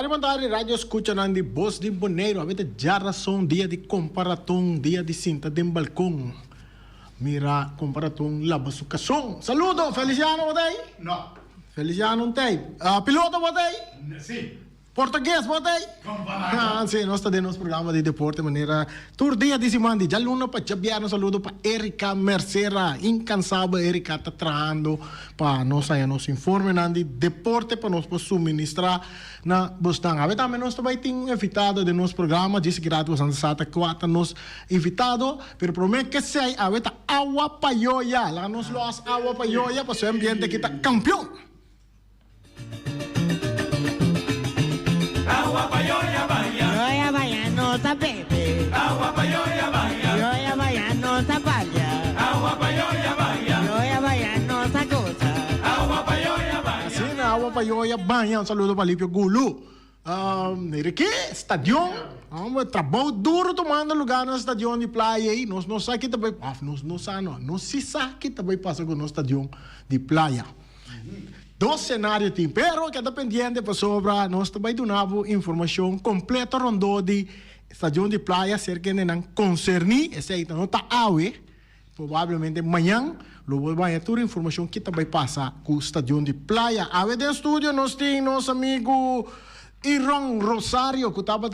Parlamentari Radio escuchan di Voz de Boneiro. Avete già razão, dia de comparação, dia de cinta de balcão. Mira, comparação, labasucação. Saludo, Feliciano, botei? No. Feliciano, não tem. Piloto, botei? Sim. Português, botei? Sim, nós estamos no programa de deporte, maneira. Tur dia de semana, já luna para Jabiano, saludo para Erika Mercera, incansável Erika, está traindo para nós aí, nos informe de deporte, para nós suministrar na Bostang. A também nós também temos invitado de nosso programa, disse que rato Santa Sata 4 nos invitado, pero prometo que sei, a ver, agua payoya, lá nos los agua payoya, para o ambiente que está campeão. Agua payoya vaya. Yoya vaya no sa bebe. Agua payoya vaya. Yoya vaya no sa palya. Agua payoya vaya. Yoya vaya no sa cosa. Agua payoya vaya. Assim, na agua payoya banha, um saludo para Lípio Gulu. Aqui, estadião. Trabalho duro tomando lugar no estadião de praia aí. Nós não sabemos que também. Nós se sabe que também passa com o estadião de praia. Dos cenários tem, pero que dependente para sobra, nós também donamos informação completa rondou de estação de praia cerca de não concerni, esse aí não está awe, provavelmente amanhã, logo vai ter informação que também passa com o estação de praia. Awe de estúdio nós temos nosso amigo Iron Rosario, que estava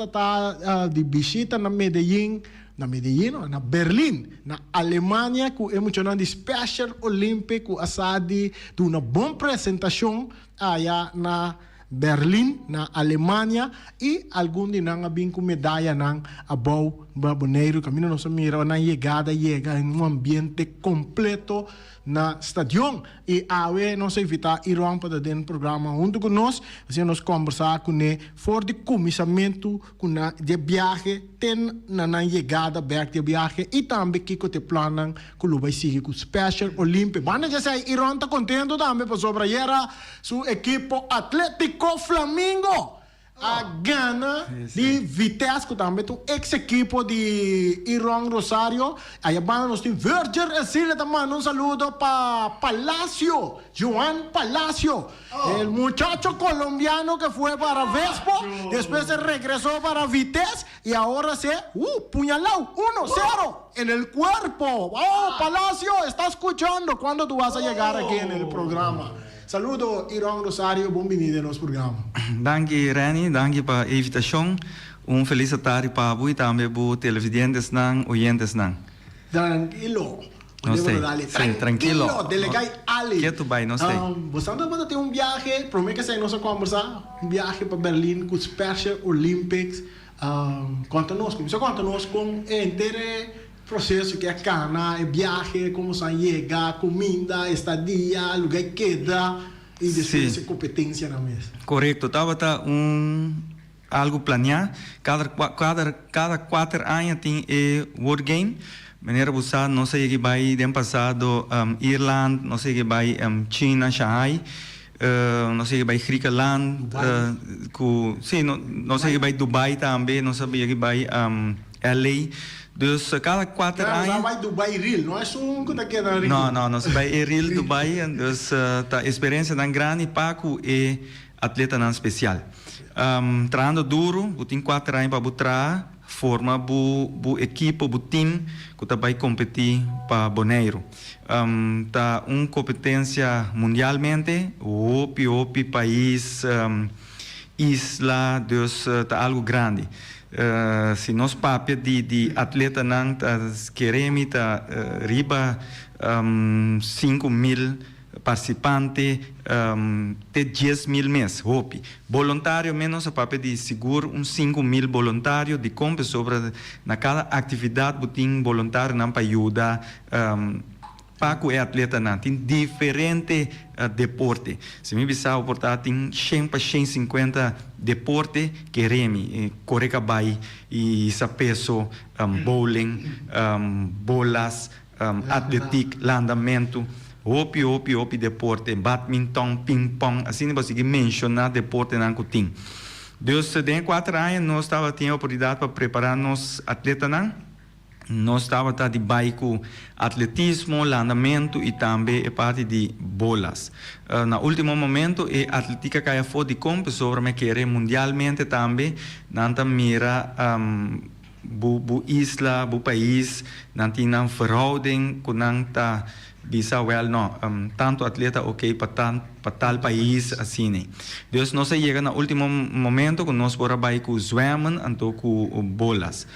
de visita na Medellín, na Berlim, na Alemanha, que emocionante Special Olympic, que assadi de uma boa apresentação aí na Berlim, na Alemanha, e algum de nós vêm com medalha na abau Boneiro, caminho nossa mira na chegada em um ambiente completo na estadião. E awe nós invitar Iron para dentro do programa junto conosco, assim nós conversar com ele for de comissamento com de viagem, tem na chegada de viagem e também que te planam que o vai seguir com o Special Olympic. Mas já sei, Iron está contente também para sobreviver su equipo Atlético Flamengo. A Gana de Vitesse, que também tem ex-equipo de Iron Rosario. Aí nós temos Virgil Esile também. Um saludo para Palacio, Joan Palacio, el muchacho colombiano que foi para Vespo, después se regresó para Vitesse y ahora se puñalado 1-0 en el cuerpo. Oh, Palacio, está escuchando cuando tú vas a llegar aquí en el programa. Saludo, Iron Rosario, bem-vindo ao nosso programa. Danke, Reni, danke pela invitação. Feliz tarde para você e também para os televidentes e oyentes. Tranquilo. Não sei. Sim, tranquilo. Delegai Ali. Que tu vai, não sei. Você vai ter viagem, prometo que você não conversar, viagem para Berlim com os Special Olympics. Conta-nos com inteiro processo que é cana, viagem, como se chega, comida, estadia, lugar que queda e depois competência na mesa. Correto, estava algo planeado. Cada 4 anos tem World Game. Maneira você não sei que vai no passado Irlanda, não sei que vai China, Shanghai. Não sei que vai Griekenland, não sei que vai Dubai também, não sabia que vai LA. Dus cada 4 anos. Não vai Dubai Real, não é só que está aqui na Rio. Não vai Real Dubai, dus a experiência tão grande para e atleta não especial. Trabalhando duro, eu tenho 4 anos para botar, forma bu equipe, bu time que vai competir para Boneiro. Tá competência mundialmente, o país, isla, dus tá algo grande. Se nós papel de atleta não queremos riba 5.000 participantes de 10.000 mês hope voluntário menos a papel de seguro 5.000 voluntário de compra sobre na cada atividade tem voluntário não para ajudar Paco é atleta não tem diferente deporte se me bisa oportunidade tem 100 para 150 deporte que remi correcabai e sapeso bowling bolas atletic landamento Opi deporte, badminton, ping-pong, assim você que mencionar deporte não que tem. Dus, de 4 anos, nós estava tendo a oportunidade para preparar nos atletas não. nós estava de bike atletismo, landamento e também a parte de bolas. No último momento, a atlética que foi de compra sobre me querer mundialmente também, nanta mira bu isla, bu país, nanti nang verhouding kunang ta bisa well no tanto atleta ok para tal país assim. Deus nós chega no último momento que nós bora vai com zwemmen anto com bolas.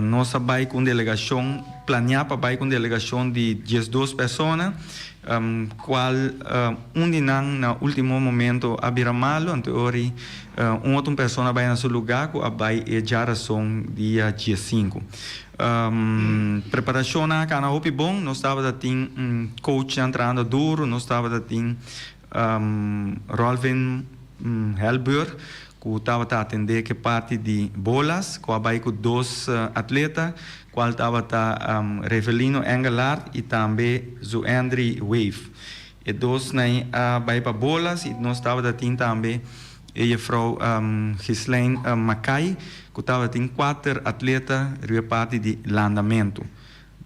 Nós vai com delegação planear para vai com delegação de 12 pessoas. Qual dinang na último momento abira malo anteori outra pessoa vai na seu lugar que vai e geração dia 5. Preparação na cana hopi bom, nós estava tem coach entrando duro, nós estava tem Rolvin Helber que estava a atender que parte de bolas, que vai com 2 atletas, qual estava Revelino Engelard e também Zoandri Wave. E 2 vai para bolas e nós estava também a vrouw Ghislaine Mackay, que estava tem 4 atletas de parte de landamento.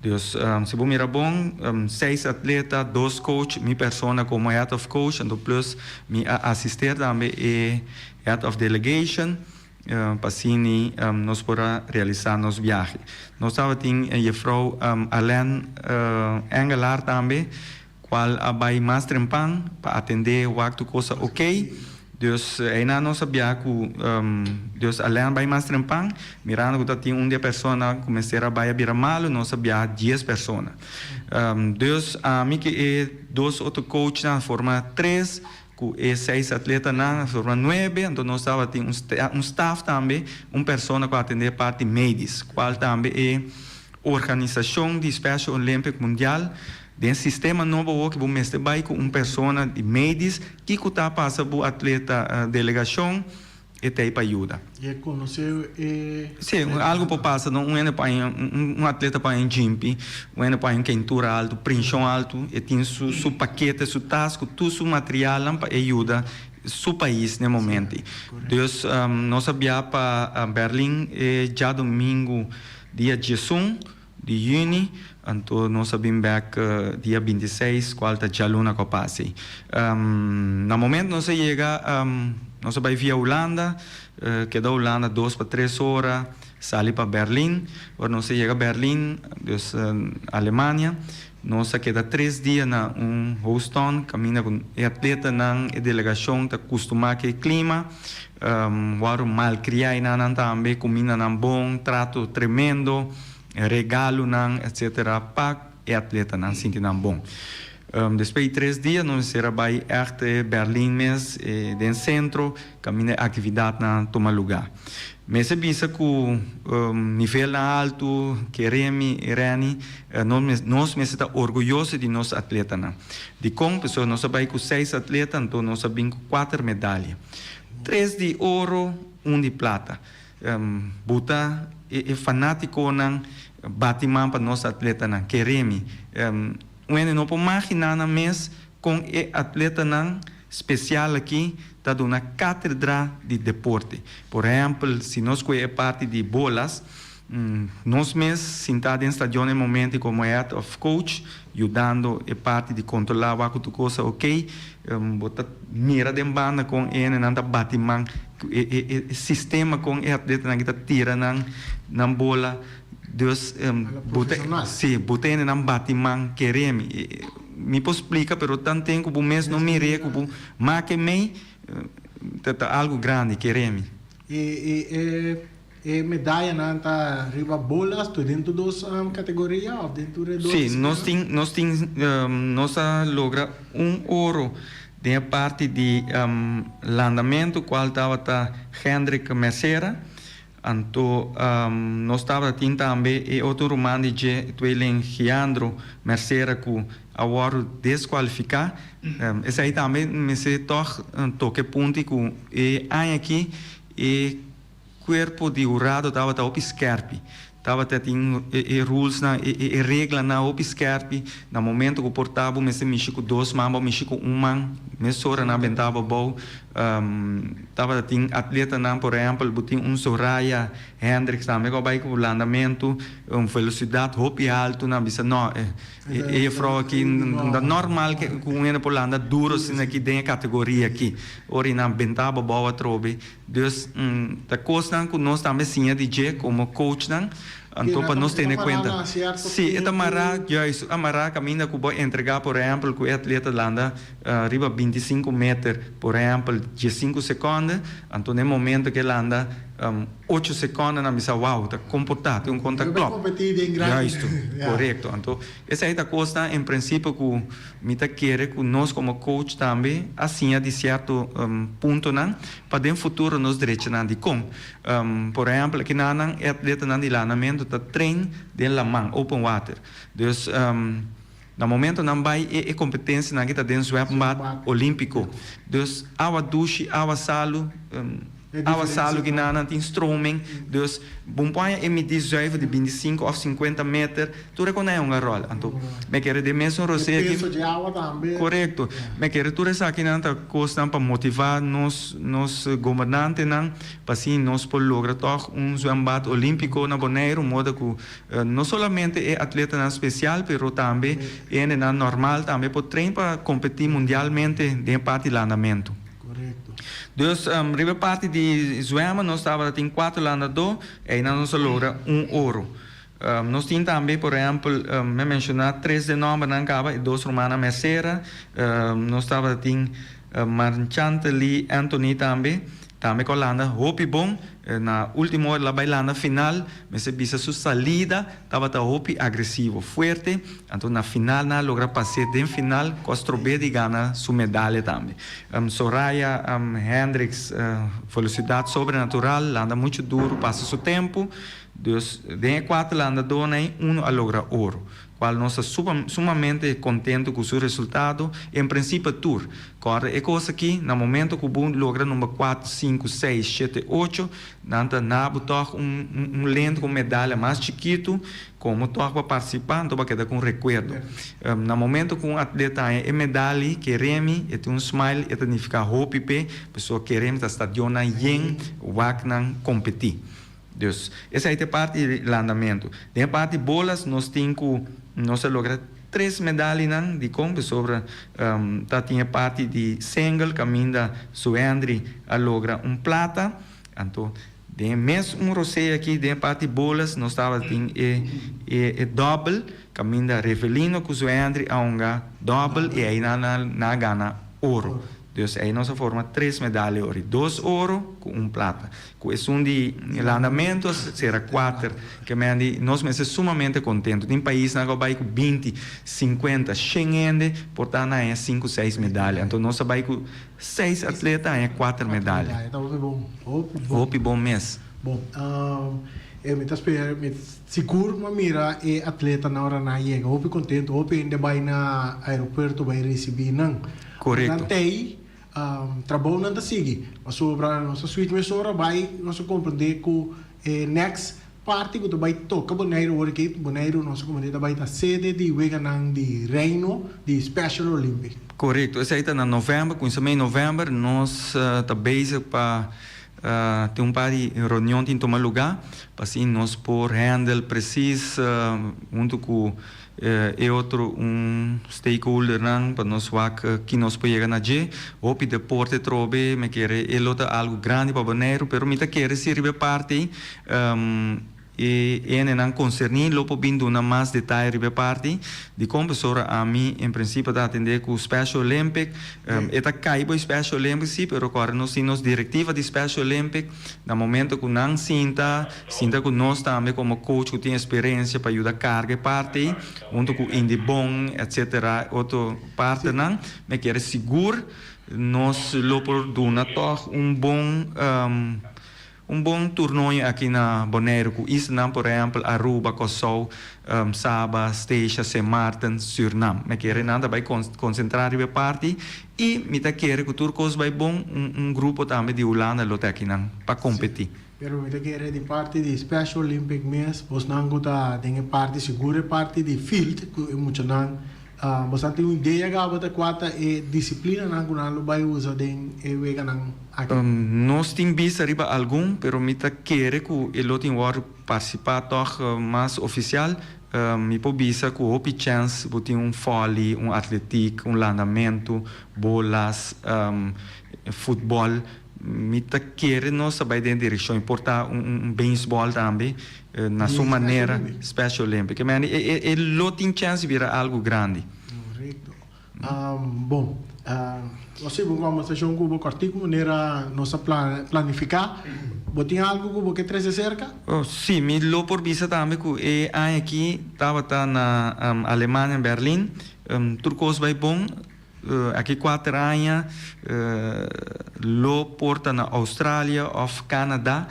Dus se você mirar bom, 6 atletas, 2 coach, minha pessoa como head of coach, e plus minha assistente também é head of delegation, para assim nós podemos realizar nosso viagem. Nós estava tem a vrouw Alain Engelard também, qual vai mais trempang para atender o acto coisa ok. Dus ainda não sabia que Deus além vai mais trempang, mirando que tinha uma pessoa que começou a virar malo, não sabia 10 pessoas. Deus a mim que é 2 outros coaches na forma 3, que é 6 atletas na forma 9, então nós estava tem um staff também, uma pessoa que atende parte médica, qual também é organização de Special Olympic Mundial. Den sistema novo que vou mexer bem com uma pessoa de médicos que está passando por atleta delegação e tem para ajuda. E conheceu sim, algo para passar, não um atleta para um gimp, um para um quentura alto, princhão alto, e tem su paquete, su tasco, todo su material para ajuda su país no momento. Deus nós sabia para Berlim já domingo dia 11 de junho. Então, nós sabemos que dia 26, qual é a luna que passa. No momento, nós chega, nós vai via Holanda, que da Holanda 2 para 3 horas, sai para Berlim, ou nós chega a Berlim, dus, Alemanha, nós queda 3 dias na Houston, caminha com atleta na delegação, está acostumado com o clima, o mal criar na também, comida na bom, trato tremendo, regalo nang etc. Pak e atleta nang sinti nang bom. Depois de 3 dias nós será vai echt Berlim mes den centro caminha atividade na toma lugar. Mas se bisa que nível alto que Remy e Rani nós está orgulhoso de nosso atleta na. De como pessoa nós vai com 6 atletas então nós sabemos 4 medalhas. 3 de ouro, 1 de prata. Buta é fanático nang batiman para nosso atleta nang Keremi. Não pode imaginar na mês com o atleta nang especial aqui está dando uma cátedra de deporte. Por exemplo, se nós é parte de bolas, nós mesmos sentados em estádio no momento como head of coach, ajudando a parte de controlar o que coisa ok, botar mira de banda com ele nanda batiman, sistema com o atleta na que tira na bola, Deus botei na batiman quereme. Me posso explicar, pero tanto tempo o mês não me reco, mas que me algo grande quereme. E medalha na riba bolas, tu dentro dos categorias ou dentro de dos? Sim, nós logra ouro da parte de landamento, qual estava Hendrik Messera. Então, nós estava também e outro romano de Tuelen Giandro Mercera que agora desqualificar. Esse aí também me se toque ponto que é aqui e corpo de urado estava op scherpe. Estava tem rules na regra na op scherpe. No momento que portava me se mexi com 2 mãos, mexi com 1 mão, me sora na bentava bom, tava tem atleta não, por exemplo, tem Soraya Hendricks também que vai com o andamento, velocidade hopi alto, não bisa não, é fro aqui normal que com ele por anda duro assim aqui dentro categoria aqui, ori na bentaba boa trobe, Deus da coisa que nós também sim DJ como coach não. Então, para nós ter em conta, sim, é amarrar, isso, amarrar caminho que vai entregar, por exemplo, que o atleta anda arriba 25 metros, por exemplo, 15 segundos, então no momento que ele anda 8 segundos, na missa, wow, está comportado, tem conta clock. Isso, correto. Então, essa é a coisa, em princípio, que me quer que nós como coach também, assim, de certo ponto, para no futuro nós direitos de como. Por exemplo, aqui na atleta de lançamento está trein dentro da mão, open water. Então, no momento não vai é competência na kita dentro do swimbat olímpico. Então, água duche, água salo, água salo que não tem stroming. Então, bom põe M18 de 25 ou 50 metros, tu reconhece uma rola. Então, me quer de mesmo você aqui. Peso de água também. Correto. Me quer tu essa aqui não tá costa para motivar nos governantes não, para assim nós por lograr toch swimbat olímpico na Bonaire, modo que não somente é atleta na especial, pero também é na normal também por treinar para competir mundialmente de parte de andamento. Dus riba parte de zwemmen, nós estava tem 4 nadadores e ainda nós logra ouro. Nós temos também, por exemplo, me mencionar 3 de nome na cava e 2 romana mesera. Nós estava tem Marchante Lee Anthony também com Landa, hopi bom, na última hora la bailanda final, mas se bisa su salida, estava hopi agressivo, forte, então na final na logra passar den final, costrobe de gana su medalha também. Soraya Hendricks, velocidade sobrenatural, landa muito duro, passa su tempo, dus den 4 landa dona uno a logra ouro. Qual nós estamos sumamente contentes com o seu resultado. Em princípio, tour. Corre é coisa aqui, no momento que o Bund logra número 4, 5, 6, 7, 8, nanta nabo toca lento com medalha mais chiquito, como toca para participar, então vai quedar com recuerdo. No momento que um atleta é medalha, que remi, é um smile, é significa hope, pessoa que remi, está estadiona yen, waknan, competir. Deus, essa é a parte do andamento. Da parte de bolas, nós temos nós logra 3 medalhas de compra sobre tinha parte de single, caminda Suendri a logra plata. Então, de mesmo rosé aqui, de parte de bolas, nós estava tem double, caminda Revelino com Suendri a unga double e aí na gana ouro. Deus, aí nós forma 3 medalhas ouro, 2 ouro com plata. Com esse de andamento será 4, que nós somos sumamente contentes. Tem país que vai com 20, 50, 100, portanto é 5, 6 medalhas. Então nós vai com 6 atletas é 4 medalhas. Então bom. Hope bom mês. Bom, me seguro uma mira é atleta na hora na chega. Hope contente, hope ainda vai na aeroporto vai receber não. Correto. Trabalho não está seguindo, mas sobre a nossa suíte, mas sobre vai nós compreender que next parte que vai tocar Bonaire porque Bonaire nossa comunidade vai estar sede de Weganang de Reino de Special Olympic. Correto, essa aí está na novembro, com isso em novembro nós está basic para ter par de reunião em tomar lugar, para assim nós por handle preciso junto com outro stakeholder para nós que nós podemos na G, ou de porte trobe, me quer algo grande para Bonaire, pero me quer servir parte e não concernir lopo bindo na mais detalhe ribe parte de como a mim em princípio da atender com o Special Olympic eta caibo Special Olympic sim, pero agora nós temos diretiva de Special Olympic no momento que não sinta que nós também como coach que tem experiência para ajudar a carga parte junto com Indibon etc outro parte não me quer seguro nós lopo duna toch bom torneio aqui na Bonaire, com isso não, por exemplo, Aruba, Kosovo, Saba, Steixa, Saint Martin, Suriname. Me quer nada vai concentrar na parte e me quer que turcos vai bom grupo também de Holanda lote aqui não para competir. Pero me quer de parte de Special Olympic mês, os não tá tem parte segura parte de field que muito não bastante uma ideia que bota quata e disciplina na kunalo vai usa den e wega nang aqui. Nós temos visto arriba algum, pero mita quer que ele tem war participar toch mais oficial. Mi po bisa que o chance botar volley, atletic, landamento, bolas, futebol. Mita quer nós saber dentro direção importar beisebol também na sua maneira Special Olympic. Mas ele tem chance de virar algo grande. Correto. Bom, você vou conversação com o cortico maneira nossa planificar. Botem algo que traz cerca? Sim, me lo por visa também que aqui estava na Alemanha, em Berlim. Turcos vai bom. Aqui 4 anos lo porta na Austrália ou Canadá.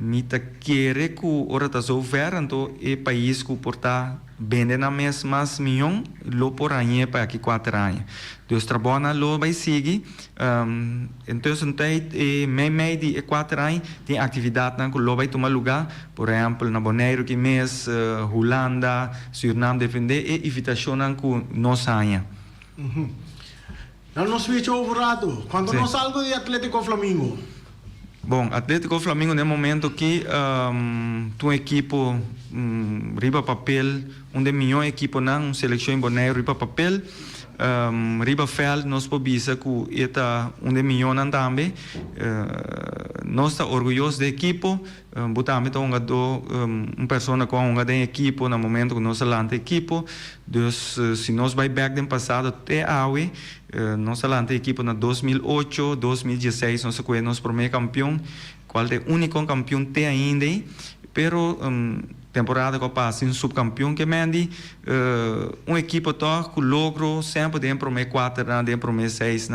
Mita quer que ora está zo ver, então é país que porta vende na mesma milhão lo por ano para aqui 4 anos. Deus trabalha lo vai seguir. Então meio de 4 anos tem atividade na que lo vai tomar lugar, por exemplo na Bonaire que mês, Holanda, Suriname defender e invitação na que nós anos. Não switch over rato. Quando nós salgo de Atlético Flamengo. Bom, Atlético Flamengo no momento que tem equipo riba papel, milhão equipo na seleção boneiro riba papel, riba fel nós pobisa que eta milhão também, nós está orgulhoso da equipo, botamos então pessoa com de equipo no momento que nós lança equipo, dus se nós vai back do passado até awe nós lança equipo na 2008, 2016 nós foi nosso primeiro campeão, qual é o único campeão até ainda, pero temporada que passa em subcampeão que mende equipo toque que logro sempre dentro do 4 dentro do 6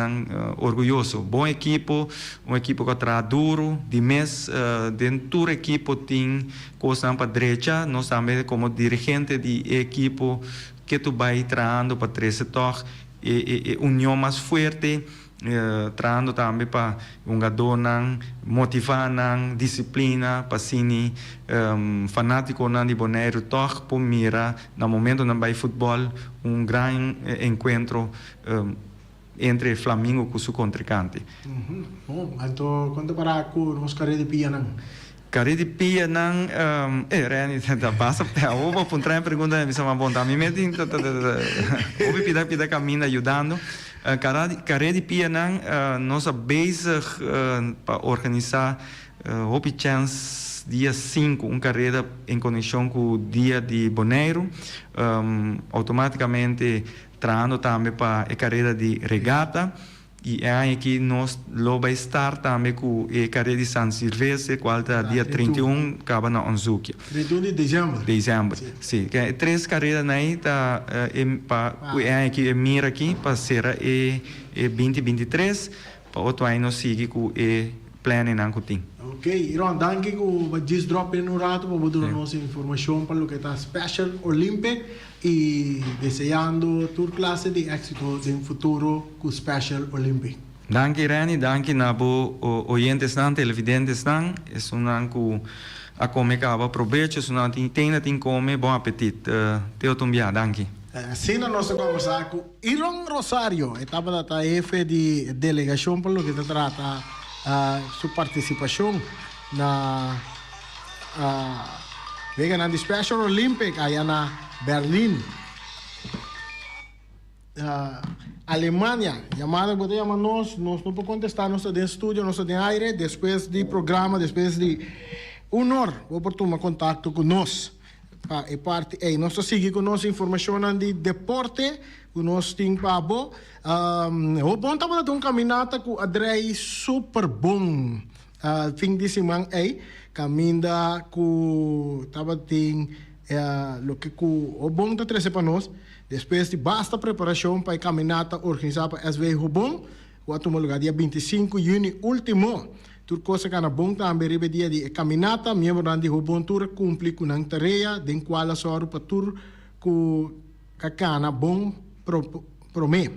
orgulhoso bom equipo equipo que traz duro de mês dentro do equipo tem coisa para direita nós também como dirigente de equipo que tu vai trazendo para trazer toque e união mais forte trazendo também para jogador motivar disciplina para sini fanático de Bonaire toque por mira no momento não vai futebol grande encontro entre Flamengo com seu contrincante. Bom, então quando para com nós carreira de pia não. Carreira de pia não Reni da passa eu vou perguntar pergunta me chama bom também me tem ouvi pida caminho ajudando carreira de pia não nós bezig para organizar hope chance dia 5 carreira em conexão com o dia de Bonaire automaticamente trazendo também para a carreira de regata e aqui nós vai estar também com a carreira de San Silvestre, qual é dia 31, acaba na Onzuki. 31 de dezembro. Dezembro, sim. 3 carreiras aí, aqui mira aqui, para ser 2023, para outro ano seguir com o plano não tem. Ok, Iron, danke que vai just drop in um rato para dar nossa informação para o que está Special Olympic e desejando tua classe de éxito no futuro com Special Olympic. Danke Reni, danke nabo oyentes nan, televidentes nan, é que a comer acaba proveito, tem come, bom apetite. Teu tumbia, danke. Assim nós vamos conversar com Iron Rosario, etapa da TAF de delegação para o que se trata sua participação na vegan and Special Olympic aí na Berlim, Alemanha. Chamada que chama nós não podemos contestar, nós estamos em estúdio, nós estamos em aire, depois do programa, depois de honor, vou por tomar contato com nós. E parte, nós seguimos com nossa informação de deporte, com nós temos para bom. O bom estava dando caminhada com Adrei super bom. Fim de semana caminha com estava tem lo que o bom está trazendo para nós. Depois de basta preparação para a caminhada organizada para SV Rubon, o último lugar dia 25 de junho último. Turcosa kana bom também ribe dia de caminata, membro de Rubon tur cumpre com a tarefa, den qual a soro para tur com cana bom promê.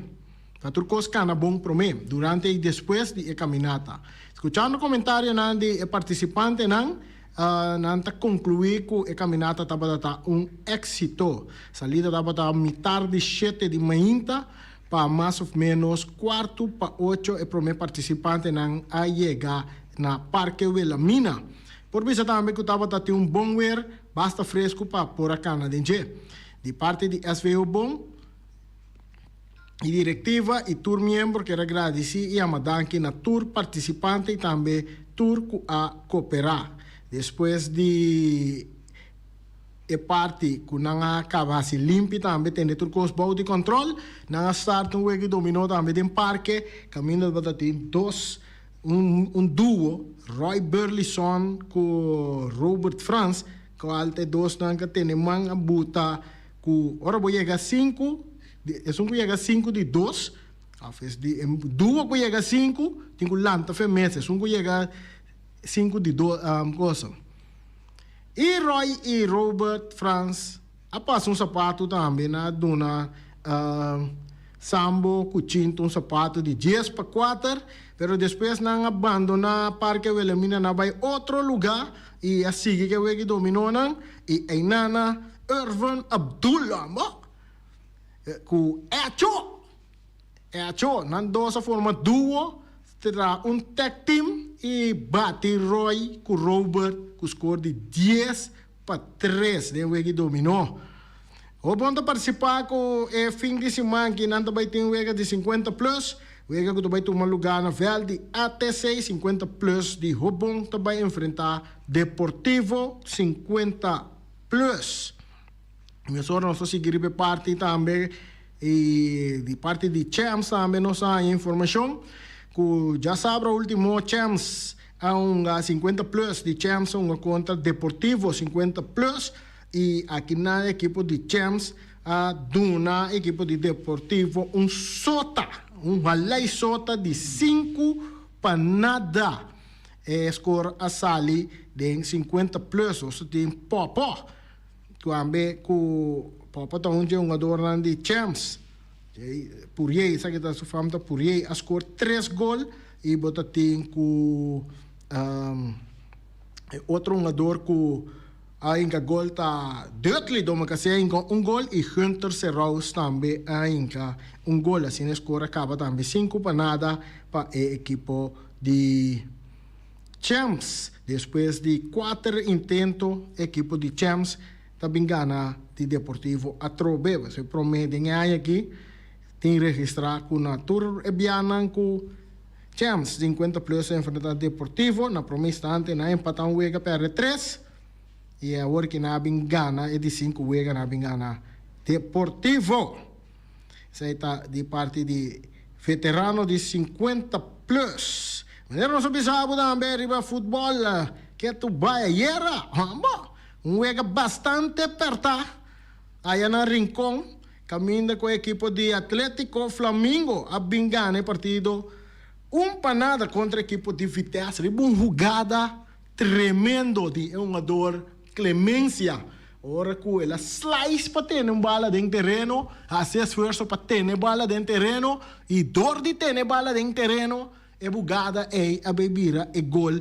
Para turcos kana bom promê durante e depois de caminata. Escuchando comentário de participante nanta concluir que a caminata estava éxito. Salida estava metade de 7 de manhã para mais ou menos 7:45 o primeiro participante não a chegar na Parque Wilhelmina. Por isso também que estava tendo bom ver, basta fresco para pôr a cana dentro. De parte de SVO Bom, e diretiva e tour membro que agradeci e amadanki na tour participante e também tour a cooperar. Depois de parte que não acaba se limpo também tem tour cosbau de controle, não start week dominó também em parque, caminho de tem duo Roy Burleson com Robert Franz, que alte dois não que tem manga buta que ora vou chegar 5 es un llega 5 de 2, duo que llega 5, tem que lanta fe meses, un que llega 5 de 2 cosa. E Roy e Robert Franz passa sapato também na dona Sambo Cucinto sapato de 10/4, pero depois não abandona Parque Wilhelmina na vai outro lugar e assim que we dominou não e ainana Irvin Abdullah ku hecho nando sa forma duo terá tag team e bate Roy com Robert com score de 10/3 de wegi dominou. O bom de participar com fim de semana que nanda vai ter wega de 50 plus, wega que vai tomar lugar na vel de ATC 50 plus de Robon também enfrentar Deportivo 50 plus. Nós vamos seguir a parte também e de parte de Champs também nós há informação que já sabe o último Champs há 50 plus de Champs contra Deportivo 50 plus e aqui na equipe de Champs a duna equipe de Deportivo valei sota de 5-0 score a sali de 50 plus ou seja tem popó Kuambe ku papa tahun je jogador de Champs. Pourier, sabe que su famta Pourier a score 3 gol e bota tem ku outro jogador ku ainda gol tá Dudley doma kasi ainda gol e Hunter Serraus também ainda gol assim score acaba também 5-0 para a equipe de Champs. Depois de 4 intentos, a equipe de Champs também gana de Deportivo a trobe. Você promete aqui, tem registrar com a tour ebiana com Champs 50 plus enfrentar Deportivo, na promessa antes na empatar wega para 3 e agora que na gana é de 5 wega na gana Deportivo. Isso está de parte de veterano de 50 plus. Mas não sabe também riba futebol que tu vai era, wega bastante aperta. Aí na Rincón, caminha com a equipe de Atlético Flamengo a bingane partido panada contra a equipe de Vitesse. Uma jogada tremendo de jogador Clemência. Ora que ela slice para ter bola dentro terreno, faz esforço para ter bola dentro terreno e dor de ter bola dentro terreno, e bugada é a bebida e gol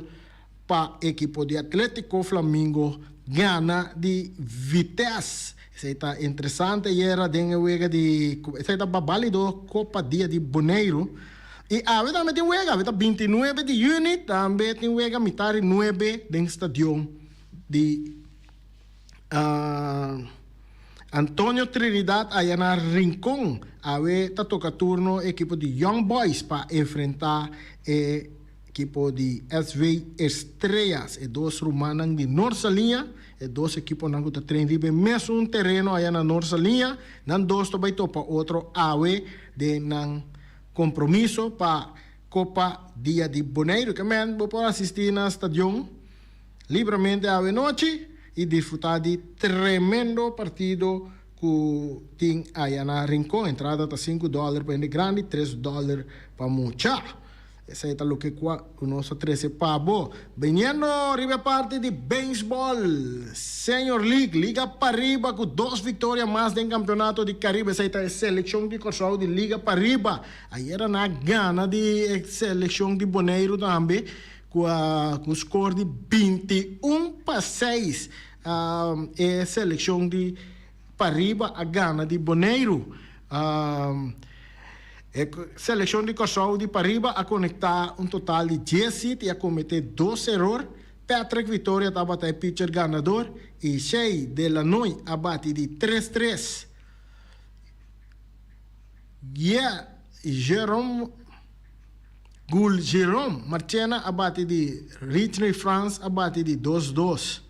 para a equipe de Atlético Flamengo gana de Vitesse. Isso está interessante e era dentro de isso está válido Copa Dia de Boneiro. E a verdade também tem wega, 29 de junho também tem wega metade 9 dentro do estádio de Antônio Trinidad aí na Rincón. Aí tá toca turno equipe de Young Boys para enfrentar equipe de SV Estrellas e dois rumanos de Norte Linha e dois equipes não que treinam bem mesmo terreno aí na Norte Linha. Não dois também topa outro awe de não compromisso para Copa Dia de Boneiro que men vou poder assistir na estádio livremente à noite e desfrutar de tremendo partido que tem aí na Rincón. Entrada está $5 para gente grande, $3 para mucha. Essa é o que o nosso 13 pavo. Veniendo arriba parte de beisebol, Senior League, Liga Pariba, com 2 vitórias mais do campeonato de Caribe. Essa é a seleção de Corsal de Liga Pariba. Aí era na gana de seleção de Boneiro também, com o score de 21-6. É a seleção de Pariba a Gana de Boneiro. Seleção de Kosovo de Pariba a conectar um total de 10 e a cometer 2 erros. Patrick Vitória estava até pitcher ganador e Shea de la Noy a bate de 3-3. Jérôme Marchena a bate de Richney France a bate de 2-2.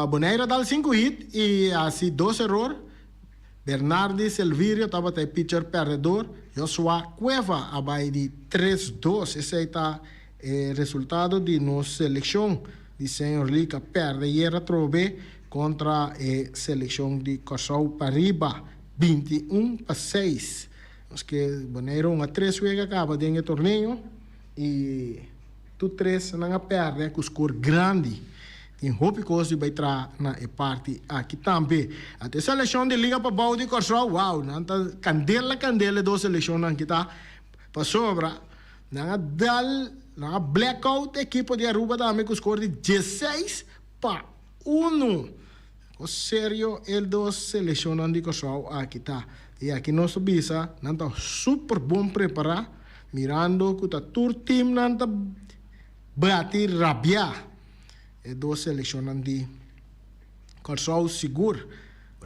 Boneira dá 5 hits e assim 2 erros. Bernardi Selvírio estava até pitcher perdedor. Joshua Cueva a bate de 3-2. Esse está o resultado de nossa seleção de Senhor Liga perde e era trove contra a seleção de Kosovo Pariba 21-6. Os que Boneiro a 3 vezes acaba de torneio e tu 3 não perde com score grande. Tem hope que vai entrar na parte aqui também. Até a seleção de Liga para Bau de Kosovo, uau, nanta candela do seleção aqui tá para sobra. Não blackout equipe de Aruba também com score de 16-1. O sério, ele dos selecionando de Kosovo aqui tá. E aqui nós bisa, não está super bom preparar, mirando que o tour team não está bater rabia. E dos selecionando de Kosovo seguro.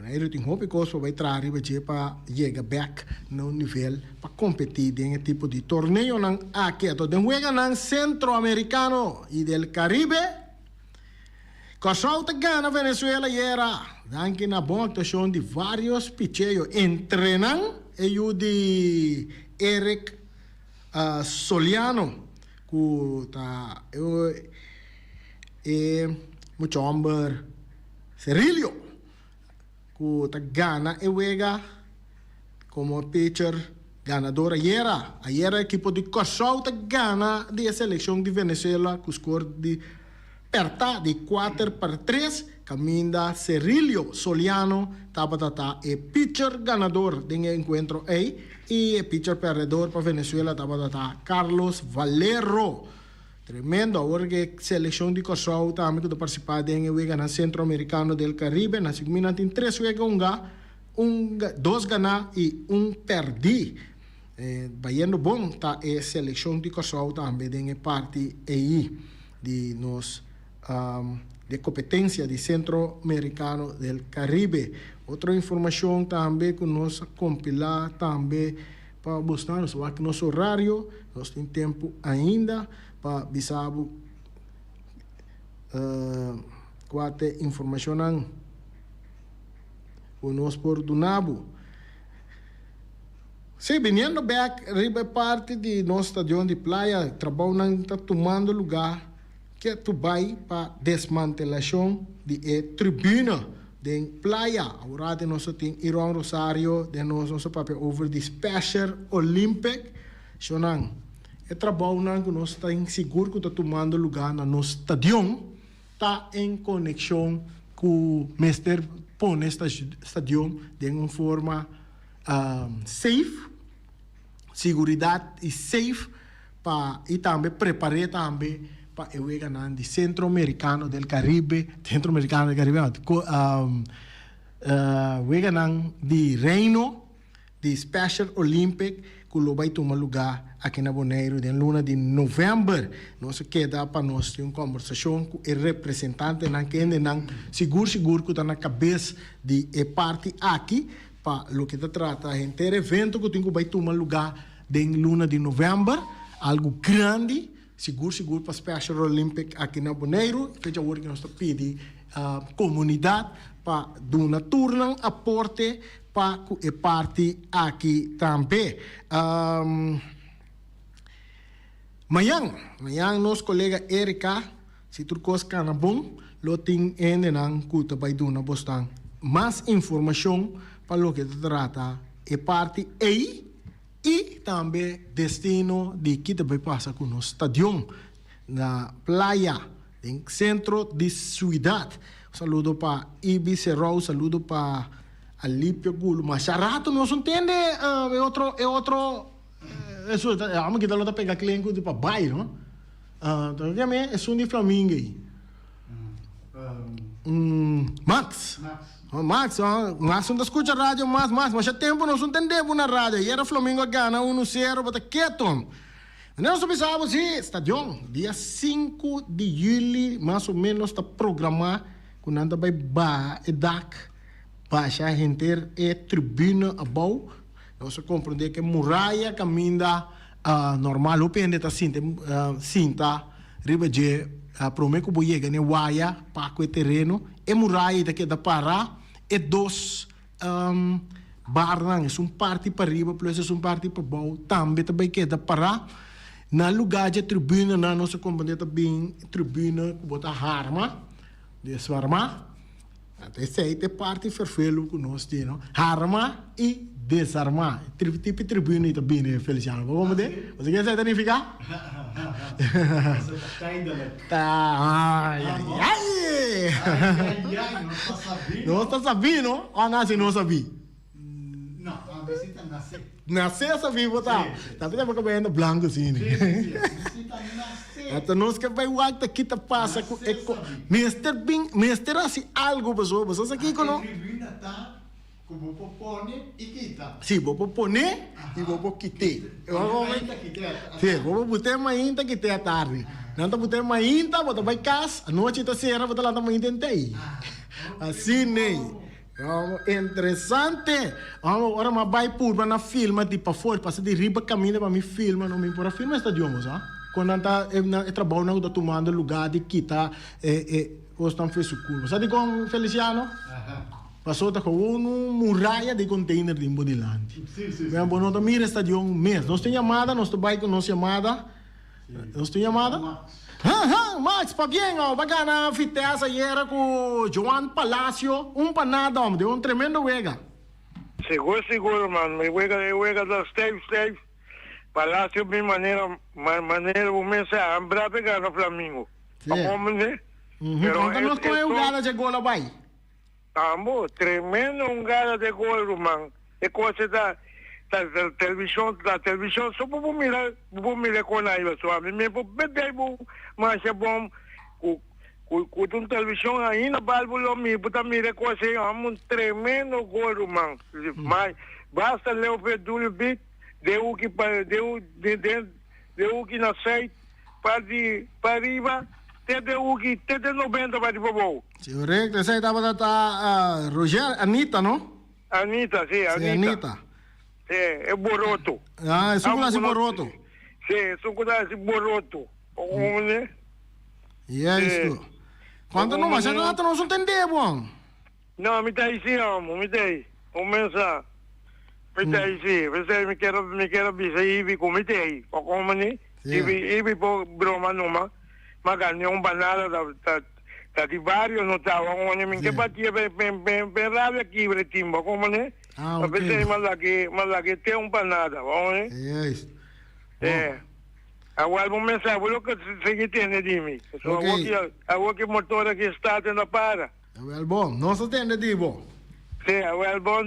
Ele tem hope que vai entrar para chegar back no nível para competir em tipo de torneio aqui. Então, juega no Centroamericano e del Caribe. Kosovo gana Venezuela e era anche na boa actuação de vários picheios. Entrenam e o de Eric Soliano que tá muito homem Cerilio que tá gana e juega como pitcher ganador ayer a equipo de Kosovo gana de seleção de Venezuela com score de perta de 4-3 caminda Cerilio Soliano estava e pitcher ganador do encontro aí e pitcher perdedor para Venezuela estava Carlos Valero. Tremendo, agora que a seleção de Kosovo também que participar em o no Centro-Americano del Caribe, na segunda tem 3 juegos, 2 ganhar e 1 perder. Baiano bom tá a seleção de Kosovo também em parte aí de nos de competência de Centro-Americano del Caribe. Outra informação também que nós compilar também para buscar nosso horário, nós temos tempo ainda para bisabo quatro informação nós por Dunabo. Se viniendo back, riba parte de nosso estádio de praia, trabalho não está tomando lugar que tu vai para desmantelação de tribuna de praia. Agora de nós tem Irão Rosário, de nosso papel over the Special Olympic, sonang. E trabalho que nós estamos seguro que está tomando lugar no nosso estádio, está em conexão com o mestre põe este estádio de uma forma safe, seguridade e safe, e também preparar também para o ganhar de Centro-Americano del Caribe, o ganhar de Reino, de Special Olympic, que vai tomar lugar aqui na Boneiro, de luna de novembro. Nós queda para nós ter uma conversação com o representante que ainda seguro que está na cabeça de parte aqui, para o que trata de ter evento que vai tomar lugar de luna de novembro, algo grande, seguro para Special Olympic aqui na Boneiro. Fecha o que nós pedimos comunidade para dar uma turma, aporte para a parte aqui também. Amanhã nosso colega Erika, se tu coisa cana bom, lo tem ainda não que vai dar bastante mais informação para o que trata a parte aí e também destino de que vai passar com o estádio na praia, em centro de cidade. Saludo para Ibi Serrao, saludo para Alípio Gulo. Mas a rato não se entende, é outro, vamos que dar para pegar cliente para bairro, não? Também é um de Flamengo aí. Max. Max, Max não escuta rádio, mas já tempo não entendemos na rádio. E era Flamengo gana 1-0, bota quieto. Nós sabemos sim, estádio, dia 5 de julho, mais ou menos, está programado, quando anda vai edak, baixa a gente é tribuna abaixo. Nós compreender que muralha caminha normal, o pende tá cinta, riba de prometo que chega ne waia para o terreno, e muralha daqui da para, e dois barras, parte para riba, plus parte para baixo, também também que da para. Na lugar de tribuna, na nossa companhia também, tribuna, que bota arma, desarma. Até sei que parte ferfelo que nós temos, arma e desarmar. Tipo de tribuna também, né, Feliciano? Vamos ver? Você quer saber significar? Tá, não está sabendo? Ou nasce não sabia? Não, a visita nasce. Nascer sabia botar. Tapi tá cabendo branco assim, né? Visita nasce. Então nós que vai o acta que tá passa com Mister assim algo pessoal, vocês aqui com não? Tribuna tá como popone e quita. Sim, vou pôr e vou quitar. Sim, vou botar mais que tem à tarde. Não tá botando mais bota vai casa, a noite tá serra, bota lá também tentei. Assim, né? Interessante. Ora ma vai pur na filma tipo fora, passa de riba caminho para me filma, não me importa filma está diomos, ah? Quando anda trabalho não tá tomando lugar de quita ou estão fez o curso. Sabe com Feliciano? Passou tá com muralha de container de Bodilante. Sim. Bem, bom, nós mira estadio mês. Nós tem chamada, nós vai com nossa chamada. Nós tem chamada? Max, pa bien, bacana fiteza era com Joan Palacio, panada, de tremendo wega. Seguro, mano. Me wega da Steve. Palacio, de maneira, o mês é ambra pegar no Flamengo. Como, né? Então nós com o gala de gola vai. Amor, tremendo gala de gol, mano. É coisa da televisão, só vou mirar com a Iva, só a mim mesmo, mas é bom, com televisão ainda, balbulo, me botar mira com assim, um tremendo gol, mano. Mas basta ler o Pedro Bit, deu que na sei, para riba, deu que 90 para de bobo. Correto, essa estava da Roger, Anita, não? Anita, sim, Anita. É Boroto. Ah, é suco de Boroto. Sim, suco de Boroto. Como, né? E é isso. Quando não, mas não não entender, bom. Não, me dá sim, amo, me dá. Começa. Me dá sim. Você me quer avisar e como tem. Como, né? E por broma numa. Mas ganhou banana da de vários não estava. Onde me quer bater bem rápido aqui, bretimba. Como, né? Ah, ok. Mas aqui tem banana, vamos, né? É isso. Agora vamos pensar, vou que você tem de mim. Agora que motor aqui está tendo para. É bom, não se tem de bom. Sim, é bom,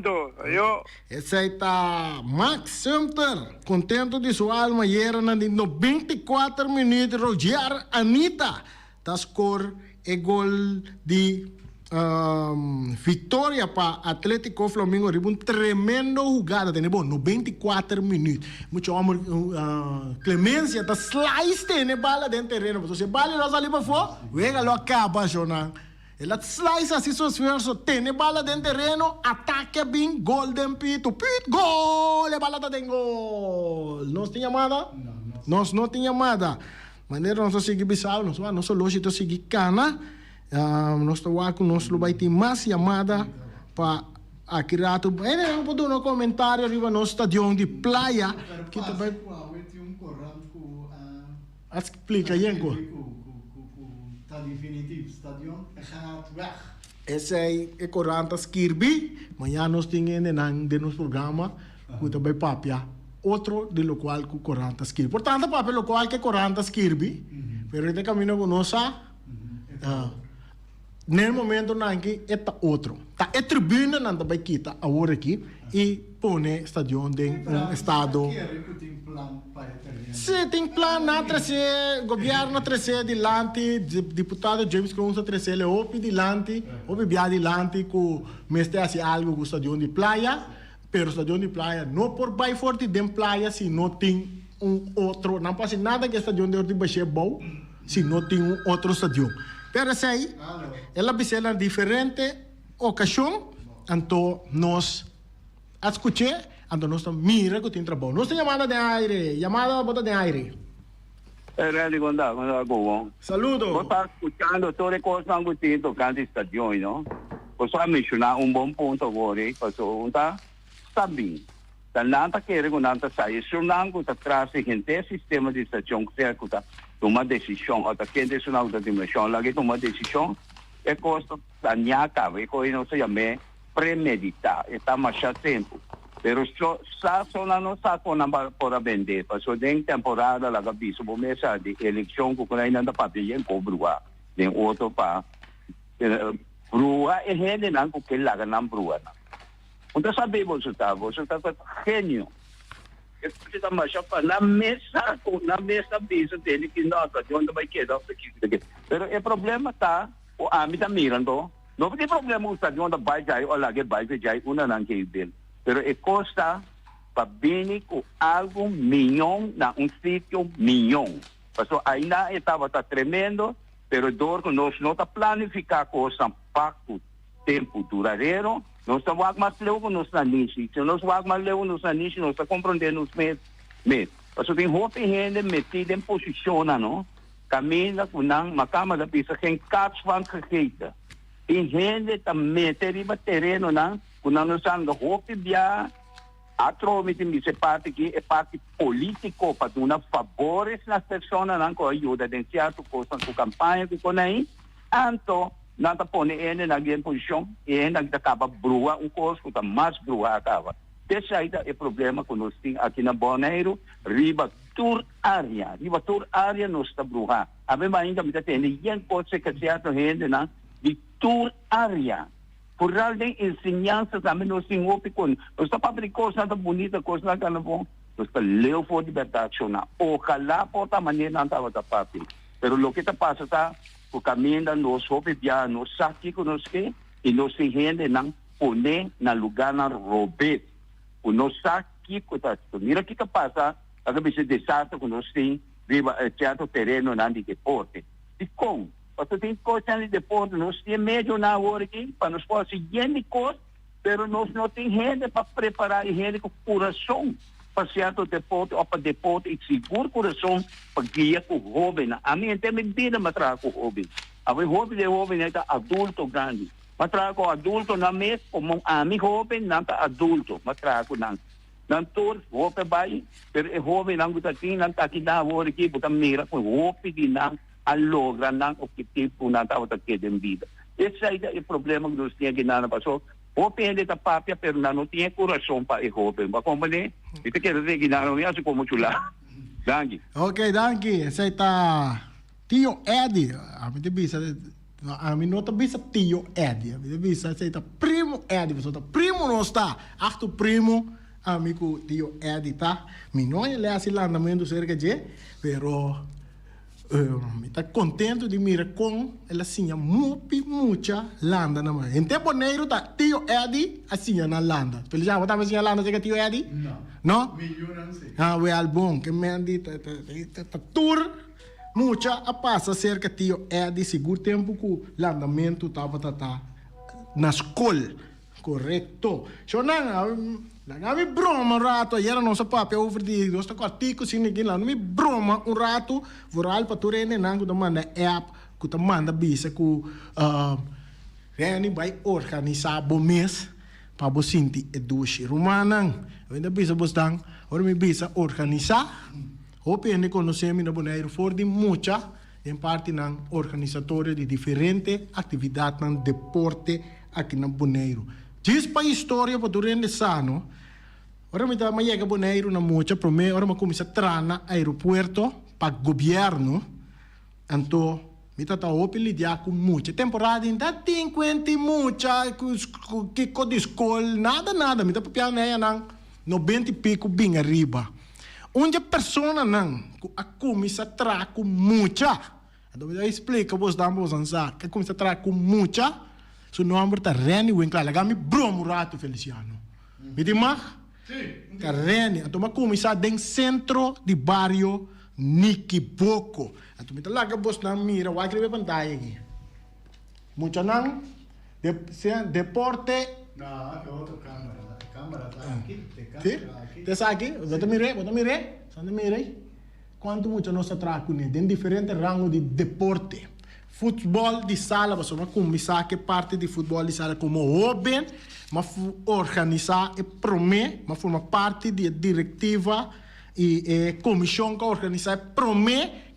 eu. Esse aí tá Max Sumter, contento de sua alma, e era na 94 minutos, Roger Anita, tá score e gol de vitória para Atlético Flamengo, um tremendo jogada, tem bom, 94 minutos. Muito amor, Clemência, tá slice tem bala dentro do terreno, você bala nós ali para fora, vega lo acaba, Jonan. Ela slice assim seu esforço, tem bala dentro do terreno, ataque bem, golden pito, gol, a bala tá dentro gol. Nós tem chamada? Nós não tem chamada. Maneira nós seguir bisal, nós lógico seguir cana. Nós estamos nós vai ter mais chamada para aqui rato. Não pode no comentário arriba no estádio de praia que também explica Yenko. Tá definitivo, estádio gaat weg. Esse aí é Corantas Kirby. Amanhã nós temos de nosso programa que também papia outro de lo qual com Corantas Kirby. Portanto, papia lo qual que Corantas Kirby. Pero este camino conosco nel momento nanki etta outro. Ta é tribuna nanda vai kita agora aqui e pone stadion em estado. Se tem plan na trazer, governo trazer dilante, deputado James Cruz trazer le opi dilante, opi via dilante com meste assim algo com stadion de praia, pero stadion de praia não por vai forte de praia se não tem outro, não passa nada que stadion de Baixê bom, se não tem outro stadion. Pero sei, ela bisela diferente ocasião, então nós escuché, então nós mira que tem trabalho. Nós temos chamada bota de aire. Reali conta go. Saludo. Vou estar escutando toda coisa que tem tocando estadio, não? Vou só mencionar bom ponto agora, porque está bem. Nanta quer que nanta saia, se não que traz gente sistema de estação que é que toma decisão, ou que é decisão da dimensão, lá que toma decisão, é coisa da minha cabeça, é coisa não se chama premeditar, está mais tempo. Pero só não sabe para vender, porque tem temporada lá que bicho, por mesa de eleição que ainda não papel com brua, tem outro para brua é gente não que lá não brua. Então sabe você está gênio. Você está mais na mesa bicho dele que nota de onde vai quedar aqui. Pero o problema está o ami está mirando. Não tem problema o de onde vai já ou lá que vai já uma não que bem. Pero e costa para vir com algo milhão na sítio milhão. Porque ainda estava tremendo, pero dor que nós não está planificar coisa para tempo duradouro. Nós estamos mais levando nos anissi. Se nós vamos mais levando nos anissi, nós estamos compreendendo os meses. Porque tem roupa e gente metida em posição, não? Caminha com uma cama da pista, tem caps van gegeven. Tem gente que mete riba terreno, não? Quando nós estamos roupa e bia, atromite se parte que é parte político para dar favores nas pessoas, não? Com ajuda de certo coisa, com campanha, com aí. Então, nada põe ele na posição e ele acaba brua coisa que mais brua acaba. Esse aí é o problema que nós temos aqui na Bonaire, riba tour área nós está brua. A mesma ainda me tem ninguém coisa que certo gente na de tour área. Por ordem ensinança também nós temos opinião. Nós está fabricando coisa bonita, coisa que não bom. Nós está leu for liberdade nacional. Ojalá por ta maneira não estava da parte. Pero o que está passando está o caminho nós obviar nós aqui que nós que e nós se rende não pone na lugar na robe o nós aqui que está mira que passa acaba de desastre que nós tem viva certo terreno na de deporte e com porque tem coisa de deporte nós tem meio na hora aqui para nós poder seguir coisa pero nós não tem rende para preparar e rende com coração para certo deporte ou para deporte e seguro coração para guiar com o jovem. A mim tem medida para trazer com o jovem. A jovem é adulto grande. Para trazer com o adulto na mesa, como a mim jovem não é adulto. Para trazer com não. Não todos, jovem vai, pero o jovem não está aqui, não está aqui na hora aqui, porque mira com o jovem de não, a logra não, o que tipo não está aqui de vida. Esse aí é o problema que nós temos aqui na passou. Jovem ele está papia, pero não tem coração para o jovem. Para compreender? Isso quer dizer que não é assim como chula. Danke. Ok, danke. Esse está Tio Eddie. A mim não está bisa Tio Eddie. A mim bisa esse está primo Eddie. Você está primo não está. Achto primo amigo Tio Eddie tá. Mi não é assim lá andamento cerca de, pero está contento de mirar com ela assim muita landa na mão. Em tempo neiro tá Tio Eddie assim na landa. Pelo já botava assim na landa que Tio Eddie? Não. Milhão sei. Ah, o álbum que me andi tá tour muita a passa cerca Tio Eddie seguro tempo que landamento tava na escola. Correto. So Nami broma rato, era nossa papel over de nossa artigo sinigin lá, nami broma rato, voral para tu rene nango da manda app, que tu manda bisa que rene vai organizar bom mês para você sentir edushi. Romanang, ainda bisa bostang, ora me bisa organizar. Hope ene conhecemos na Bonaire for de muita em parte ng organizadores de diferentes atividades ng deporte aqui na Bonaire. Diz para a história para durante sano, ora me dá mais que Bonaire na mucha promete, ora me começa a trana aeroporto para governo, então Mi tata opi lidiar com muita temporada ainda tem quente muita que co de escola nada mi tata piano aí não 90 e pico bem arriba onde a pessoa não a começa a trazer com muita então eu explico vos damos ansa que começa a trazer com muita seu nome tá Reni Winkler lagami bromo rato Feliciano me dimah tá Reni então ma começa dentro centro de barrio Niquiboco. Então, me talaga boss na mira, wag ribe pantalla aqui. Mucha nang deporte. Não, que é outra câmera. A câmera tá aqui, tem Sim? câmera aqui. Tá aqui? Bota mire. Sanda mire. Quanto mucho nós atraco né? Tem diferente rango de deporte. Futebol de sala, você vai começar que parte de futebol de sala como oben, mas organizar e promer, mas forma parte da diretiva e comissão que organiza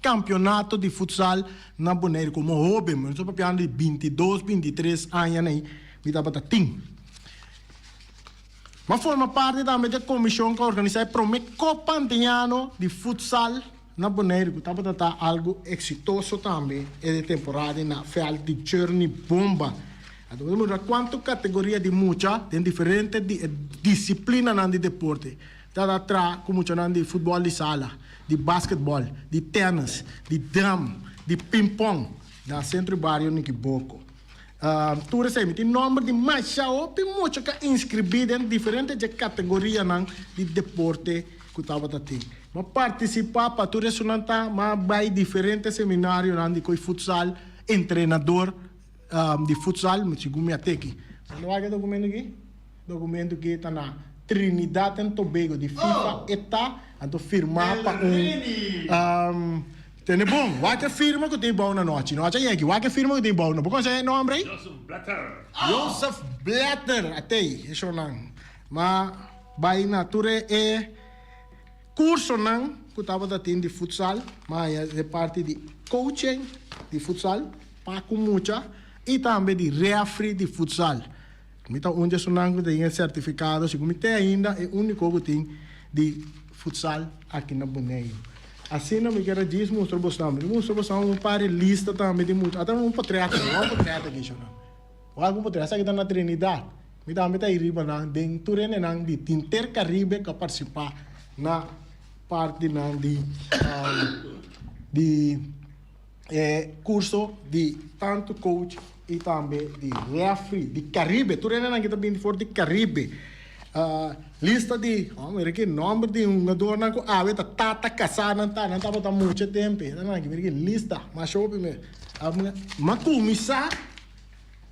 campeonato de futsal na Bonaire como hobby, mas estou falando de 22, 23 anos aí, me dá para tim. Mas forma parte também da comissão que organiza Copa Antiano de futsal na Bonaire, que estava tá algo exitoso também, é de temporada na field de Journey Bomba. Então, vamos ver quanto categoria de mucha, tem diferentes disciplinas de deporte. Está atrás, como chamam de futebol de sala, de basquetebol, de tênis, de drum, de ping-pong, na centro barrio Niquiboco. Tu recebe tem nome de mais opi muito que inscrevido em diferentes categorias de deporte que estava tendo. Mas participar para tu resonanta, mas vai diferentes seminários de coi futsal, treinador de futsal, mas segundo até aqui. Não há documento aqui? Documento que está na Trinidad and Tobago de FIFA está a firmar para tem bom, vai que firma que tem bom na noite, não é que vai que firma que tem bom, não pode ser nome aí? Joseph Blatter, até isso não, mas vai na ture curso não que estava da de futsal, mas é parte de coaching de futsal, para com muita e também de referee de futsal. Então, onde é que tem certificado, se como tem ainda, é o único que tem de futsal aqui na Bonaire. Assim, não me quero dizer, mostro você um par de lista também de muito. Até um patriota aqui, senhor. Ou algum patriota aqui na Trinidad. Me dá aí riba na dentro de Intercaribe que participar na parte de curso de tanto coach e também de referee de Caribe. Tu rena na kita bem for de Caribe. Lista de, que nome de jogador na ko awe ta tata kasana ta não tava tá muito tempo. Na que lista, mas show me. Mas começar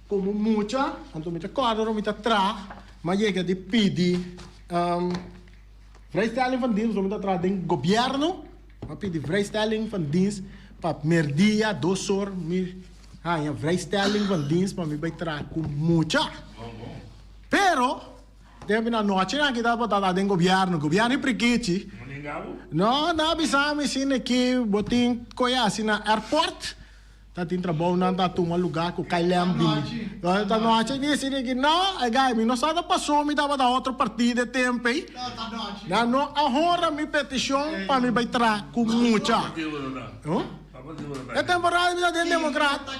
como muita, então me quadro me tra, mas chega de pedir vrijstelling van dienst, me tra den governo, mas pedir vrijstelling van dienst para merdia 2 horas ja, vrijstelling van dienst, maar we bij com mucha. Pero, deve na noite na kita pa den governo é preguiça. Não, não bisame sine que botin conhece na airport. Tá tem trabalho na tá um lugar com Kailem bini. Tá noite disse que não, é gai, não sabe passou me dava da outra partida de tempo aí. Não, agora me petição para me vai com mucha. É temporada vida de democrata.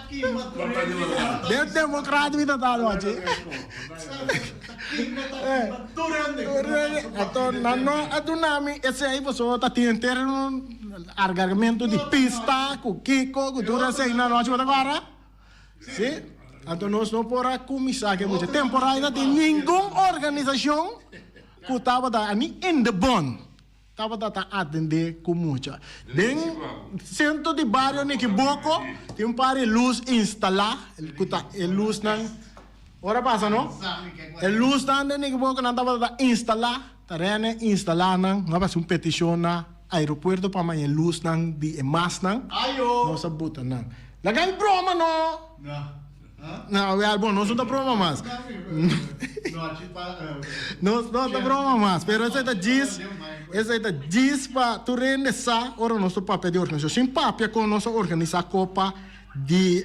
De democrata vida da noite. Então, não, nami esse aí você tá tendo argumento de pista, com Kiko, com tudo assim na noite agora. Sim? Então nós não podemos começar que muita temporada de nenhuma organização que estava ali in the bond. Estava a atender com muita. Dentro centro de bairro Niquiboco, tem um par de luz instalada, luz não. Ora passa não? A luz não de Niquiboco não estava a instalar, terreno instalado não, não vai ser uma petição na aeroporto para mais luz não de mais não. Não se bota não. Lagay broma não. Não, é bom, não sou da broma mais. Não da broma mais, pero essa é da diz para tu rendecer ora nosso papel de organização. Sem papel com nossa organizar Copa de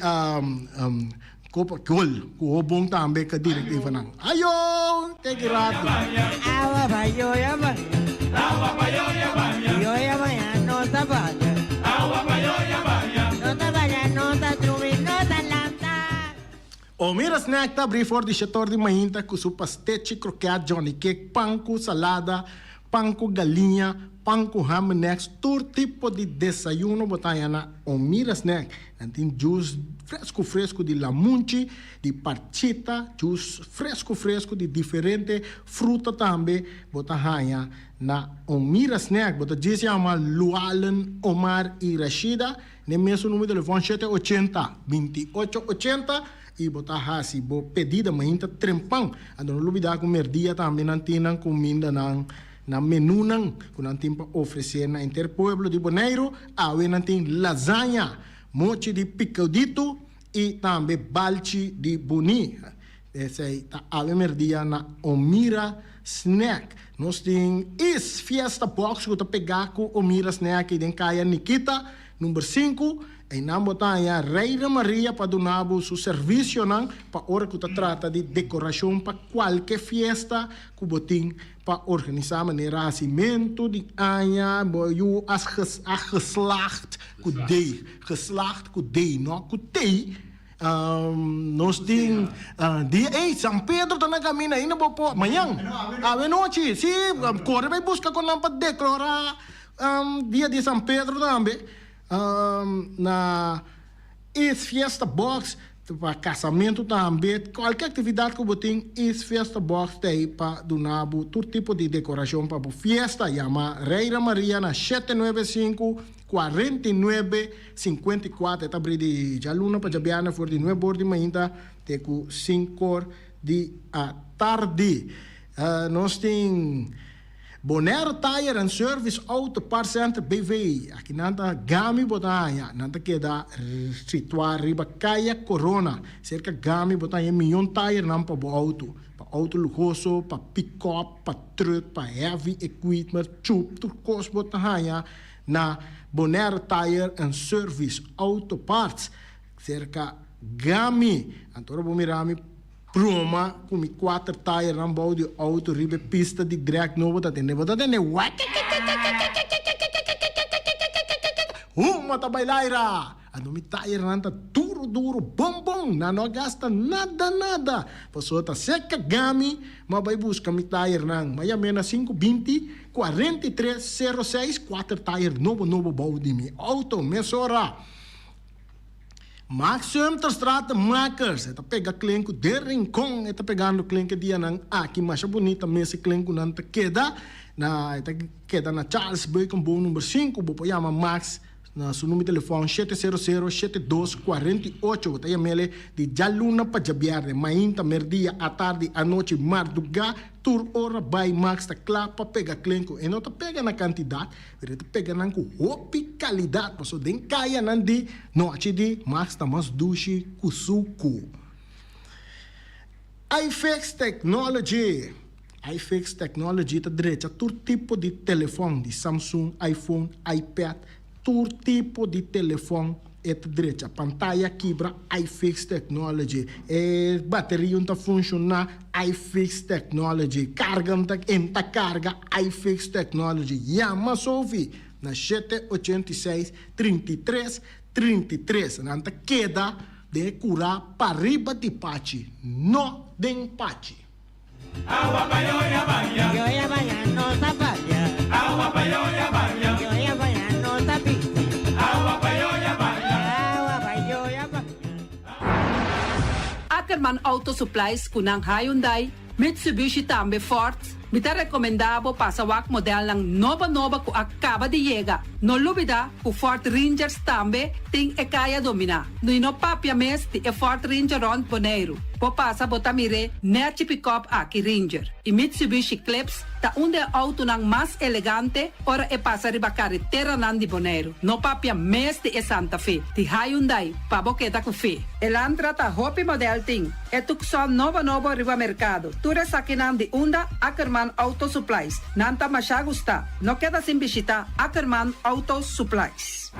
Copa Gol, com o bom também que diretiva não. Ayo, que grato. Awa ba yo ya ba. Yo ya ba ya no sa ba. Agua pa' yo ya vaya. No sa ba ya no sa O mira snack ta abrir for di setor di mainta com su pastete, croquete, Johnny Cake, pão com salada, pão com galinha, pão com ham next, todo tipo de desayuno botayana o mira snack. Tem juice fresco de lamunchi, de parchita, juice fresco de diferente fruta também botahaya na o mira snack. Bota diz chama Lualen Omar e Rashida, ne mesmo número de telefone 780 2880 e botar assim, bo pedida mainta trempang. Ando no lubida com merdia também nantinan comida na menu nang kung tim pa oferecer na Interpueblo de Bonaire, awe nantin lasanha, mochi de picadito e também balchi de boni. Essa aí tá awe merdia na Omira Snack. Nós tem is fiesta box que tá pegar com Omira Snack e den kaya Nikita número 5. E não botar a Reina Maria para donar o serviço para hora que trata de decoração para qualquer festa que botin para organizar maneira nascimento de anha, boiu as geslacht que dei, não que dei. Nós tem dia São Pedro tá na caminho ainda bopo amanhã a noite se corre vai buscar com para decorar dia de São Pedro também. Na is fiesta box para casamento também, qualquer atividade que você tem, is fiesta box tem para donar todo tipo de decoração para fiesta. Chama Reina Maria na 795 49 54. Está abrindo de aluna para Jabiana for de 9 horas de manhã até 5 horas de tarde. Nós tem Bonaire Tire and Service Auto Parts Center BV. Aqui nanta gami botanya, nanta queda situar riba kaya Corona. Cerca gami botanya milhão tire nam pa auto. Pa auto luxuoso, pa pick-up, pa truck, pa heavy equipment, tube, turcos botanya na Bonaire Tire and Service Auto Parts. Cerca gami. Antoro bumirami Proma, come 4 tire na bau de auto, ribe pista de drag novo, tá tendo, mata bailaira! Ano mi tire nanta duro, bom, não gasta nada. Pessoa tá seca gami, mas vai buscar mi tire nang, mas mena 520 4306 4 tire novo bau de mi auto, mesora. Maximum Terstrata Makers, esta pega clenco de rincón, esta pegando clenco dia nang aqui mais bonita, messe clenco nanta queda na Charles Bacon Bow número 5, bo chama Max na seu número de telefone 700-7248, tá mele de jaluna para jabiar, mainta merdia à tarde à noite marduga tur ora by Max tá claro para pegar clenco, e não tá pega na quantidade, ele tá pega na hopi qualidade, passo den kaya nandi noite de Max tá mais dushi kusuku. iFix Technology tá direita todo tipo de telefone de Samsung, iPhone, iPad, todo tipo de telefone é direita, pantalla quebra, iFix Technology, bateria não funciona, iFix Technology, carga não carga, iFix Technology, chama Sophie na 786-33-33, não queda de curar para riba de pachi, não de pachi. Agua pa yo ya vaya. Yo ya vaya, no zapaya. Agua pa yo ya vaya. Yo ya vaya, no tapita. Agua pa yo ya vaya. Agua pa yo ya vaya. Ackerman Auto Supplies kunang Hyundai, Mitsubishi tambe Ford, mita recomendabo pasawak model ng nova ku acaba de llegar. No lubida ku Ford Rangers tambe ting ekaya domina. No papia mes ti Ford Ranger Rond Bonaire. Po pasa botamire net pick-up aki Ranger. I Mitsubishi Clips ta unde auto ng mas elegante ora pasa riba carretera nan di Bonaire. No papia mes ti Santa Fe. Ti Hyundai paboketa ku fe. Elantra ta hopi model ting. Etukson novo riba mercado. Tura sakinan di unda Ackerman Auto Supplies. Nanta masya gusta. No queda sin bisita Ackerman Auto Supplies.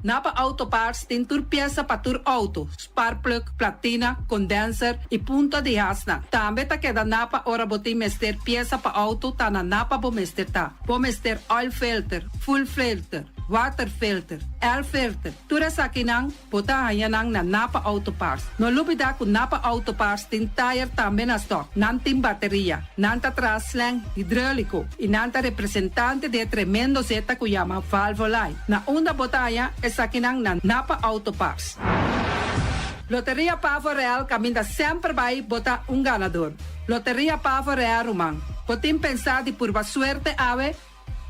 Napa Auto Parts tem tur pieza para tur auto, spark plug, platina, condenser e punta de hasna. Também ta queda napa ora botim mester pieza para auto ta na napa bo mester ta. Bo mester oil filter, full filter, water filter, air filter. Tura sa kinang bota hayanang na Napa Auto Parts. No lubida ku Napa Auto Parts tin tire tambe na stock, nantin bateria, nanta traslang hidráulico, inanta representante de tremendo zeta ku llama Valvoline. Na unda botaya es sa kinang na Napa Auto Parts. Loteria Pavo Real caminda sempre vai botar ganador. Loteria Pavo Real Rumang. Potim pensar de por suerte ave,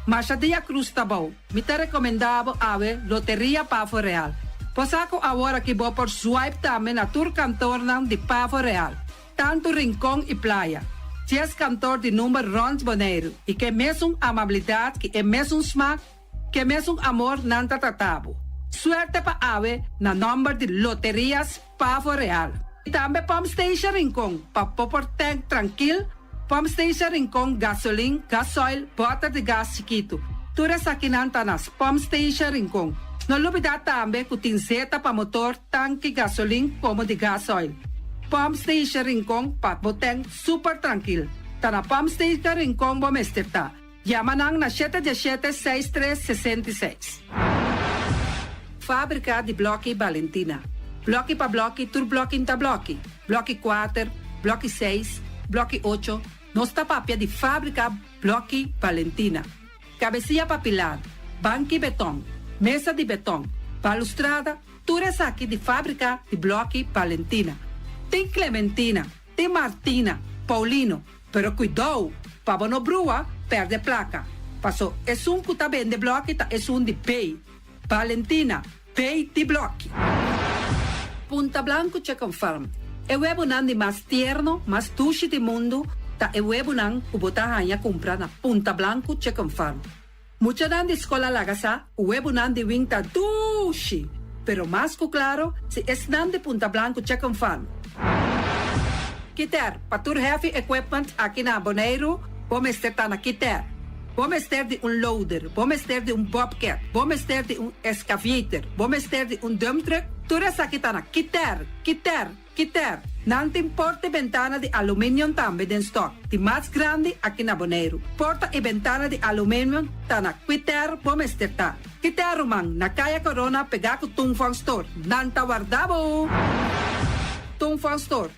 mas a dia cruz tá bom. Me te recomendavo ave Loteria Pavo Real. Posaco agora que vou por swipe também na tour cantor de Pavo Real. Tanto Rincón e Playa. Se és cantor de número Rons Boneiro e que mesmo amabilidade, que é mesmo smaak, que mesmo amor nanta tratabo. Suerte pa ave na number de Loterias Pavo Real. E também Pump Station Rincón, pa popor tank tranquil, Pump Station Rincón gasolina, gasoil, bota de gas chiquito. Tura sa kinanta nas Pump Station Rincón. No lubida também que tem zeta pa motor, tanque gasolina como de gasoil. Pump Station Rincón pa boteng super tranquil. Ta na Pump Station Rincón bom esterta. Yamanang na 717-6366. Fábrica de Bloque Valentina. Bloque pa bloque, tur bloque inta bloque. Bloque 4, bloque 6, bloque 8. Nossa papia de fábrica Bloque Valentina. Cabecilla papilar, banque betão, mesa de betão, balustrada, tudo isso aqui de fábrica de Bloque Valentina. Tem Clementina, tem Martina, Paulino, pero cuidado, para não brua, perde placa. Passou, é que tá bem de bloque, tá, é de pay. Valentina, pay de bloque. Punta Blanco Chicken Farm. É o huevo de mais tierno, mais dulce do mundo, tá é o huevo que botar a comprar na Punta Blanco Chicken Farm. Mucha de escola lagasa, o huevo de winta dulce, pero mais que claro, se é de Punta Blanco Chicken Farm. Kiter, patur heavy equipment aqui na Bonaire, vamos ter na Kiter. Vamos ter de loader, vamos ter de bobcat, vamos ter de excavator, vamos ter de dump truck. Tudo isso aqui está na Kiter. Não tem porta e ventana de alumínio também em stock. De mais grande aqui na Bonaire. Porta e ventana de alumínio está na Kiter, vamos ter tá. Kiter, man, na Caia Corona, pegar com Tungfang Store. Nanta guardabo. Tungfang Store,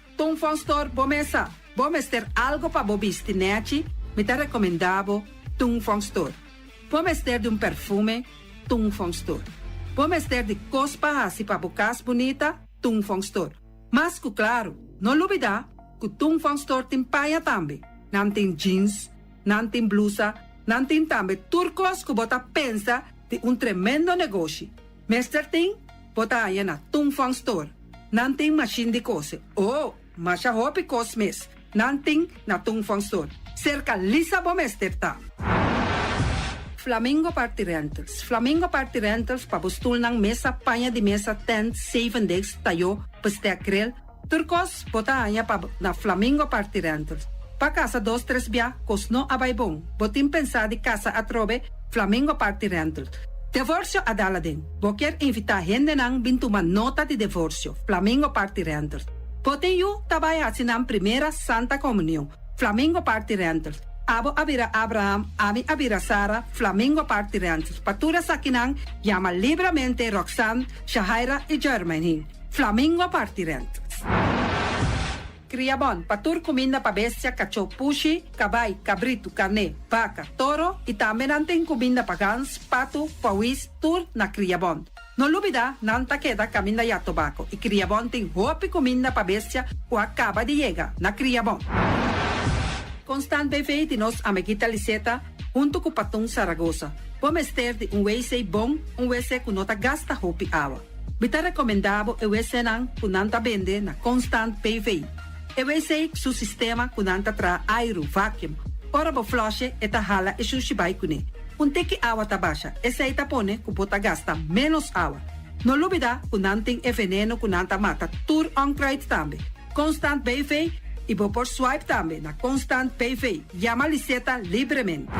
vamos ter algo para bobistinete, me te recomendavo Tungfang Store. Vamos ter de perfume, Tungfang Store. Vamos ter de cospa assim para bocas bonita, Tungfang Store. Mas que claro, não olvidar que Tungfang Store tem paia também. Não tem jeans, não tem blusa, não tem também turcos que bota pensa de tremendo negócio. Mester tem, bota aí na Tungfang Store. Não tem machine de cose. Mas a roupa cosmes. Não tem na Tungfang Store. Cerca lisa bomester tá. Flamingo Party Rentals. Flamingo Party Rentals pa bustul ng mesa, panha de mesa, tent, 7 days, tayo, paste akrel. Turcos, bota anya pa na Flamingo Party Rentals. Pa casa 2-3 bia, kosno abay bong. Botin pensa di casa atrobe, Flamingo Party Rentals. Divorcio adala din. Boker invita gente nang bintuman nota de divorcio. Flamingo Party Rentals. Poteyu tabay hasinang primera Santa Comunión. Flamingo Party Rentals. Abo abira Abraham, ami abira Sara, Flamingo Party Rentals. Patura sa kinang, llama libremente Roxanne, Shahaira y Germany. Flamingo Party Rentals. Criabon, patur comida pa bestia, cachorro, pushi, cabay, cabrito, carne, vaca, toro e também tem comida pa gans, pato, pauis, tur na Criabon. No lubida, nanta queda caminda ya tobacco e Criabon tem roupa comida pa bestia o acaba de llegar na Criabon. Constant BV de nos amiguita Liseta, junto com Patum Saragossa. Vamos ter de WC bom, WC que nota gasta roupa e água. Bita recomendavo WC nan que nanta vende na Constant BV. EWC su sistema kunanta tra aero vacuum. Ora bo flush eta hala e sushibay kune. Unteki awa tabasha. Esa ita pone kupota gasta menos awa. No lubida kunanting e veneno kunanta mata tur on crate tambe. Constant BV e bo por swipe tambe na Constant BV. Llama Liseta livremente.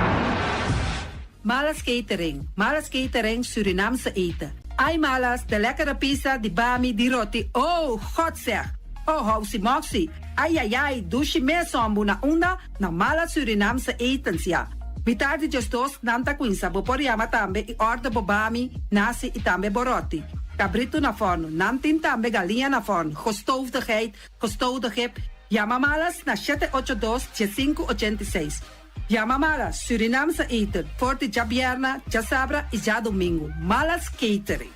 Malas catering Surinamse eten. Ai malas de lekkere pizza, di bami, di roti. Oh, god zeg. Oh, housie moxie. Ai, dushi me sombo na unda na mala Surinamse etens ja. Bitardi gestos nanta quinsa, bo poriama tambe i orda bobami, nasi i tambe boroti. Cabrito na forno, nantin tambe galinha na forno, gestoofdigheid, Yamamalas na 782-586. Yamamalas, Surinamse eten, forte ja bierna, ja sabra e ja domingo. Malas catering.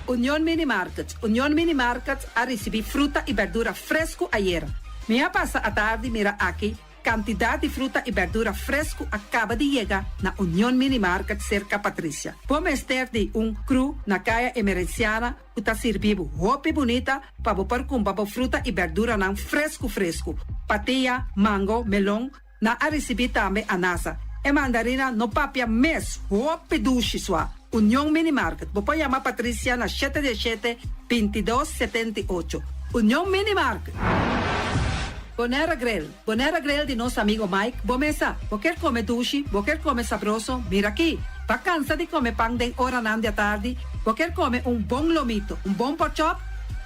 Union Minimarkets. Union Minimarkets a recebi fruta e verdura fresco ayer. Minha passa a tarde mira aqui, quantidade de fruta e verdura fresco acaba de chegar na Union Minimarket cerca Patrícia. Vamos ter de cru na caia emergenciana, que está servindo roupa bonita para você comprar fruta e verdura não fresco. Patia, mango, melão, na a receber também anasa. E mandarina no papia mês, roupa duche sua. Union Minimarket. Você chama Patrícia na 717-2278. Union Minimarket. Bonera Grill de nosso amigo Mike. Bomesa, você quer comer duche, você quer comer sabroso? Mira aqui, para cansa de comer pão de hora na tarde, você quer comer bom lomito, bom pork chop?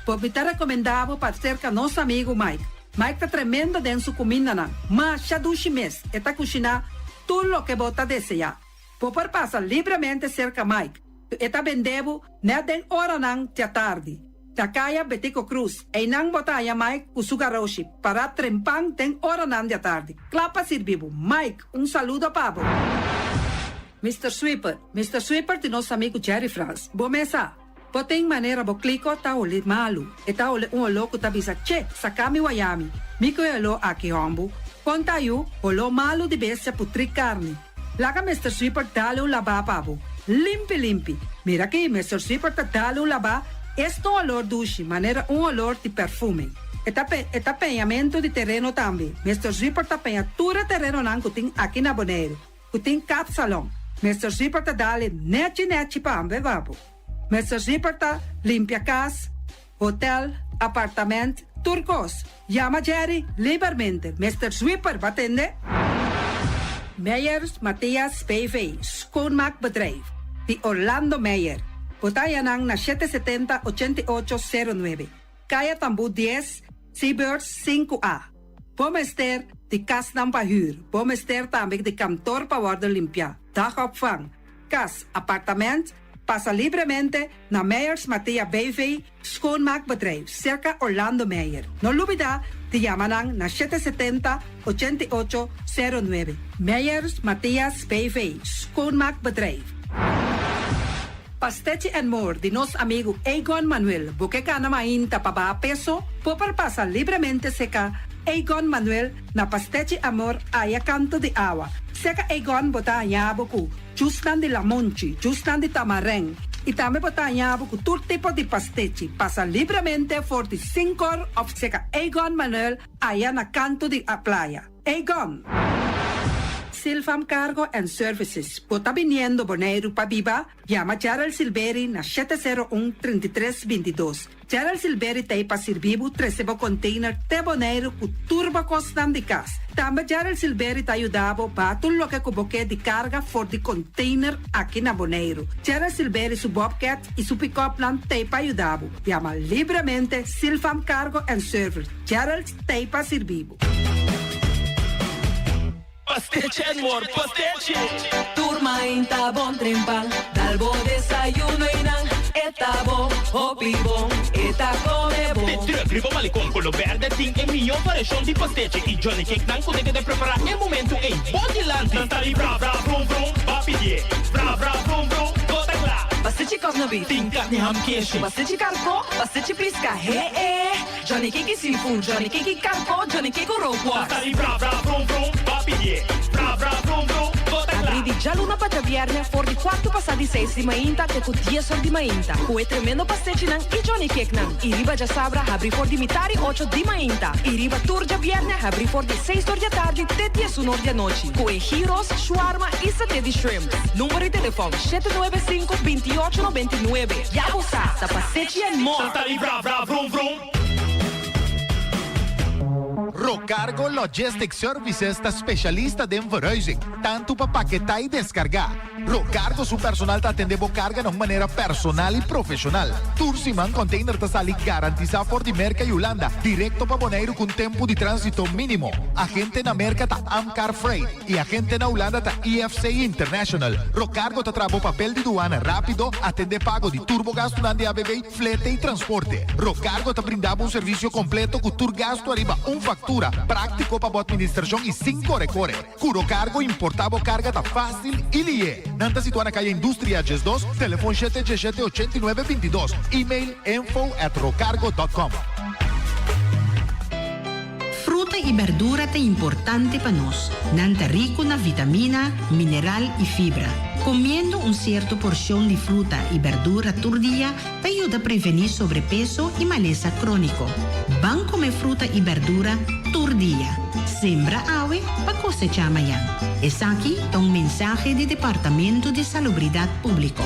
Você está recomendado para cerca nosso amigo Mike. Mike está tremendo dentro sua comida, mas já duche mês, está cozinhando tudo o que você deseja. Você passa livremente cerca Mike, está vendendo na hora na tarde. Takaya Betico Cruz, e nang botaya Mike Usugaroshi, para trempang ten hora nanda tarde. Clapa sirvivo. Mike, saludo pavo. Mr. Sweeper de nosso amigo Jerry France. Bomesa, tem maneira bo clico ta ole malu, e ta ole louco ta bisa che, sakami wayami, miko elo aki hombo, contayu, olo malu di bestia putri carne. Laga Mr. Sweeper dale laba pavo. Limpi. Mira aqui, Mr. Sweeper ta dale laba. Este olor duche, maneira olor de perfume. Tapeamento de terreno também. Mr. Zipper tapeia tudo terreno não que tem aqui na Bonaire. Que tem cap salão. Mr. Zipper tá dale nete para ambevapo. Mr. Zipper tá limpia casa, hotel, apartamento, turcos. Llama Jerry livremente. Mr. Zipper, batende? Meyers Matthias PV, schoonmaakbedrijf. De Orlando Meyer. Botayanang na 770-8809. Kaya Tambu 10, Seabirds 5A. Bomester de kas ng pahuur. Bomester também de kantoor para worden limpia. Dagopvang. Kas, apartement, passa livremente na Meyers Matia BV schoonmaakbedrijf, circa Orlando Meyer. No lubida, de Yamanang na 770-8809. Meyers Matias BV schoonmaakbedrijf. Pastechi and More de nosso amigo Egon Manuel. Porque ka na mainta pa ba peso, pasa livremente seca Egon Manuel na Pastechi Amor aya canto de agua. Seca Egon bota nyabo ku, justan de lamonchi, justan de tamareng. E também bota nyabo ku todo tipo de pastechi. Pasa livremente 45 of seca Egon Manuel aya na canto de a playa. Egon! Silfam Cargo and Services. Bota viniendo Bonaire pa Biba, llama Gerald Silveri na 701-3322. Gerald Silveri te pa servivo 13 container te Bonaire ku turbo costan de cas. Também Gerald Silveri te ayudavo pa tudo que kuboke de carga for de container aqui na Bonaire. Gerald Silveri su Bobcat e su pick-up plan te pa ayudavo. Llama livremente Silfam Cargo and Service. Gerald te pa servivo. Pasteche and More, pasteche. Turma inta bon trempal, dalbo desayuno inang, eta bon, hopi bon, eta come bon. De terugrivo malicom, color verde, ting e mio variação de pasteche. E Johnny Cake não consegue de preparar em momento em Bodyland. Tanta ali, bra, bra, brum, brum, papier. Bra, bra, brum, brum, gota glá. Pasteche cosnobi, Ting carne ham queijo. pasteche carco, pasteche pisca, Johnny Cake seafood, Johnny Cake carco, Johnny Cake roquas. Tanta ali, bra, bra, brum, brum, papier. Bra, bra, brum, brum, gota glá. Abri di già luna pa viernes, for di 4 passati 6 di mainta, che cu 10 di mainta. Cu tremendo pasteche nan, e Johnny Cake nan. I riba già sabra, abri for di mitari 8 di mainta. I riba turgia viernes, abri for di 6 di tarde, te 10 di noci. Cu gyros, shawarma e satè di shrimp. Numero di telefono 795-2899. Ya usa, sa pasteche and more. Tanta ali, bra, bra, brum, brum. Rocargo Logistics Services está specialista de verhuizing, tanto para paquetar y descargar. Rocargo su personal te atende carga de manera personal y profesional. Tursiman container te sale garantizado por di Merca y Holanda, directo para Bonaire con tiempo de tránsito mínimo. Agente en América ta Amcar Freight y agente en Holanda ta EFC International. Rocargo te trae papel de aduana rápido, atende pago de turbogas durante ABB, flete y transporte. Rocargo te brindaba un servicio completo con turgasto arriba un factura práctico para administración y 5 recore. Curo cargo importado carga ta fácil y lie. Nanta situada en calle Industria Ges 2, teléfono 787-8922, email info@rocargo.com. Fruta y verdura es importante para nosotros. Nanta rico en vitamina, mineral y fibra. Comiendo una cierta porción de fruta y verdura por día te ayuda a prevenir sobrepeso y maleza crónico. Van a comer fruta y verdura por día. Sembra ave para cosechar mañana. Es aquí un mensaje del Departamento de Salubridad Público.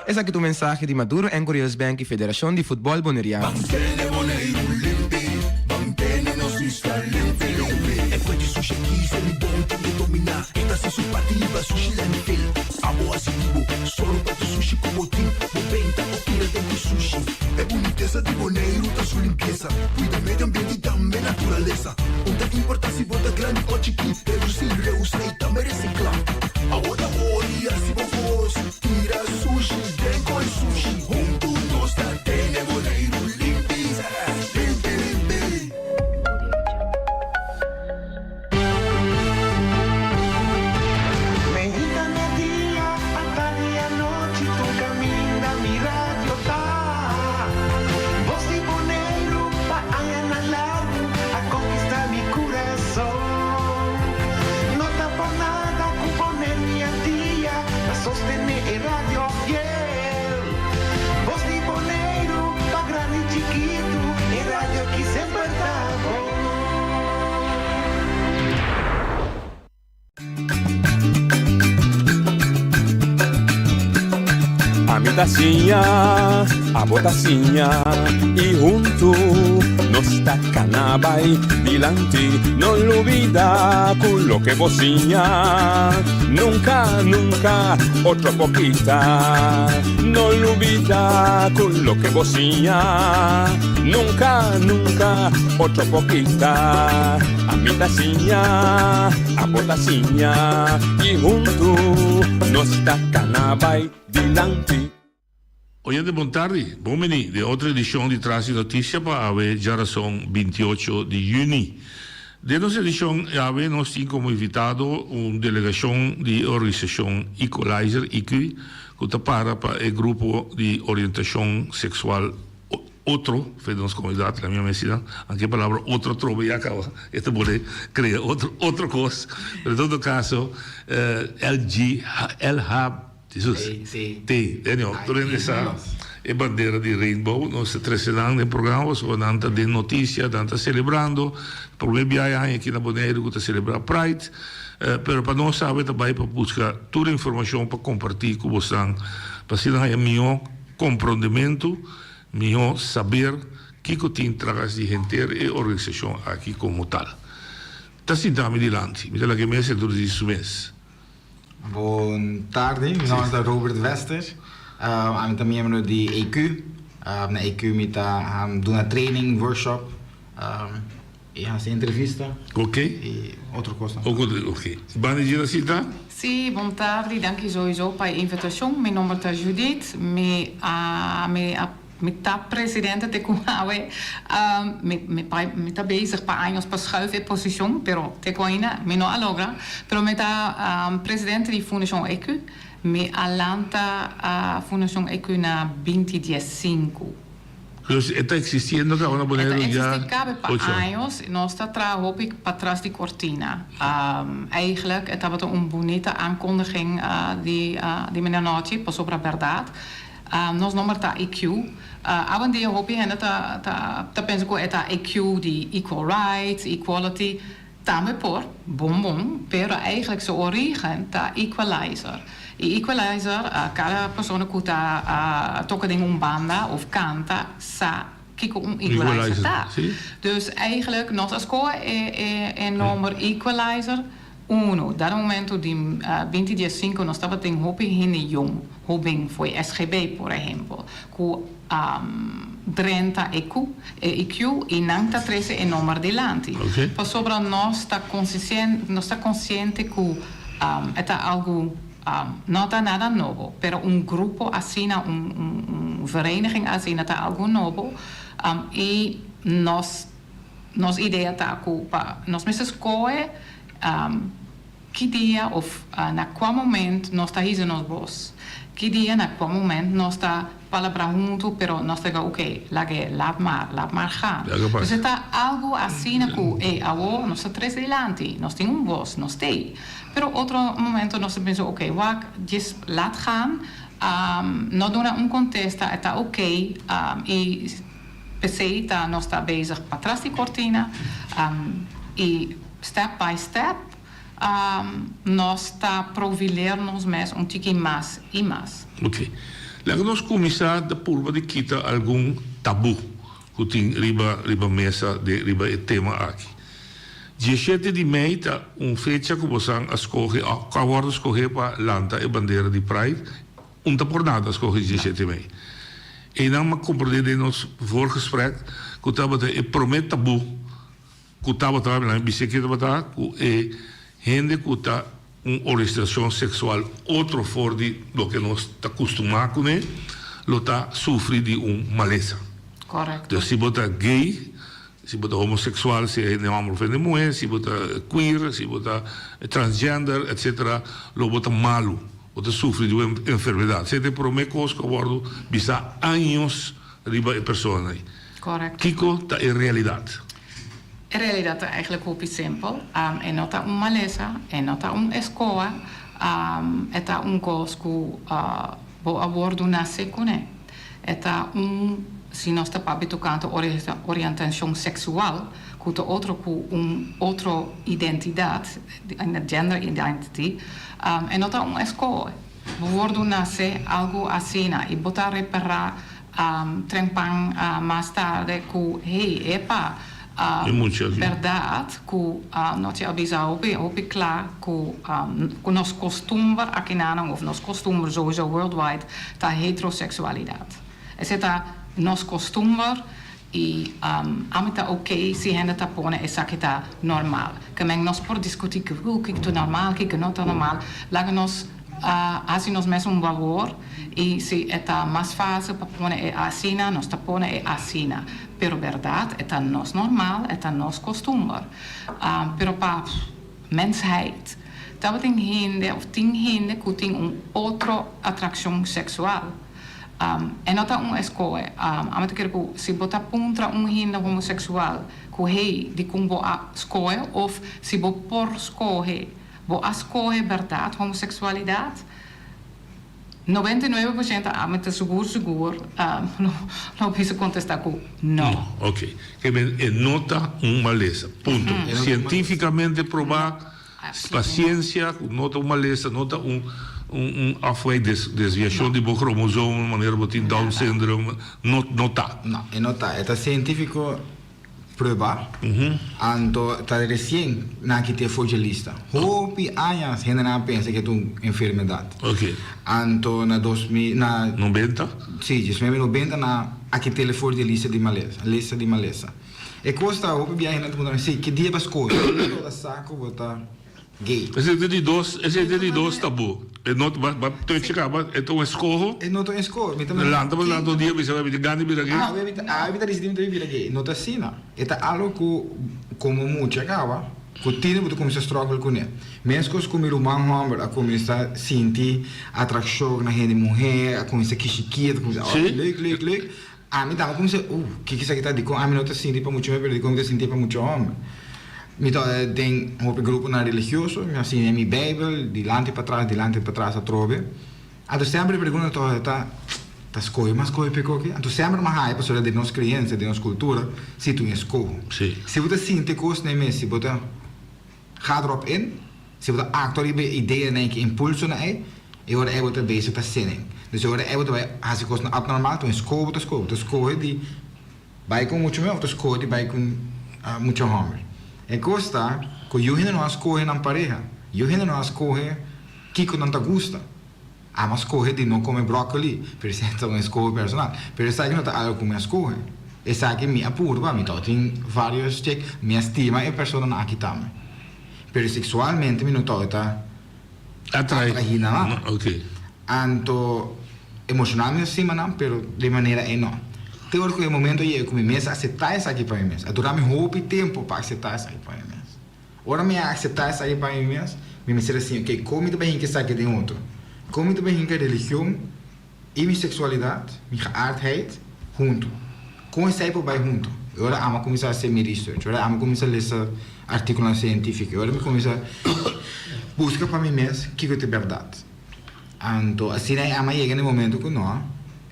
Es aquí tu mensaje de Maduro en Curious Bank y Federación de Fútbol Bonaireano. É boniteza de Bonaire, tá sua limpeza. Cuida meio ambiente e também natureza. Onde importa se bota grande ou chiquinho, reduzir, reusar e também reciclar. Agora olha se vos tira sushi, tem com sushi. Junto nós tá tem Bonaire, limpeza, limpe, limpe. Medita no dia, a tarde e a noite, tu caminha, mi radio tá. Sostener el radio fiel. Voz de Bonaire, pa' grande y chiquito, el radio aquí siempre A mi tacinha, a botacinha e junto nos tacanabay dilante, no olvida con lo que bocinha. Nunca, nunca, otro poquita, no olvida con lo que bocinha. Nunca, nunca, otro poquita. A mi tacinha, a botacinha y junto nos tacanabay dilante. Oyente, buon tardi, buonvenì di otra edición de Trasi Noticia para ave geração 28 de junio. De nuestra edición ave nos tiene como invitado una delegación de organización Equalizer IQ que está para el grupo de orientación sexual otro, de nuestra comunidad, la mía mesina, aunque la palabra otro trove ya acaba, esto puede crear otro cosa, pero en todo caso, Sì. Durante essa bandeira di Rainbow, noi stiamo trascinando nel programma, sono tanta di notizia, tanta celebrando, problemi anche aqui na Bonaire que celebra Pride, però para nós saber também para buscar toda a informação para compartilhar com vocês, para se não é melhor compreendimento, melhor saber que tem tragas de gente e organização aqui como tal. Tá sentando dilante, me dá que mês é durante esse mês. Buon tardi, mi nome è Robert Wester. I'm também membro de EQ. Na EQ mi ta doen een training, workshop. E een entrevista. Ok. E outra coisa. Ok. Bani Girasita? Sì, buon tardi, dank je sowieso per l'invitazione. Mijn naam is Judith. Met de presidente de Kumawe, met de bezig para años para schuiven in positie, pero te coina, me no alogra, pero met de presidente de Fundación EQ, me alanta Fundación EQ na 2015. Está existiendo acá una bonero ya Cabe pa 8 años, nós está hoop ik para trás de cortina. Eigenlijk, het was een bonita aankondiging die meneer Nachi, pas op de verdade. Nós nummer ta EQ. Avan dia hoop je ta penso que eta EQ die equal rights, equality. Também por bom, pero eigenlijk zijn origine ta equalizer. E equalizer, cada pessoa que toca em banda of canta, sa kijk equalizer tá. Dus eigenlijk, nós escola é número equalizer 1. Dat momento de 2015 nós estava tem hopi hini jong, hobing foi SGB, por exemplo, com 30 EQ e não está 13 em número de lante. Por sobre nós está consciente que é algo não está nada novo, pero grupo assim, vereniging assim, está algo novo e nós ideia está que nós mesmos escolhe que dia ou na qual momento nós está dizendo nos voz, que dia na qual momento nós está palavra junto, pero nós está ok, laat maar gaan. Dus está algo assim que nós está três delante, nós temos voz, nós tem. Pero outro momento nós pensamos, ok, laat gaan, não dona contexto, está ok, e PC nós está bezig para trás de cortina, e step by step, nós está proviler-nos mesmo tique mais e mais. Ok. Laten nós começar da curva de quitar algum tabu que tem riba mesa de riba tema aqui. 17 de maio está fecha que você escolhe, acaba de escolher para lançar a bandeira de Pride, não está por nada escolher 17 de maio. E não me compreender nos voorgesprek que estava de promet tabu, que estava também na bicicleta para que gente que está orientação sexual outro fora de lo que nós está acostumado com ele, lo está sofrendo de maleza. Correto. Então se você gay, se você homossexual, se é homem ou mulher, se você queer, se você transgender, etc., lo bota malo, você sofre de uma enfermidade. Se te promete coisas que eu bisa anos riba a pessoa. Correto. Kiko está em realidade. In realidade, eigenlijk hoop je simpel. En não está maleza, en não está escola, está coisa que vou abordo nasce com ele. Está se nós está para tocando orientação sexual, que é outra identidade, uma gender identity, e não está escola. Abordo nasce algo assim, e botar reparar, trempang mais tarde que, hey, epa, verdade que nós te avisamos bem claro que nosso costume aqui não ou nosso costume sowieso worldwide está heterossexualidade. Esse está nosso costume e está ok se a gente está pondo essa que está normal. Que nós por discutir que é normal, que não está normal, lá nós assim nós mesmos valor e se está mais fácil para pôr assim, nós está pondo assim. Pero verdade, é nos normal, é nos costume. Pero para mensheid, dat tem gente que tem outra atração sexual. E não está escola. Se botar contra gente homossexual, que de como escola, ou se botar por escola verdade, homossexualidade, 99% é seguro, não precisa contestar com não. Ok. Que nota maleza. Ponto. Cientificamente provar, paciência, nota maleza, nota desviação de cromossomo, maneira de Down syndrome, não está. Não, não está. É científico provar, então está recém na que te foi lista. Hopi anos gente não pensa que é uma enfermidade. Ok. Então na 90? Sim, 2090 na aqui te foi de lista de maleza. E custa hopi bem gente não sei que dia vas coisa. Toda saco botar gay. Esse é de dois tabu. E não vai chegar, é um escorro. E não é escorro. Lá um dia você vai ganhar vir aqui. Vai decidir vir aqui. Não está assim, não. É algo que como muito acaba, que tem que começar a struggle com ele. Mesmo que como humano, a começar a sentir atração na gente mulher, a começar a chiquita, a começar a leuk. A mim tava como se, que isso aqui tá de com, a mim não tá sentindo para muito, pero de como tá sentindo para muito homem. Me tem um grupo na religioso, assim, é minha Bíblia, de lante para trás a trove. Então sempre pergunto tá escolhe, mas escolhe pecou aqui. Então sempre mais raiva sobre de nossa criança, de nossa cultura, se tu escolhe. Sim. Se você sente coisas nem mesmo, se você gaat erop in, se você actor je ideeën en impulso na e ora é você bezig tá sendo. Dus ora é você as coisas abnormal, tu escolhe de vai com muito meu, tu escolhe vai com muito homem. E costa, que eu ainda não escolhe na pareja, eu ainda não escolhe que não te gusta. Mas escolhe de não comer brócoli, por isso é uma escolha personal. Pero isso aqui não está algo como escolhe. Isso aqui me apurva, me tem vários cheques, me estima e pessoa não aqui também. Pero sexualmente me não está atraída lá. Ok. Anto emocionalmente sim, não, pero de maneira não. Teórico que o momento eu comecei a aceitar isso aqui para mim mesmo. A durar me roupa e tempo para aceitar isso aqui para mim mesmo. Ora me aceitar isso aqui para mim mesmo, me dizer assim, ok, como também que isso aqui de outro. Como também que a religião e minha sexualidade, minha geaardheid, junto. Com isso aí para junto. Agora eu vou começar a fazer minha research. Agora eu vou começar a ler artigos científicos. Agora eu vou começar a buscar para mim mesmo o que é verdade. Então, assim aí eu chego no momento que não,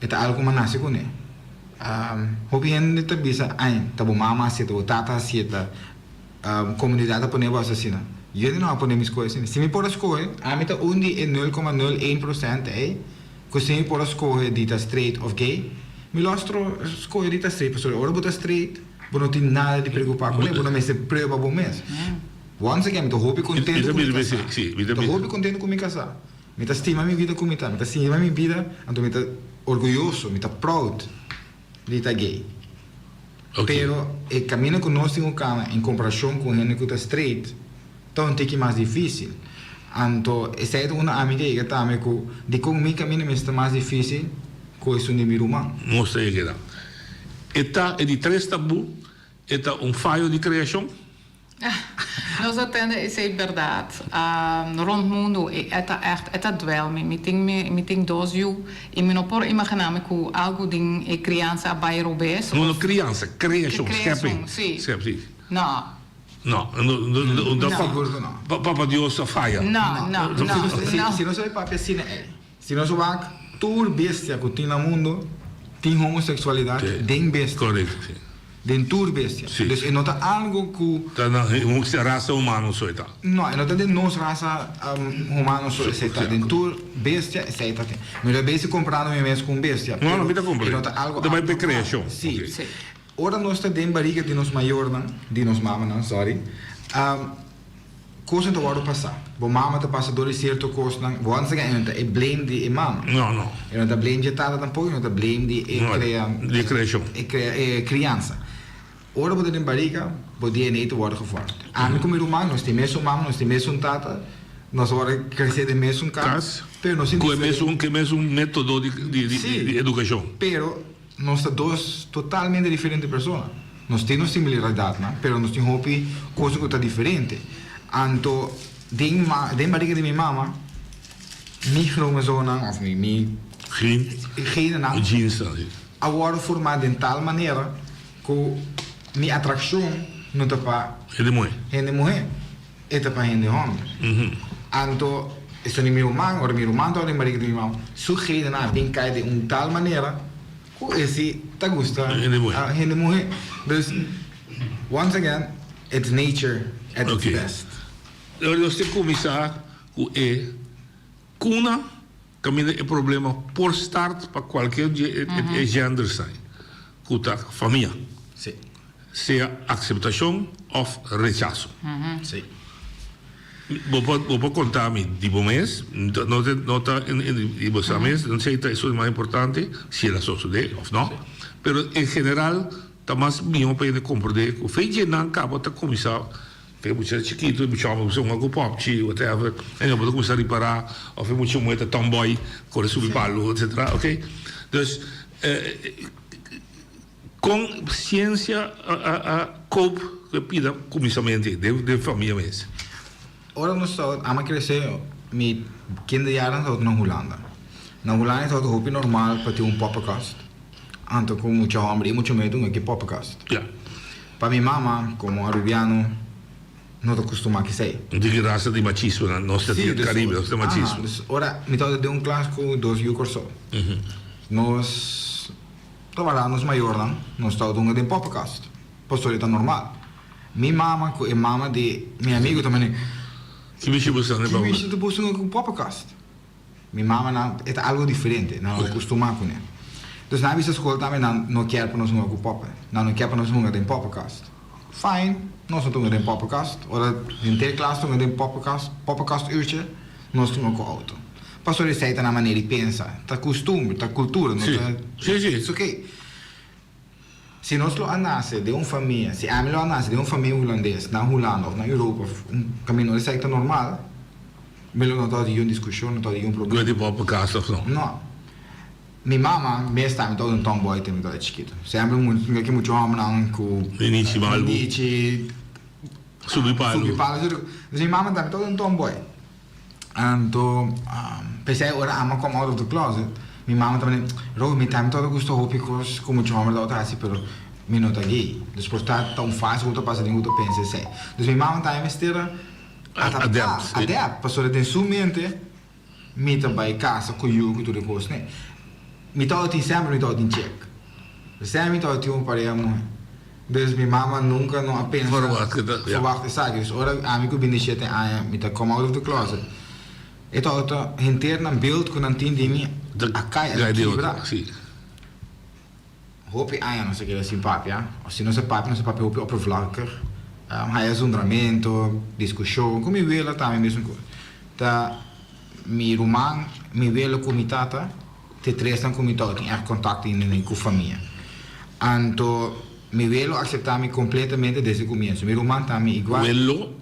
é algo que nasce com ele. Hoping que bisa ai tabo mama assim, tabo tata assim, comunidade japonesa assim. Eu não apoio minhas coisas. Se me por escolher, a mim tá 0,01% que se me por escolher dita straight ou gay, me lostro escolher dita straight, pessoal. Ora bota straight, não tem nada de preocupar com ele, não me se preocupa bom mês. Once again, me tô hobby contente com minha casa. Tô hobby contente com minha casa. Me tá estima minha vida com minha casa. Me tá estima minha vida, então me tá orgulhoso, me tá proud de tá gay. Pero o caminho que nós temos em comparação com gente que tá straight, então tem que mais difícil. Então, essa é uma amiga que está me com de como meu caminho está mais difícil com isso nível humano. Não sei que dá. Eta é de três tabu, eta falho de criação. Nós atendemos, isso é verdade. Rond o mundo, é duel. Me tem 2 anos e me não posso imaginar que algo de criança vai roubar. Não, criança, criação, schepping. Sim. Não. No, Papa Dios falha. No. Se não sou papi assim é. Se não sou toda bestia que tem no mundo tem homossexualidade, tem bestia. Correto. Den tour bestia. Dus é nota algo que tá na raça humana só está. Não, é nota de nossa raça humana só está. Den tour bestia está. Mas é bestia comprando mesmo com bestia. Não me dá comprar. Nota algo. Da vai per criação. Sim. Ora nós está dentro barriga de nos maior, de nos mama, sorry. Coisa que vai passar. Bom mama está passando certo coisa, vão se ganhar é blame de mama. Não. Não está blame de tada tampouco, não está blame de criação. Criança. Ora você tem barriga, o DNA te wordt gevormd. A mim como humano, nós temos mama, nós temos tata, nós vamos crescer de mesmo caso. Pero nós temos método de educação. Pero nós somos dois totalmente diferentes pessoas. Nós temos similaridade, mas nós temos coisas que estão diferentes. Então, dentro barriga de minha mama, minha cromosoma, ou minha genes, agora formada de tal maneira que minha atração não está para gente mulher, está para gente homem. Então, isso é meu irmão, ou meu irmão está dentro barriga de minha mama, sujeito na bem cai de tal maneira esse tá gosta gente mulher. Dus once again, it's nature at its best. Nós temos que começar com cuna caminho é problema por start para qualquer gênero sai. Cuta família. Sim. Seja aceitação ou rechaço. Sim. Vou contar a mim de bom mês, não está em bom mês, não sei se isso é mais importante, se ela só de ou não, mas em geral está mais bem para compreender que o feito não acaba de começar, foi muito chiquito, muito um algo pop, whatever, e não pode começar a reparar, ou foi muito moeda tomboy, corre subir palo, etc. Ok? Então, com ciência a cope repita começamento de família mesmo. Ora nós estamos a crescer, met kinderjaren tot naar Hollanda. Na Hollanda is het hoopje normaal dat je een podcast. Anto con mucho hambre y mucho miedo en que podcast. Ja. Para mi mamá, como arubiano, no te acostuma que sei. Die raza di machismo nel nostro Caribe, nostro machismo. Dus ora, mi tolgo de un clásico 2 uur so. Nos trabalhamos maior, não? Nós estamos de podcast. Pastor é normal. Minha mama e mama de meu amigo também. Que bicho você não é bom? Que bicho você não com podcast? Minha mama não é algo diferente, não acostuma com ele. Dus na vista escola também não quer para nós não com pop, não quer para nós não de podcast. Fine, nós não temos de podcast. Ora, em ter classe temos de podcast uurtje, nós temos com auto. Pastor é certa na maneira de pensar, tá costume, tá cultura, não tá. Sim. Isso ok. Se nós lo nasce de uma família, se a mim lo nasce de uma família holandesa, na Holanda ou na Europa, caminho de certa normal, melhor não tá de uma discussão, não tá de um problema. Não é de podcast ou não? Não. Minha mama, me está me todo um tomboy tem me todo chiquito. Sempre muito que muito homem não com inici malvo. Subi palo. Minha mama está me todo um tomboy. Então, pensei ora ama come out of the closet. Minha mama também, Rob, me tá me todo gosto hópicos com muito homem da outra assim, pero me não tá gay. Depois tá tão fácil que eu passo de muito pensa sei. Dus minha mama tá me estira adapt, passou de sua mente, me também casa com eu que tudo gosto, né? Me todo tem sempre me todo em check. Sempre me todo tem um paremo. Dus minha mama nunca não apenas verwacht sabe. Dus ora amigo bem de chete me tá come out of the closet. E todo interno beeld com antin de mim a cai a quebra. Sim. Hopi não sei que é assim papia. Ou se não se papia, não se papia hopi oppervlakkig. Hij is ondramento, discussão, como eu ela também mesmo coisa. Tá mi roman, mi velo comitata, te trestan comitata, tem contato com a família. Anto mi velo accettami completamente desde il comienzo. Mi roman também igual.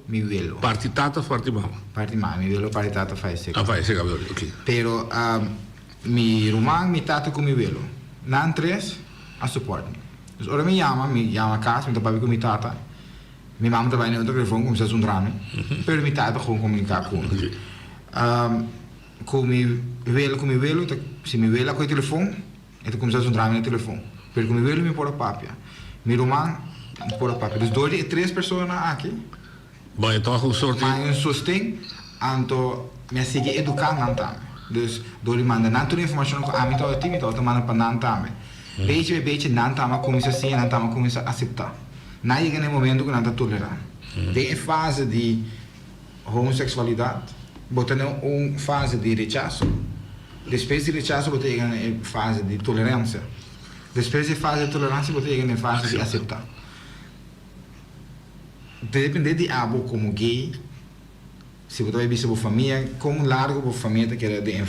Mi velo. Partitata forti mama. Parti mama, mi velo partitata fai seca. Fai seca, ok. Pero mi roman mi tata con mi velo. Nan tres a support me. Dus ora mi chiama a casa, mi tapavi con mi tata. Mi mamma trabalha no telefone como se fosse drama. Per mi tata gewoon comunicar com. Com mi velo, se mi velo com o telefone, é como se fosse drama no telefone. Per com mi velo mi pôr a papia. Mi roman pôr a papia. Dus 2 e 3 pessoas aqui. Bom, então a sorte. Mas sustém, anto me sigue educando nantame. Dus door manda na toda informação com a mim todo time todo manda para nantame. Beetje nantama começa assim, nantama começa a aceitar. Na chega no momento que nanta tolerar. Tem fase de homossexualidade, botando uma fase de rechaço. Depois de rechaço botando em fase de tolerância. Depois de fase de tolerância botando em fase de aceitar. Depende de abo como gay, se você vai ver sua família, com largo a família quer de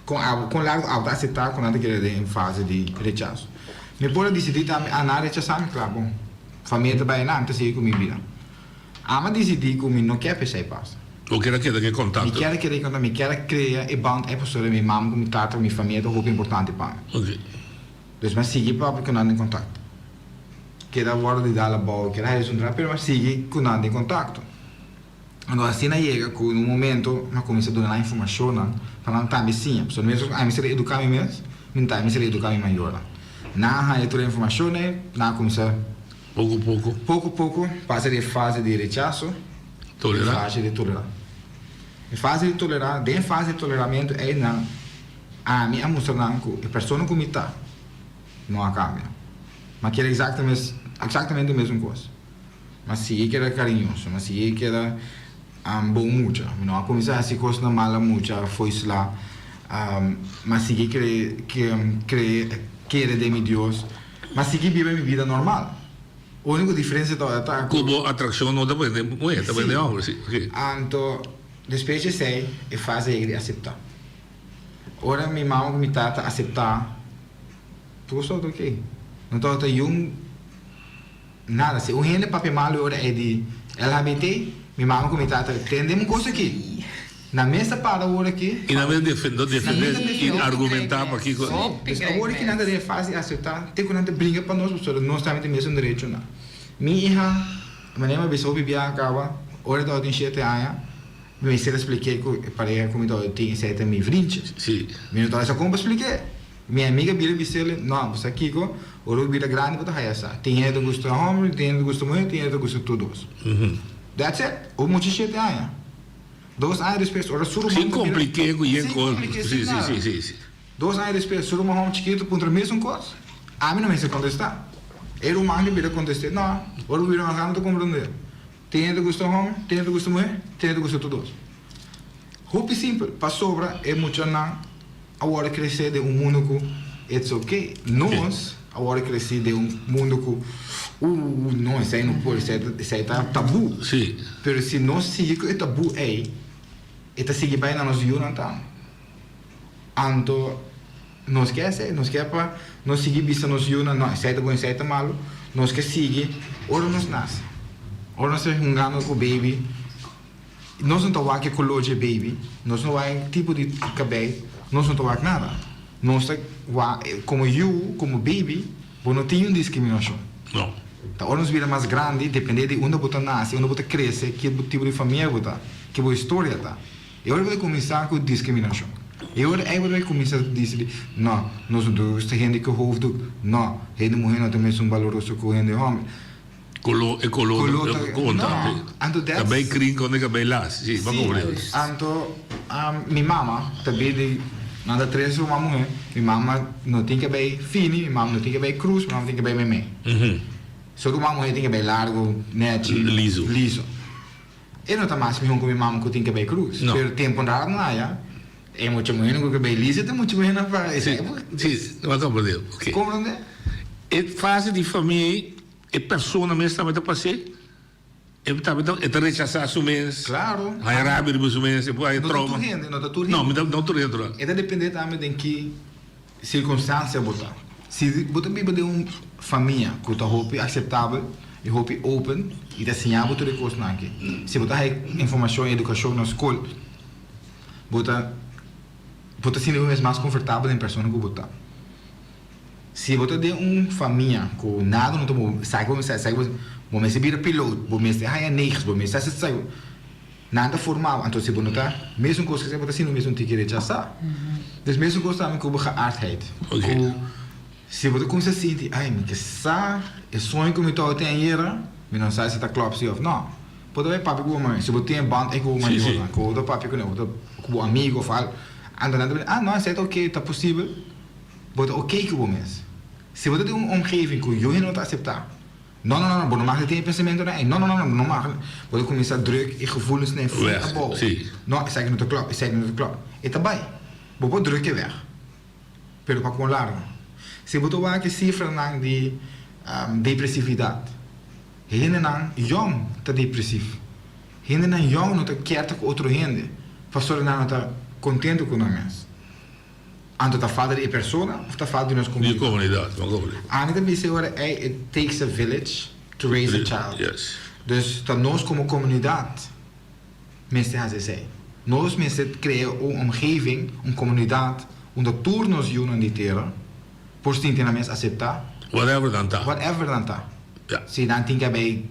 com largo a aceitar quando ela quer de em fase de rechaço. Me pode decidir também a não rechazar, claro, bom. Família também não, então se comigo vida. Ama decidir comigo não quer pensar e passa. O que quer contato? Me quer contato, me quer criar e band é pessoa minha mamãe, minha tata, minha família, é muito importante para mim. Ok. Dus mas sigue para porque não tem contato. Queda hora de dar a bola, queda resultar, mas sigue com nada em contato. Quando assim chega com um momento, mas começa a dar informação, para não estar assim, a pessoa mesmo, me será educar me mesmo, me será educar me maior. Na há toda a informação, na começa pouco, passa de fase de rechaço, fase de tolerar. A fase de tolerar, dentro da fase de toleramento é na a minha mostrar que a pessoa como está não cambia, mas que é exatamente a mesma coisa. Mas se quer carinhoso, mas se quer bom muito, não começar assim coisa na mala muito, foi lá, mas se quer de Deus, mas se vive minha vida normal. A única diferença é como atração não depende muito, depende de algo, sim. Então, depois de sei, é fase ele aceitar. Ora minha mãe me tata aceitar, tudo só ok. Não tô nada, se o rende papel malo ora é de LGBT, minha mãe me tata entendemos coisa aqui. Na mesa para ora aqui. E na vez defender e argumentar para aqui. Agora que nada de fase aceitar, tem que não briga para nós, pessoas, nós também temos mesmo direito não. Minha hija, manema besou bebia acaba, ora da tem 7 anos. Me expliquei que para ela como todo tem 7 mil vriendjes. Sim. Me não tá só como expliquei. Minha amiga vira bisele, não, você aqui com o vira grande para a essa. Tem gente que gosta de homem, tem gente que gosta de mulher, tem gente que gosta de todos. That's it. O muito shit aí. Dois anos depois, ora suru Sim, compliquei com ele com. Sim. Dois anos depois, suru uma homem chiquito contra a mesma coisa. A mim não me se contestar. Ele um homem vira contestar, não. Ora vira uma grande compreender. Tem gente que gosta de homem, tem gente que gosta de mulher, tem gente que gosta de todos. Roupa simples, para sobra é muito não. Agora crescer de mundo que it's okay. Nós agora crescer de mundo que não, isso aí não pode, isso aí tá tabu. Sim. Mas se nós seguimos o tabu aí, está seguindo bem na nossa vida então. Então, nós quer para nós seguir bisa nossa vida, não, isso aí tá bom, isso aí tá malo, nós quer seguir, ora nós nasce. Ora nós jogando com o baby, nós não estamos aqui com o loja baby, nós não vai tipo de cabelo, nós não estamos aqui nada. Nós como eu, como baby, não tem discriminação. Não. Então, ora nós vira mais grande, depende de onde você nasce, onde você cresce, que tipo de família você tá, que boa história tá. E agora vai começar com discriminação. E agora vai começar a dizer, não, nós não temos gente que ouve, não, gente mulher não tem mesmo valoroso que gente homem. Color conta. Cabelo crinco onde cabelo las. Sim, vamos ver. Então, minha mama também de nada três uma mulher. Minha mama não tem cabelo fino, minha mama não tem cabelo cruz, minha mama tem cabelo meme. Só uma mulher tem cabelo largo, net, liso. Eu não tá mais com minha mama que tem cabelo cruz. Pelo tempo andar não é. É muito mulher com cabelo liso, tem muito mulher na fase. Sim, não vai poder. Ok. Como é? É fase de família. E persona mesmo também passei. E rechaçar a mês. Claro. A rábida do mês, depois a trauma. Não, não estou rindo. É depende também de que circunstância você. Se você vive de uma família que está roupa aceitável e roupa open e está ensinando tudo isso aqui. Se você tem informação e educação na escola, você se sente mais confortável em pessoa que você. Se você tem uma família que nada não tomou, sai como você vira piloto, você é negro, você sai nada formal, então se você está, mesmo coisa que você não mesmo tem que rechaçar. Das mesmo coisa também que você artheid. Se você começa a sentir, ai, mas que sa, é sonho que eu estou a ter ainda, mas não sei se está claro se não. Pode haver papi com a mãe, se você tem band é com a mãe, com o papi com o amigo, fala, não, isso é ok, está possível, mas ok com o mês. Se você tem uma omgeving que eu não está aceitar, não mag ter pensamento, não mag. Você começa a druk e gevoelens nem voetbal. Não, zeg niet te klopt, zeg niet te klopt. E também, você druk weg. Pero para com largo. Se você vai que cifra não de depressividade, gente não jong está depressivo, gente não jong não está quieto com outro gente, pastor não está contente com o mês. Anto está falando de persona ou está falando de nossa comunidade? A minha visão agora é it takes a village to raise a child. Yes. Dus dat nós como comunidade, mensen gaan ze zeggen, nós mensen creëren uma omgeving, uma comunidade, onde todos nós juntos die terra, por si tem a mensen aceitar. Whatever dan tá. Whatever dan tá. Se dan tem que bij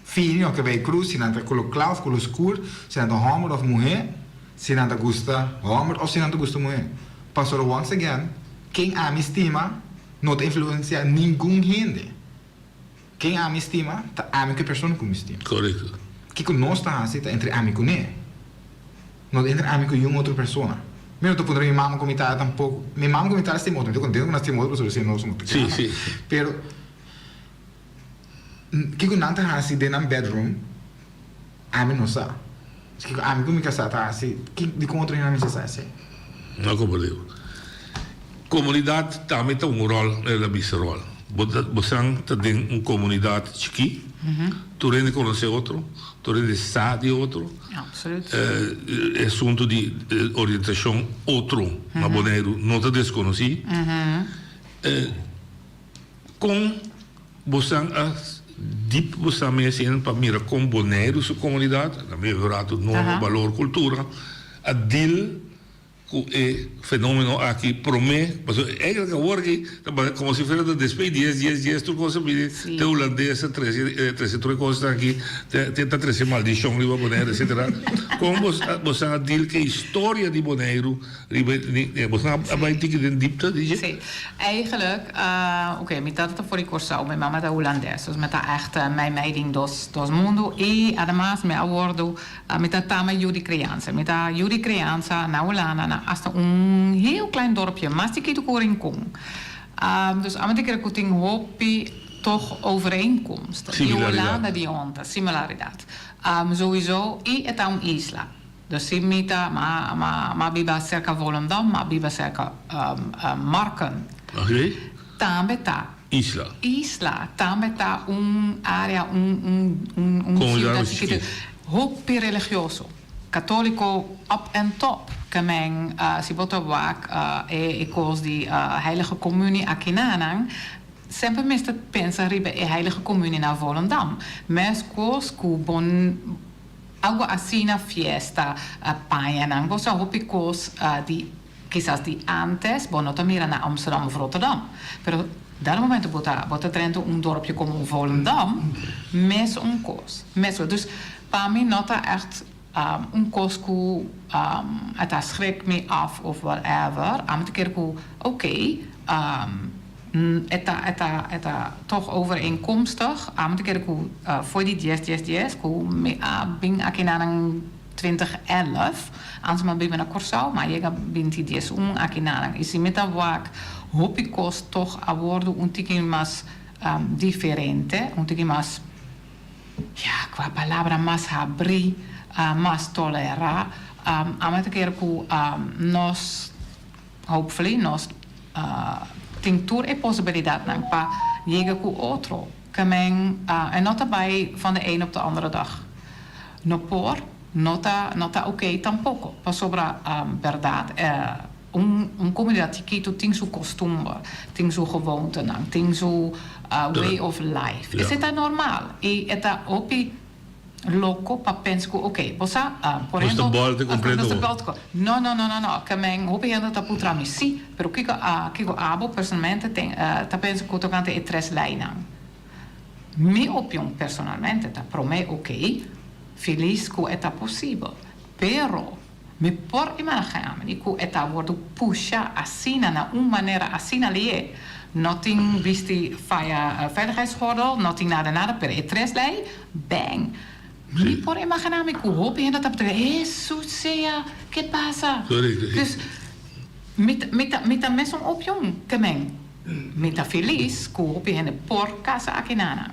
fino, que bij cruz, se dan tá colo claro, colo escuro, se dan tá homem ou mulher, se dan tá gusta homem ou se dan tá gusta mulher. Pastor, once again, quem ama estima não influencia nenhum gente. Quem ama estima, tá ama que a pessoa como estima. Correto. Que com nós está assim, entre amigo né? Não entre amigo e uma outra pessoa. Mesmo tu poderia minha mama comentar tampouco. Minha mama comentar este modo, então contento que nós temos outro, se nós somos. Sim, sim. Pero que com nanta assim dentro do bedroom, amigo não sabe. Que amigo me casar tá assim, que de contra não me sabe assim. Não compreendo. Comunidade também tem rol, ela bisa rol. Você tem uma comunidade chiqui, tu rende conhecer outro, tu rende sabe outro. Absoluut. É assunto de orientação outro, na Bonaire não te desconheci. Com você deep você mesmo para mirar com Bonaire sua comunidade, na minha verdade, novo valor cultura, a deal el fenómeno aquí promete, pues eigenlijk hoor ik, como si fuera después 10, tu cosa, te holandesa, 13 cosas aquí, te 13 maldición, riba Bonaire, etc. Como vos aan het deel que historia di Bonaire, vos aan het in diepte, die je? Sì, eigenlijk, oké, met dat voor ik corso, mijn mama da Holandes, dus met dat echt mijn meiding dos mundo, e además me abordo met dat tama Judi Crianza, met dat Judi Crianza na Holanda, na hasta heel klein dorpje, maar die kiet ook in kom. Dus aan het keer kuting hopi toch overeenkomsten. Die Hollanda die onta, similaridad. Sowieso, e het een isla. Dus simita, ma biba cerca Volendam, ma biba cerca Marken. Oké. Tambeta. Isla. Tambeta area, ciudad chiquita. Hopi religioso. Católico up and top. Kameng, si boto wak, ikos die heilige communie Akinanang. Sempre miste pensa ribe e heilige communie na Volendam. Mes kos bon algo así na fiesta payanang. Vos hopi kos die quizás die antes, bonota mira na Amsterdam of Rotterdam. Pero dar momento bota Trento dorpje como Volendam, mes kos. Dus pa mi nota echt kosku, het schrikt me af of whatever. Aan het keer oké, het toch overeenkomstig. Aan het keer voor die 10, me bing akinanang 2011. Als man bij Corsau, maar je bent die 10 akinanang. Is met dat wak, hoop ik kost toch abordo un tiki mas diferente, un tiki mas, ja, qua palabra mas abri. Mas tolera, a keer nos, hopefully, nos tinctur e possibilidad nang pa llegar ku otro. Kameng, en nota bij van de een op de andere dag. No por, nota oké tampoco. Pa sobra verdad. Comunidad chiquito, ting su costumbre, ting su gewoonte nang, ting su way of life. Is het normaal? E eta opi loco pa pensco, ok, posa, por ejemplo, no, kameng hopi henda ta putra mi si, pero kiko abo personalmente ta penso ko tocante e 3 lijnen. Mi opinion personalmente ta pro me ok, feliz ko eta possible, pero me por imaginarme di ko eta wordu pusha asina na manera asina lie. Nothing visti via veiligheidsgordel, nothing nada, per e 3 lei, bang. Mi por imaginarme que hopi en dat op de Jesus sea, ¿qué pasa? Dus mita mesum opjong, kameng. Mita feliz que hopi en por casa akinana.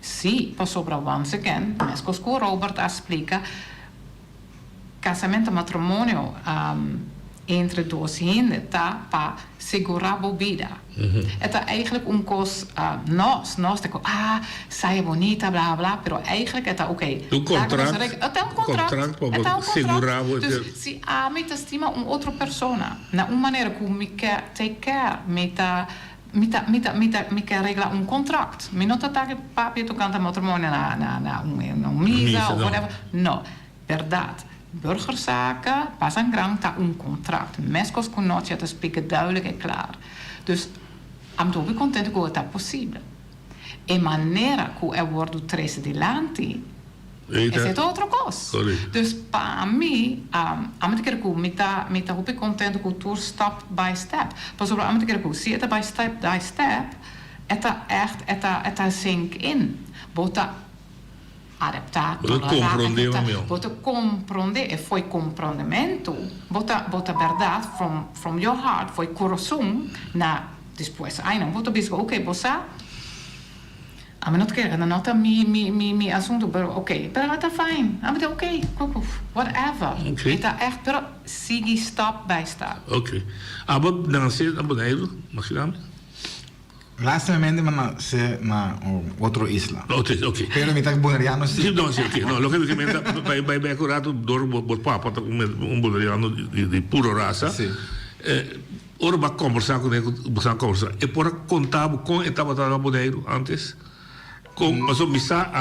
Si, pas sobra once again, mescos que Robert explica, casamento matrimonio entre dos gente ta pa segurabo vida. Het is eigenlijk kos nos te sai bonita bla bla, pero eigenlijk het oké. Un contract para segurabo. Dus si me te estima otra persona, na manera que me take care, me regla un contract. Me no te tague papi tocante matrimonio na misa of whatever. No, verdad. Burgerzaken, pas een grang ta un contract. Mescos conoce te spieken duidelijk en klaar. Dus am dobi contento que está possible. E manera que wordt trece dilanti. É outra coisa. Dus para mim, am te querer que me tá hopi contento que tour step by step. Pas op, am te querer que se eta by step, eta echt eta sink in. Bota adaptar, bota compreender e foi compreendimento, bota verdade from your heart, foi coração na depois aí não bota bisco, ok, bossa a me not quer, nota mi assunto, pero ok, pero está fine, a me ok, whatever, está echt, pero sigue step by step. Ok, abo danser na Bonaire, imagina. Lastamente na outra isla. Ok. Pero mi tak bonaireano sì. No, sì, ok. No, logicamente vai accurato door bot papa un bonaireano di puro raza. Sì. Ora va conversar con ele, e por contar com estava na Bonaire antes. Mas misa,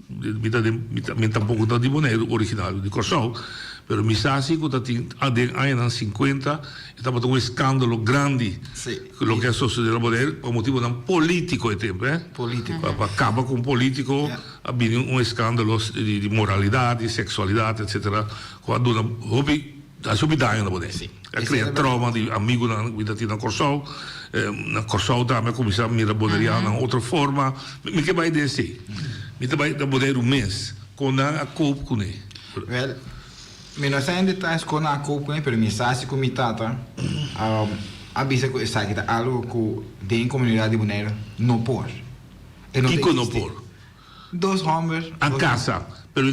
mita um pouco da de Bonaire original de Corsau. Pero mi sa si que hay en 50 estaba un escándalo grande lo que ha sucedido en poder por motivo de político de tiempo, político para acabar con político ha habido un escándalo de moralidad, de sexualidad, etcétera. Cuando una hobby ha subido daño en poder, ha creado trauma de amigos na Corsau, na Corsau também começar a mirar poderia na outra forma, me que vai descer, me também da poder mês quando a coop com ele. Well, mi non sai in dettagli con la coppia, per mi sa si comitata, avvisa che sai che algo che dentro comunità di Bonaire non può. E non può? Dos hombres. A casa. Pero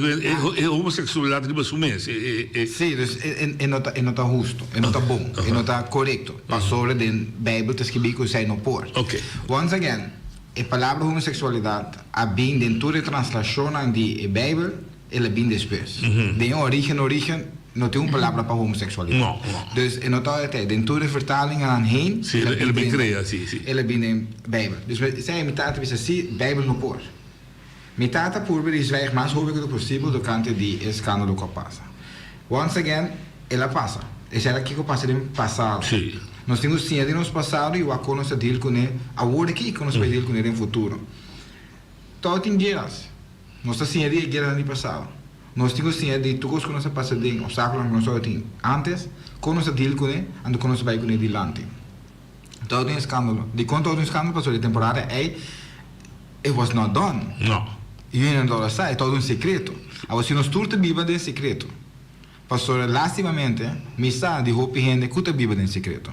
è omosessualità di su mese. Sì, e non è giusto, e non è buono, e non è corretto. Ma sopra del Bible ti scrive che sei non può. Ok. Once again, la parola omosessualità ha ben dentro la translazione di Bible. Ele bem depois. De origem não tem uma palavra para homossexualidade. Não. Dus en dat altijd dentro de vertalingen aan heen. Sim, ele bem crea, sim. Ele bem de Bijbel. Dus zij met tata wist assim, Bijbel não por. Met tata por is zwijg mais rápido possível do canto de escândalo que passa. Once again, ela passa. Esse era aqui que passa no passado. Sim. Nós temos ciência no passado e o acordo nós deal com ele. Agora aqui que nós vai deal com ele no futuro. Todo tem guerras. Nós temos ciência de guerra no passado. Nós temos ciência de tudo que nós passa de obstáculos que nós temos antes, quando nós deal com ele, e quando nós vai com ele adiante. Todo um escândalo. De quando todo um escândalo passou de temporada, it was not done. Não. E não é todo um segredo. Agora, se nós tudo viva de segredo, passou lastimamente, me sa de roupa gente que viva de segredo.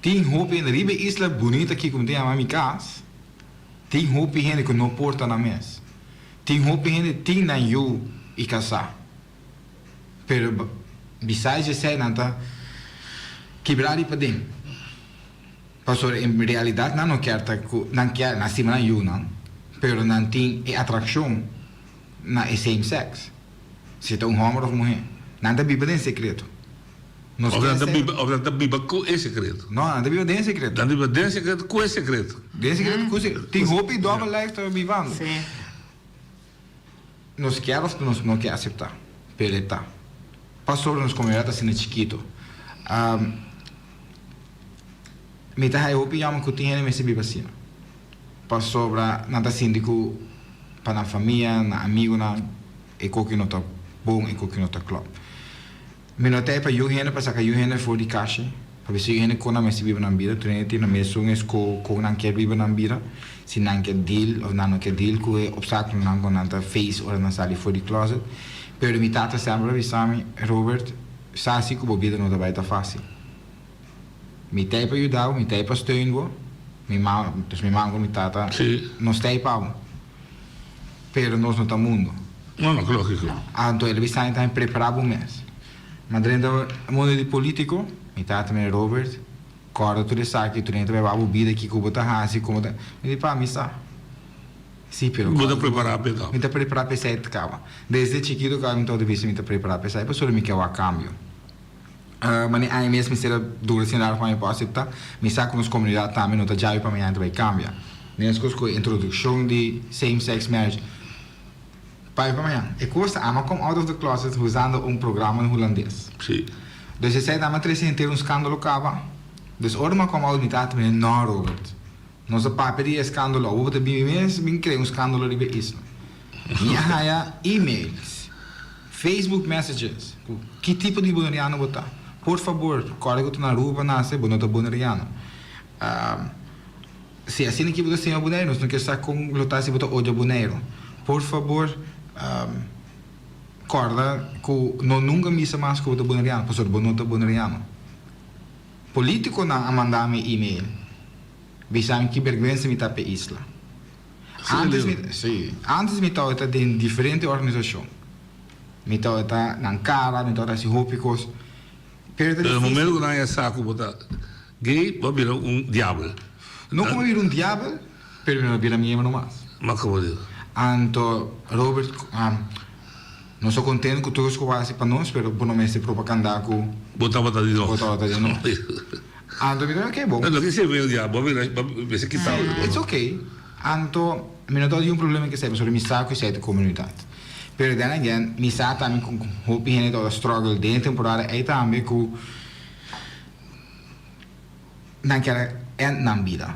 Tem roupa em riba isla bonita aqui como tem a minha casa. Tem roupa gente que não porta na mesa. Tem roupa gente tem na eu e casar. Pero besides de ser nanta quebrar e para passou em realidade não quer na cima na eu não. Pero não tem atração na same sex. Se é homem ou mulher, não está viva em segredo. Ou não está viva com esse segredo. Não, não está viva em segredo. Não está viva em segredo com esse segredo. De segredo com segredo. Tem roupa e dobra lá que está vivendo. Sim. Nós queremos que nós não quer aceitar. Pero está. Passou nos comunidades assim chiquito. Me tá aí roupa e ama que tem me se viva assim. Passou para nada síndico para a família, na amigo na e que não está bom e que não está claro. Me notei para eu gente para sacar eu gente fora de caixa. Para ver se eu gente com a me se viva na vida, tu nem tem na mesa um esco com não quer viver na vida. Se não quer deal ou não quer deal com o obstáculo não com nada face ou não sai fora de closet. Pero mi tata sempre avisava Robert, sabe que a vida não vai estar fácil. Mi tem para ajudar, mi tem para steunen, mi mãe com mi tata, nós tem para, pero nós não estamos mundo. Não, claro que então ele está então preparado um mês. Mas dentro do mundo de político, mi tata me Robert, corda tu de saque, tu nem vai a vida aqui com botar raça, como da, me diz para mim está. Sim, pero me preparar para me preparar para sair de casa. Desde chiquito que eu todo vez me preparar para sair, pessoal me quer o cambio. Mas aí mesmo se era duro sinal para mim para aceitar, me saco nos comunidades também não tá já para mim ainda vai cambiar. Nessas coisas com introdução de same sex marriage. Para mim, e custa ama come out of the closet usando programa em holandês. Sim. Dus ze zei dat met 3 inteiro scandalo cava. Dus ora come out mitad me no Robert. Nosso papo de escândalo, o outro bem mesmo, bem criar scandalo de isso. E aí e-mails, Facebook messages, que tipo de bonariano botar? Por favor, código tu na rua nasce, bonota bonariano. Se assim que você tem boneiro, não quer estar com lotar se botar hoje boneiro. Por favor, corda que não nunca missa mais com o bonariano, pastor bonota bonariano. Político não mandar-me e-mail. Bisam que vergonha me tá pe isla. Antes me tava de diferente organização. Me tava na cara, me tava se hópicos. No momento que não é saco botar gay, vai virar diabo. Não como vir diabo, pero não vira minha mais. Mas como digo? Então, Robert, não sou contente com tudo que vai para nós, pero por não me se propaganda com botar de nós. Então, me ok, bom. Não, que se vê o diabo, vai ser quitado. It's ok. Então, me não dá um problema que seja sobre mi saco e sei de comunidade. Pero then again, mi sa também com hopi hene toda struggle de temporada aí também com naquela na vida.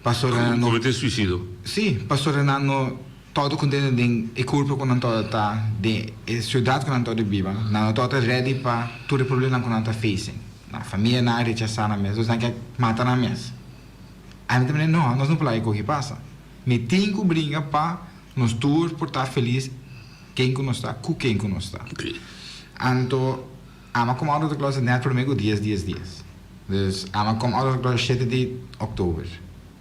Passou no cometer suicídio. Sim, passou no todo contente de e corpo com toda tá de cidade com toda viva. Na toda ready para todo problema com toda facing. Na família na rechaçar na mesa, não quer matar na mesa. Aí também não, nós não podemos o que passa. Me tem que brincar para nos tour por estar feliz quem que nós está, com quem que nós está. Então, ama como outra classe net por meio dias. Dus ama como outra classe 7 de outubro.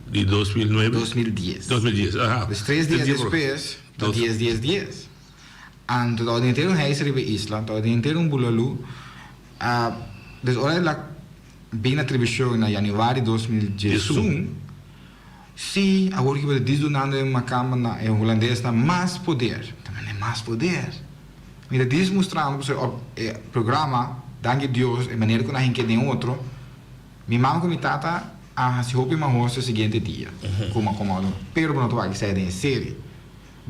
De 2009? 2010. 2010, ajá. Dus 3 dias depois, 10. Então, todo inteiro reis ribe isla, todo inteiro bulalu. Dus olha lá, bem na televisão na januário 2011. Sim, agora que você diz do nada uma câmera holandesa na mais poder. Também é mais poder. Mas diz mostrando o programa, danke Deus, a maneira que a gente tem outro. Minha mãe me tata a se roupa uma roça o seguinte dia, como acomodo. Pero não estou aqui sair em série.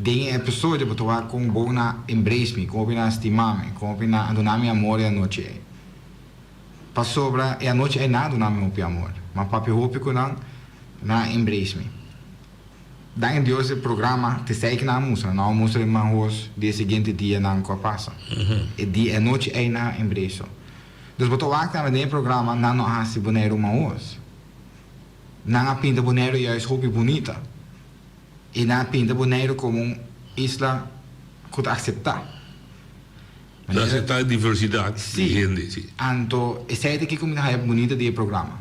Tem episódio que estou com bom na embrace me, com na estimar-me, com na donar meu amor e a noite. Para sobra e a noite é nada donar meu amor. Mas papi roupa que não na embrace me. Daí Deus o programa te sei que não mostra uma roça de seguinte dia não passa. E dia a noite é na embrace. Dus botou aqui no programa não há se boneiro uma roça. Não há pinta boneiro e é roupa bonita. E não há pinta boneiro como isla que aceitar. Aceitar a diversidade de gente. Então, essa é que como é bonita de programa.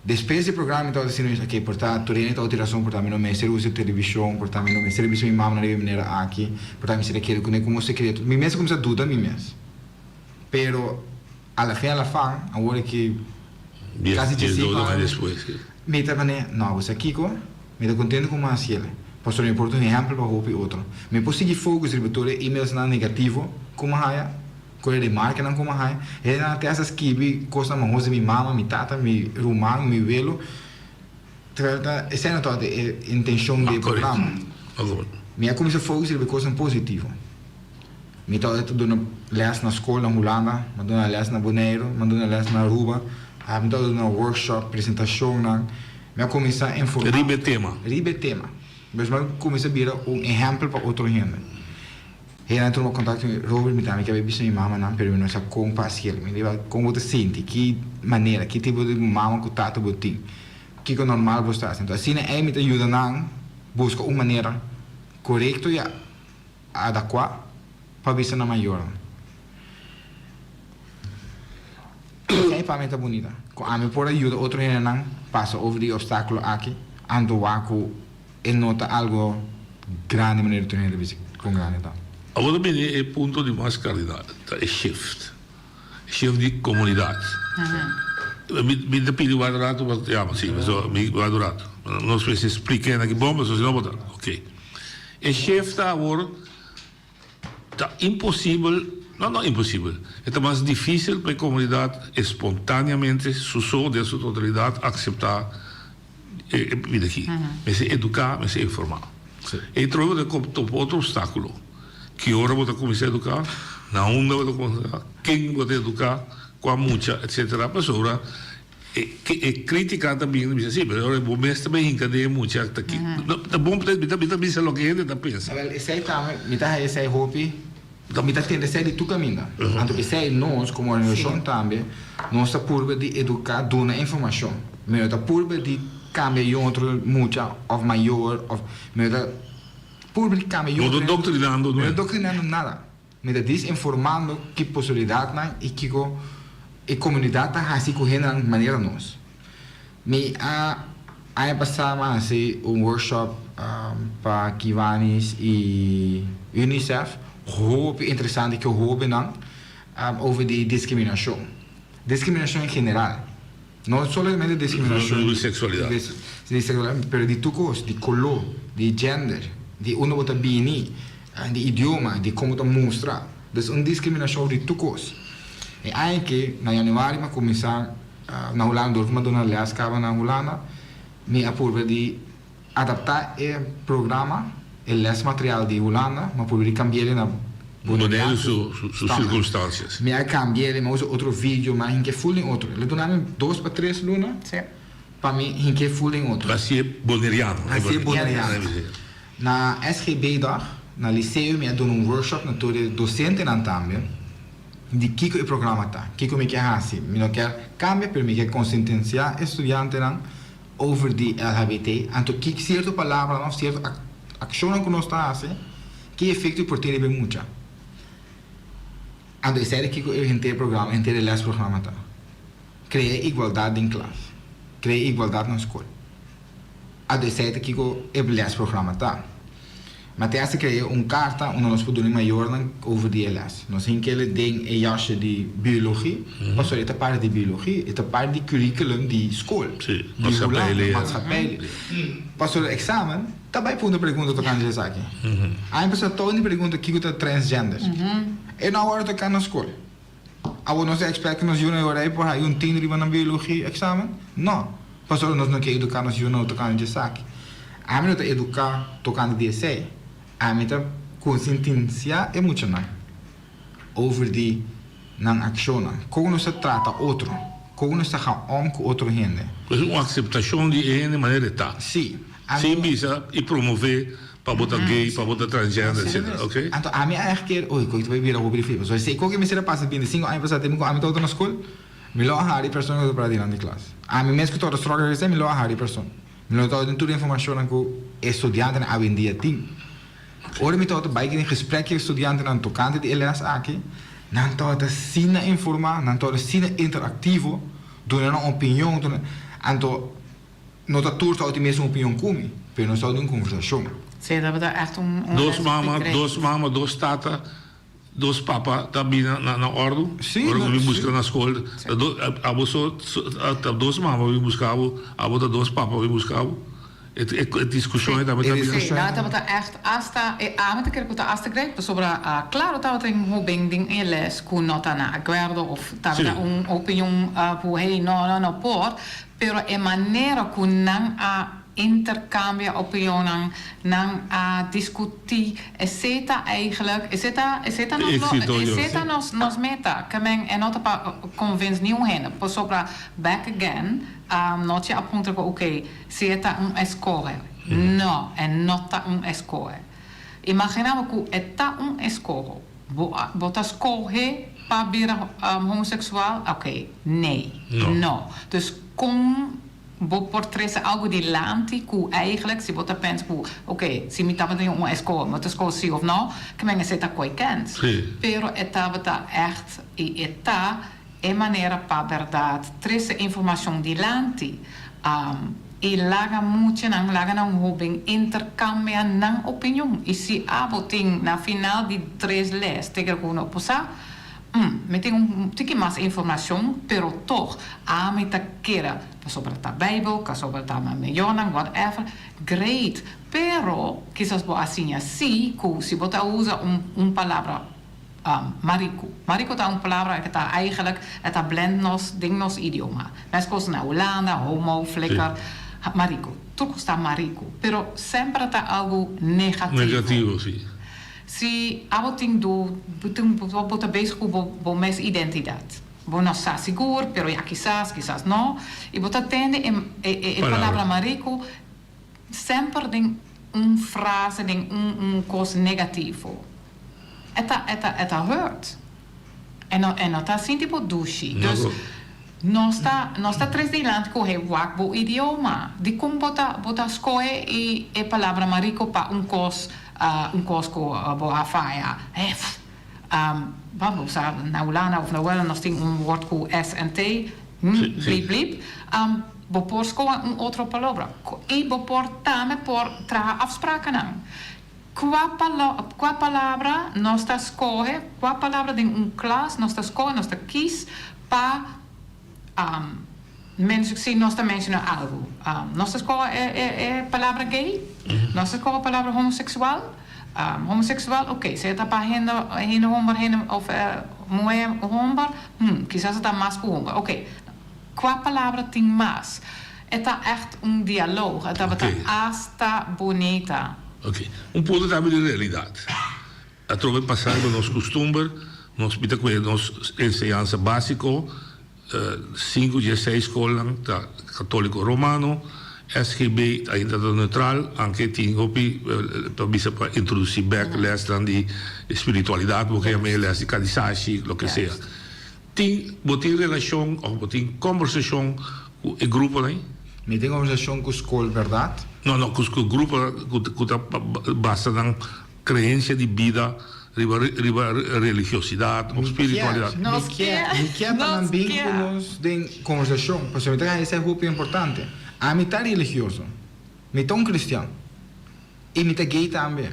Depois do programa, então, assim, ok, portanto, tornei a alteração, portanto, não me ser uso televisão, portanto, não me ser bicho minha mamãe na maneira aqui, portanto, me ser aquele como secreto. Me mesmo começa a dúvida, me mesmo. Pero, alla fine, agora que quase 10 anos depois, me tá mané, não, você aqui, me tá contente com mais ele. Posso dar um exemplo para o outro. Me posso seguir fogo, escritor, e-mails na negativo, como haja. Coisa de marca não como hai, ele não tem essas que costa uma rosa, minha mama, minha tata, meu irmão, meu velo. Essa é a toda intenção do programa. Minha comissão fogo serve coisa positiva. Minha toda tudo les na escola na Holanda, mandou les na Bonaire, mandou les na Aruba, minha toda na workshop, apresentação na. Minha comissão informar. Ribe tema. Mas minha comissão vira exemplo para outro gente. Ele entrou em contato com Robert, me disse que eu minha mamãe não permitiu não sabe como passar ele, me disse como você sente, que maneira, que tipo de mamãe que tata botim, que é normal você está. Então assim é me ajuda não busca uma maneira correta e adequada para ver na maior. É para mim tá bonita. Com a mim por ajuda outro gente não passa over de obstáculo aqui, ando waco ele nota algo grande maneira de ver com grande tá. Agora bem, é ponto de mais qualidade, é shift de comunidade. Me depende do quadrado, mas sim, mas me quadrado. Não sei se expliquei aqui bom, mas se não botar, ok. É shift agora tá impossível, não impossível, é mais difícil para a comunidade espontaneamente, sua dessa totalidade aceitar vida aqui, mas é educar, mas é informar. E trovo de outro obstáculo. Que hora você começar a educar, na onde você começar a educar, quem você educar, com muita, etc. Mas agora, criticar também, diz assim, mas agora o mestre também encadei muita aqui. Tá bom, também se lo que a gente pensa. Esse aí também, me dá esse aí roupa, me dá tendo esse aí de tu caminho. Então, esse aí nós, como organização também, nós está por de educar, dar informação. Mas está por de cambiar outro, muita, ou maior, ou... Publicamente, não estou doutrinando, não é doutrinando nada. Me está desinformando que possibilidade e que a comunidade está assim correndo de maneira nós. Me a passava assim workshop para Kiwanis e UNICEF, muito interessante que eu houve não over de discriminação em geral. Não somente discriminação de sexualidade, mas de tucos, de color, de gender. De onde você vem, de idioma, de como você mostra. Então, discriminação de tudo. E aí que, na januário, eu comecei na Holanda, eu dona aliás, na Holanda, me apurva de adaptar o programa el lesmaterial de Holanda, maar probeer cambiarle na Bonero sus circunstancias. Me cambiarle, maar uso outro vídeo, maar hinke voel in outro. Le donaram 2 para 3 luna. Sì. Para mim, hinke voel in outro. Mas é boneriano. Mas é boneriano. Na SGB dag, na liceu, me doen een workshop na de docenten aan também. De kiko o programa tá. Kiko me quer assim, me não quer cambia, pero me quer conscienciar estudiante dan over die LHBT. Anto kik certo palavra, não certo ação que nós está assim, que efeito por ter bem muita. Ando sério kiko o inteiro programa, inteiro les programa tá. Cria igualdade em classe, cria igualdade na escola. Ando sério kiko o les programa tá. Maar tijdens ik kreeg een kaart onder ons bedoeling maior over die les. Nós tem aquele ding een jasje die biologie, maar sorry, het is part die biologie, het is part die curriculum die school. Sí, maatschappij. Pas voor het examen, daarbij punten pergunta to kan je zeggen. Aí pessoa toda pergunta que é transgender. E na hora to kan na school. Abo nós expect que nós junior aí por aí teen die van een biologie examen? Não. Pas voor nós não que educar nós junior to kan je zeggen. A mim não te educar tocando DSA. A mim te consciência emocional over die nan ação. Como nós se trata outro, como nós se gaan com outro gente. Mas uma aceitação de de maneira tá. Sim. Sim, bisa e promover para botar gay, para botar transgender, etc. Ok? Então a mim é que oi, coito vai vir a verificar. Só sei que me será passa 25 anos passar tempo com a mim todo na escola. Me lo hari pessoa para dentro da classe. A mim mesmo que todo struggle é me lo hari pessoa. Me lo todo toda a informação que estudante na avendia tem. Ora me todo bij in gesprek met studenten aan tocante die les aqui, nan todo sina informar, nan todo sina interactivo, doen een opinião, doen anto nota tour tot die mesma opinião come, pero nós só uma conversação. Sim, dat we echt Dos mama, dos tata, dos papa, também na ordem. Sim. Ora we buscar na escola, abo só dos mama we buscava, abo dos papa we buscava. Het discussão é também. Sim, dat we echt hasta met de kerk hasta greep sobre claro dat we hoe bing ding in les con nota na acuerdo of dat we un opinion por hey no por, pero e manera con nan a intercambia opinionen, nan a discutir, etc. eigenlijk, etc. nos meta, que men en nota pa convince nieuw hen, por sobre back again, not je apunta ko okay, se eta escola, no, en nota escola. Imaginamos que eta escola, bota escola para vir homoseksual, okay, nee, no. Dus com por trece algo de lante que eigenlijk se bota pensa que ok, se me tava em uma escola, mas escola sim ou não, que men se tá coikent. Pero etava tá echt e eta é maneira para verdade trece informação de lante. E laga muito não hobby intercambia não opinião. E se aboting na final de 3 les tegen alguma posa, me tem tique mais informação, pero toch a me ta queira sobre a Bíblia, sobre a Mamejonan, whatever, great. Pero quizás bo assim assim, que se bota usa palavra marico. Marico tá palavra que tá eigenlijk eta blend nos idioma. Mas coisas na Holanda, homo, flicker, marico. Tudo está marico, pero sempre tá algo negativo. Negativo, sim. Se aboting do bota bezig com mes identidade. Bom, não está seguro, pero ya quizás não. E bota tende a palavra marico sempre tem frase, tem coisa negativo. Eta hurt. E não está assim tipo douche. Dus nós tá 3 land com o idioma. De como bota escolher e palavra marico para coisa com boa faia. Vamos na Holanda of na Holanda nós tem woord com S en T, blip blip. Bopor scoa outra palavra. E bopor também por traga afspraken não. Qua palavra nós tá escolhe, qua palavra de classe nós tá escolhe, nós tá kies para mensen zie nós tá menciona algo. Nós tá escolhe é palavra gay, nós tá escolhe palavra homossexual. Homossexual, ok, se está para hende homber, of moe homber, quizás está mais com homber, ok. Qua palavra tem mais. Está echt dialoog, está hasta bonita. Ok. Um ponto também de realidade. A trova passar para nós costumes, nós bita com nós ensinança básico, 5 e 6 escola da católico romano, SGB ainda da neutral, anche tem hopi para introduzir back les dan die espiritualidade, porque é meio les de caliçashi, lo que seja. Tem relação ou tem conversação com o grupo aí? Me tem conversação com a escola, verdade? Não, com o grupo que basta na crença de vida, riba religiosidade ou espiritualidade. Me quer também com nós de conversação, porque me tem esse é muito importante. A mim tá religioso, me tá cristiano, e me tá gay também.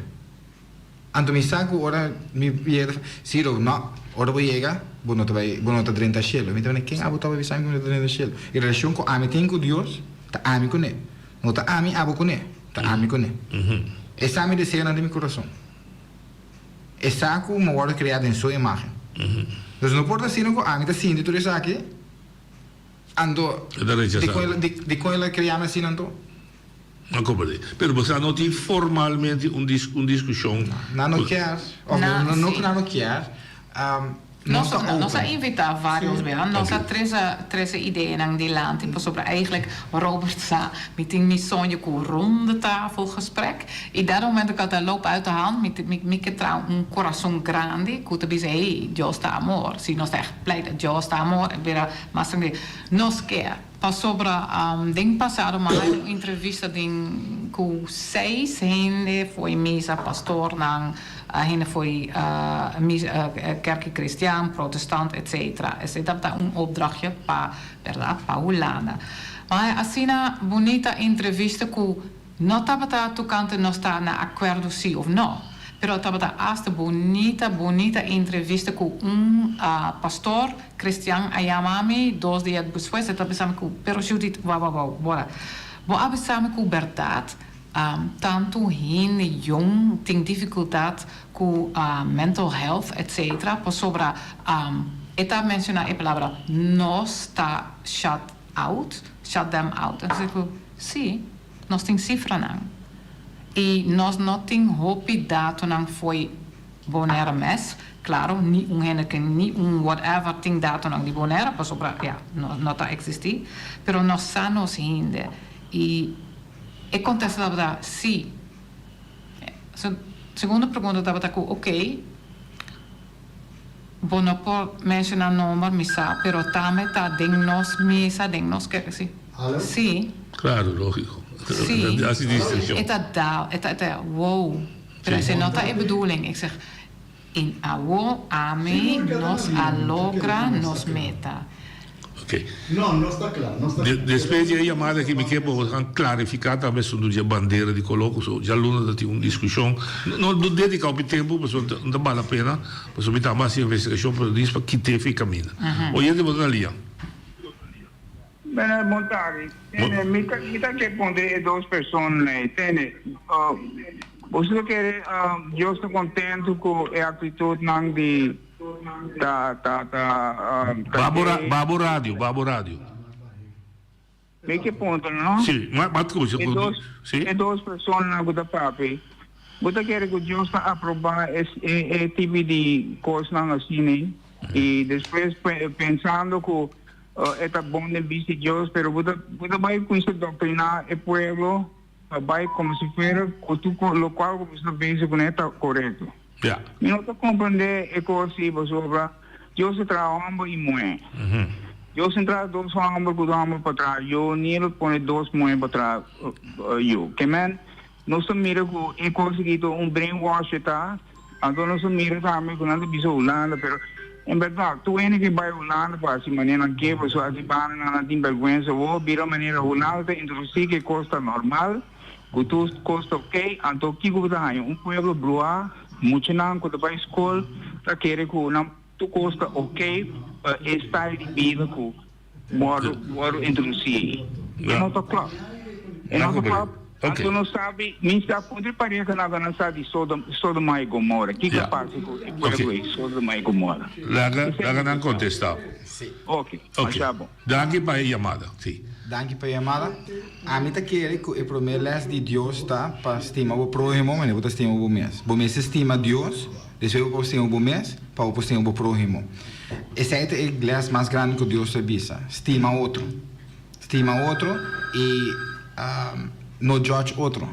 Então me saco ora me vier, Ciro, não, ora vou chegar, vou não tá dentro da cielo. Me tá quem abo tava visando com dentro da cielo. E relação com a mim tem com Deus, tá a mim com ele. Não tá a mim abo com ele, tá a mim com ele. Essa me deseja na meu coração. E saco uma hora criada em sua imagem. Então não pode ser que a mim tá sentindo tudo isso aqui. Ando de com ela criando assim não. Não compreendo. Pero você não tem formalmente discussão. Não quer. Não quer. Nós inviteren varios weer. Nós três ideeën aan die land. Tipo sobre eigenlijk Robert zei met een missie com ronde tafelgesprek. E dado momento que ela loopt uit de hand met een coração grande, que te diz hey, Deus está amor. Se nós echt blij dat Deus está amor, weer mas nós quer. Pas sobre ding passado maar een entrevista com 6 gente foi misa pastor nang gente foi kerk christian, protestant etc. Esse dá opdrachtje para Holanda. Maar assim na bonita entrevista com não estava tocante não está na acordo sim ou não. Pero estava hasta bonita entrevista com pastor cristiano ayamami 2 dias depois estava pensando com pero Judith bora. Vou avisar com verdade. Tanto gente jong tem dificuldade com mental health, etc. Por sobre eta mencionar a palavra nós está shut them out. Eu digo, sim, nós tem cifra não. E nós não temos hope dado não foi bonera mes. Claro, niet que niet whatever tem dado não de bonera, por sobre não está existir. Pero nós sanos ainda e acontece da verdade, sim. Segunda pergunta estava com ok. Bom, não pode mencionar número, misa, pero também está dignos misa, dignos que sim. Sim. Claro, lógico. Sim. Wow. Pero se não está a bedoeling, ik zeg, in awo, ame, nos alogra, nos meta. Ok. Não está claro. Depois de chamada que me quer clarificar também sobre a bandeira de coloco, já Luna tem uma discussão, não dedica o tempo, mas não vale a pena, mas eu tenho mais investigação para dizer para que teve e caminha. Hoje eu vou dar ali. Bem, boa tarde. Me está respondendo 2 pessoas, né? Você quer, eu estou contente com a atitude não de Babo rádio. Me que ponto, não? Sim, mas coisa. É 2 pessoas na Guda Papi. Você quer que Deus aprovar esse tipo de coisa não assim, né? E depois pensando que é bom de vista de Deus, pero você vai com isso doutrinar o povo, vai como se fosse o qual você pensa que não está correto. E não está compreender a coisa sobre Deus traz homem e mulher. Deus traz 2 homens com 2 homens para trás. Eu nem põe 2 mulheres para trás. Que man, nós mira que a coisa que brainwash está, então nós mira também que não é bisa Holanda, pero em verdade, tu é que vai Holanda para assim maneira que você assim para não tem vergonha, ou vira maneira Holanda introduzir que custa normal, que tu custa ok, então que você tem povo brua, muito não quando vai escola, para querer que não tu custa ok, style de vida que moro introduzir. Não está claro. Não está claro. Então não sabe, nem está podre parece que não sabe Sodoma e Gomorra. Que passa com o povo Sodoma e Gomorra? Laga não contestar. Sim. Ok. Tá bom. Danke para a chamada. Sim. Danke para a chamada. A mim tá querendo que a primeira les de Deus tá para estimar o próximo, mas não para estimar o mês. O mês estima Deus, depois para estimar o mês, para estimar o próximo. Esse é o les mais grande que Deus avisa. Estima outro. Estima outro e não judge outro.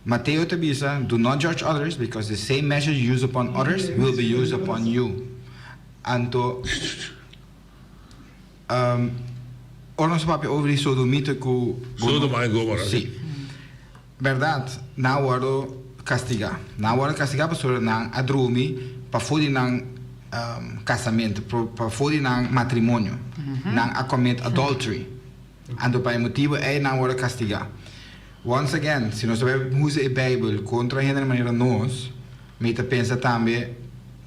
Mateo te avisa, do not judge others because the same measure used upon others will be used upon you. Anto ora se papi over sodomite ku Sodoma e Gomorra. Sì. Verdade, na hora castigar. Na hora castigar para nang adrumi para fodi nang casamento, para fodi nang matrimônio, nang a commit adultery. Anto para motivo é na hora castigar. Once again, se nós usamos a Bíblia contra a gente maneira nós, me te pensa também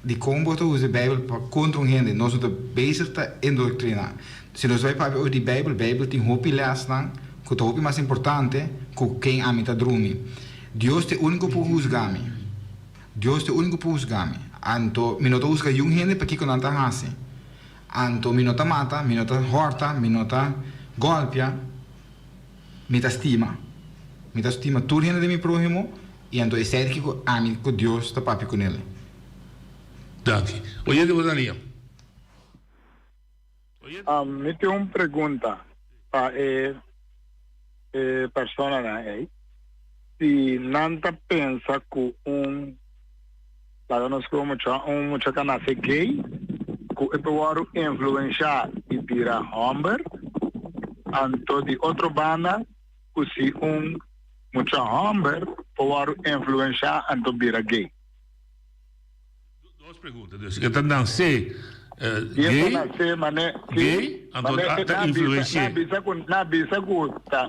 de como você usa a Bíblia contra um gente, nós estamos bezig te indoctrinar. Se nós vamos para a Bíblia, a Bíblia tem hopi lesson, que é o hopi mais importante, que quem a mim está drumi. Deus é o único para juzgar-me. Deus é o único para juzgar-me. Anto, me não está juzgando um gente para que não está assim. Anto, me não está mata, me não está horta, me não está golpea, me está estima. Me está estima tudo gente de meu próximo, e então é certo que a mim, que Deus está papi com ele. Danke. Oye, de Bodalia. Me tenho uma pergunta para a pessoa aí. Se não pensa que nós como mucha canase gay, que é para influenciar e virar homem, então de outra banda, que se mucha homem para influenciar então virar gay. Duas perguntas. Que estão ser gay, está influenciando. Na bisa tá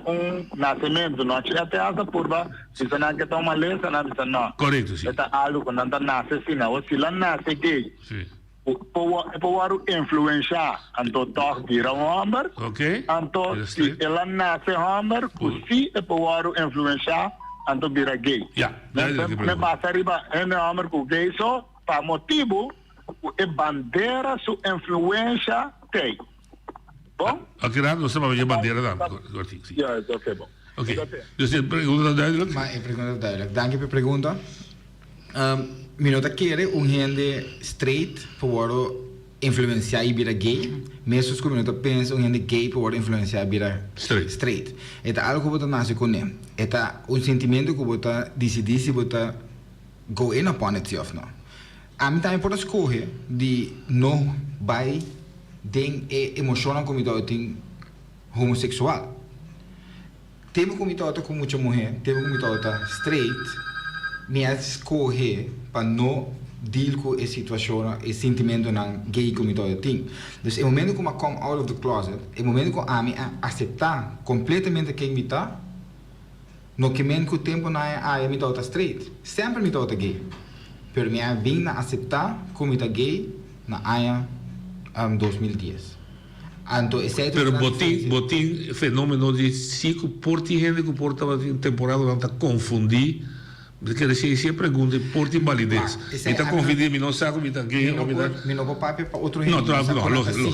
nascimento, não tinha até essa curva, isso não é uma lesa, não é não. Correto, sim. Está algo quando não nasce assim, ou se lá nasce gay. Sim. Para influenciar, então toque vira homem. Ok. Então se ela nasce homem, se é para influenciar, então vira gay. Não basta arriba, é homem com gay só, para motivo é bandeira sua influência tem. Bom? Aqui não estamos a bandeira da ok, bom. Ok. Então, pergunta duidelijk? Maar een pergunta duidelijk. Dank je voor de pergunta. Minota querer gente straight para influenciar e virar gay. Mesmo que minota pensa gente gay para influenciar e virar straight. É algo que você nasce com ele. É sentimento que você decide se você go in upon it of não. A mim também pode escolher de não vai tem emocional como eu tenho homossexual. Temos como eu com muita mulher, temos como eu straight, mas escolher para não deal com a situação, e sentimento não gay como eu tenho. Então, o momento que eu come out of the closet, o momento que a mim aceitar completamente quem me está, no que menos que o tempo não é me está straight, sempre me está gay. Pero me vim a aceitar como está gay na área 2010. Então, pero botin fenômeno de cico porti gente que porta temporada não está confundir, porque se pergunta porti invalidez. Está confundir, me não sabe me está gay ou me está. Me não vou para outro gente. Não, lógico.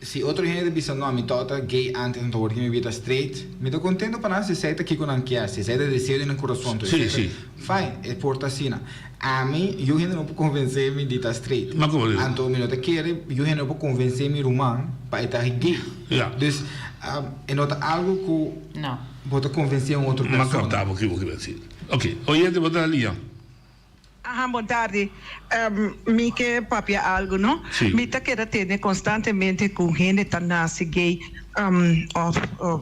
Se outro gente diz não, me está gay antes não porque me vida straight, me estou contento para nós se seita aqui com não quer, se seita desejo no coração. Sim. Fine, é porta assim. A mim, eu ainda não posso convencer-me de estar straight. Mas como é? Então, eu ainda não posso convencer-me romano para estar gay. Yeah. Então, é algo que não pode convencer um outro pessoa. Mas captava o que eu queria dizer. Ok, oyente, boa tarde. Boa tarde. Me que papia algo, não? Sim. Me tá querendo ter constantemente com gente que nasce gay,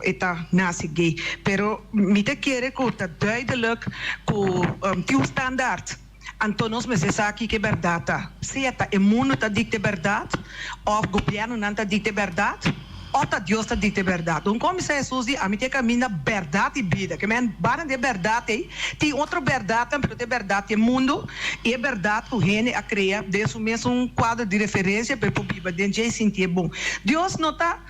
está nasce gay. Pero me tá querendo que está duidelijk que tem um standaard. Então nós precisamos aqui que é verdade. Se é mundo está dito verdade, ou o governo não está dito verdade, ou Deus está dito verdade. Então como se Jesus diz, a mim tem caminho da verdade e vida. Que men barra de verdade, tem outra verdade, mas tem verdade no mundo, e é verdade que o reino a criar, desse mesmo quadro de referência para o Bíblia, dentro de sentir bom. Deus não está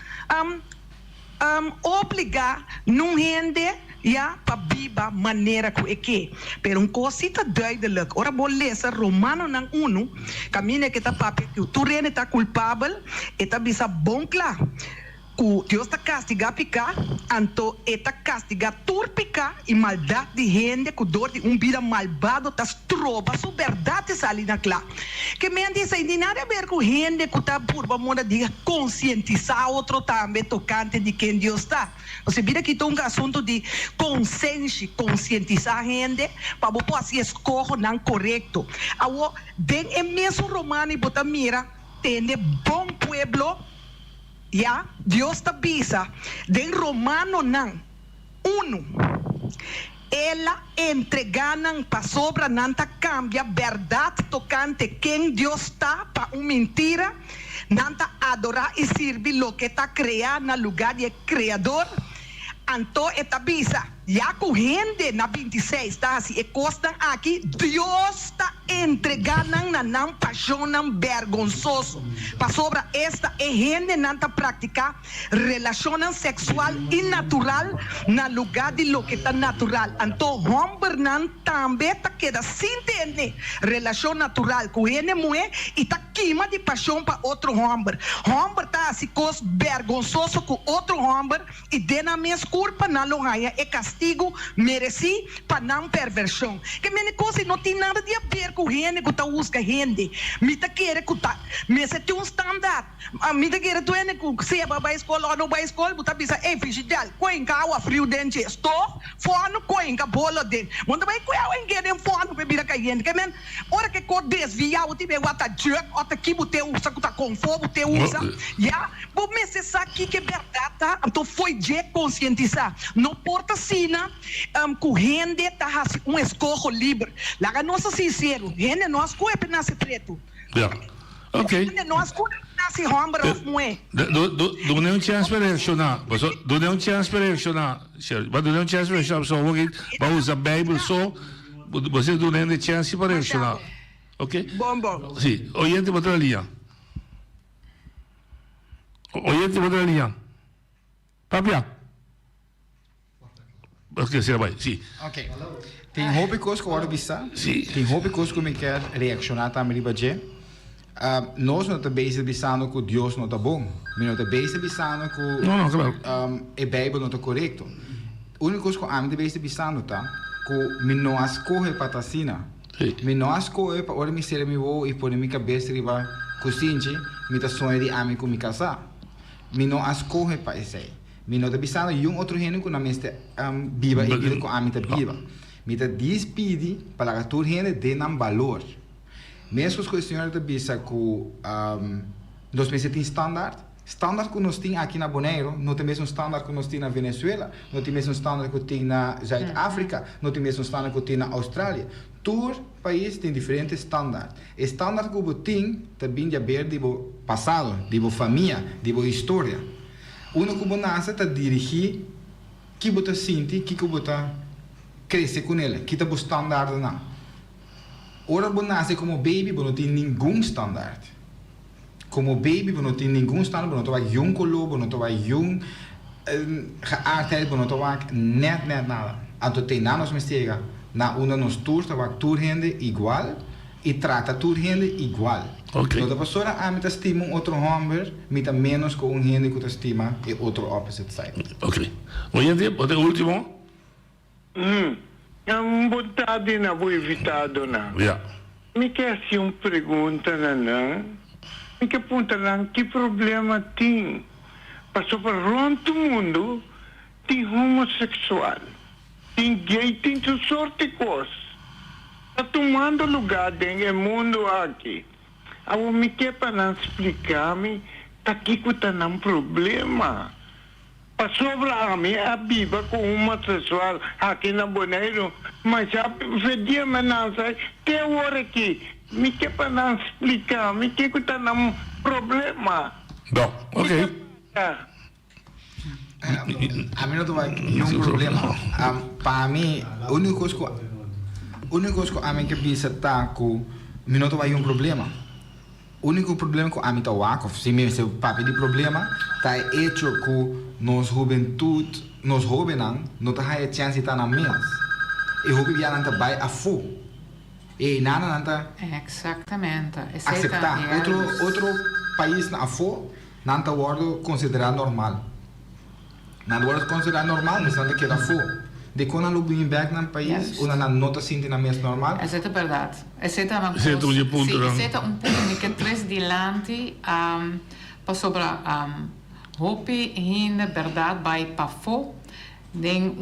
obrigar não gente ja, pa biba maneira que é que. Pero cosita duidelijk. Ora bol lezen Romano nang 1, camine que tá papi que o turene tá culpável, e tá bisa bom claro. Que Deus está castigar picar, então está castigar turpicar e maldade de gente, que dor de vida malvado, tá trova, sua verdade ali na clá. Que me diz aí, não nada a ver com gente que está por uma diga conscientizar outro também tocante de quem Deus está. Você vira que tem um assunto de conscientizar a gente, para você assim escorro não correto. Agora, bem é mesmo romano e bota mira, tem bom pueblo. Ja, Deus te avisa, den Romano nan 1, ela entreganan pa sobra nanta cambia verdade tocante quem Deus está pa mentira, nanta adorar e servir lo que está criado na lugar de criador, então eta avisa, já correndo na 26, tá assim, e costam aqui, Deus está entregando na não paixão vergonzoso. Para sobre esta é gente não está praticar relação sexual e natural na lugar de lo que está natural. Então, homem não também está queda sem ter relação natural com ele mulher e está queima de paixão para outro homem. Homem está assim, coisa vergonzoso com outro homem e de na minha culpa na longaia é castigo mereci para não perversão. Que minha coisa não tem nada de a ver com gente que está usando gente. Me tá querer que tá, me se tem um standard. Me tá querer tu é que se vai escola ou não vai escola, você pensa, ei filho, coin caua frio dente, estou fone coin ca bola dente. Manda vai coia em que dem fone para vir cair gente. Que men, hora que cor desvia o tipo wata jerk, ota que você usa que tá com fogo, você usa. Já, vou me se aqui que verdade, tá? Então foi de conscientizar. Não porta sina, corrente tá escorro livre. Lá nossa sincero, gente nós coe nasce preto. Ja. Oké. Nós coe nasce homem of moe. Doe nou een chance per reaccionar. Doe nou een chance per reaccionar. Maar doe nou een chance per reaccionar. Zo hoor ik, maar usa Bijbel zo. Você doe nou een chance per reaccionar. Oké? Bom. Sì, oyente botra linha. Oyente botra linha. Papia. Ok, será bem. Sim. Ok. Tem hobby coisa que eu quero bisa. Sim. Tem hobby coisa que eu quero reaccionar também libaje. Nós não estamos bem pensando que Deus não está bom. Nós não estamos bem pensando que não, claro. A Bíblia não está correto. A única coisa que eu amo bem pensando tá que me não escolhe para tasina. Me não escolhe para ora me ser me vou e pôr minha cabeça riba cozinha, me tá sonho de amigo me casar. Me não escolhe para isso. Me não está pensando em outro gênero que não me está viva e que a mim está viva. Me está despedi para que todo gente dê um valor. Mesmo que o senhor está pensando que nós temos standard. Standard que nós temos aqui na Bonaire, não tem mesmo standard que nós temos na Venezuela, não tem mesmo standard que temos na Zuid-África, não tem mesmo standard que temos na Austrália. Todo país tem diferentes standards. O standard que você tem também já ver de passado, de família, de história. O que você nasce está dirigir que você sente, que você cresce com ele, que você standard não. Ora você nasce como baby, você não tem nenhum standard. Como baby, você não tem nenhum standard, você não tem nenhum color, você não tem nenhum geaardheid, você não tem net nada. Então tem nada nos mistega. Na una nos tours, tá tour gente igual e trata tour gente igual. Okay. Então a pessoa a mim estima outro homem, me tá menos com um gente que estima e outro opposite side. Ok. Oyente, o último. Ang vontade na vou evitado na. Yeah. Me quer se pergunta na. Me quer perguntar na que problema tem. Passou para todo mundo tem homossexual. Tem gay, tem toda sorte de coisas. Está tomando lugar dentro do mundo aqui. Agora me quer para explicar-me tá aqui que está um problema. Para sobre a mim, a Bíblia com homossexual aqui na Bonaire, mas já pedia amenaça, que hora aqui, me quer para explicar-me que está um problema. Bom, ok. A mim não vai nenhum problema. Para mim, a única coisa que a mim que pensa tá que não vai um problema. O único problema que a mim tá o se me se papi de problema tá hecho que nos juventude nos jovens não tá a chance tá na mês. E hobby via nanta vai a fu. E nana nanta Exatamente. aceitar outro país na fu, nanta wordo considerar normal. Nanta wordo considerar normal, mas nanta que a fu. De quando eu vim back no país, una nota sinti na mês normal. Essa é verdade. Essa é uma Esse é um ponto, Sim, não? esse é ponto que traz dilante para sobre hopi ainda verdade vai para fo, den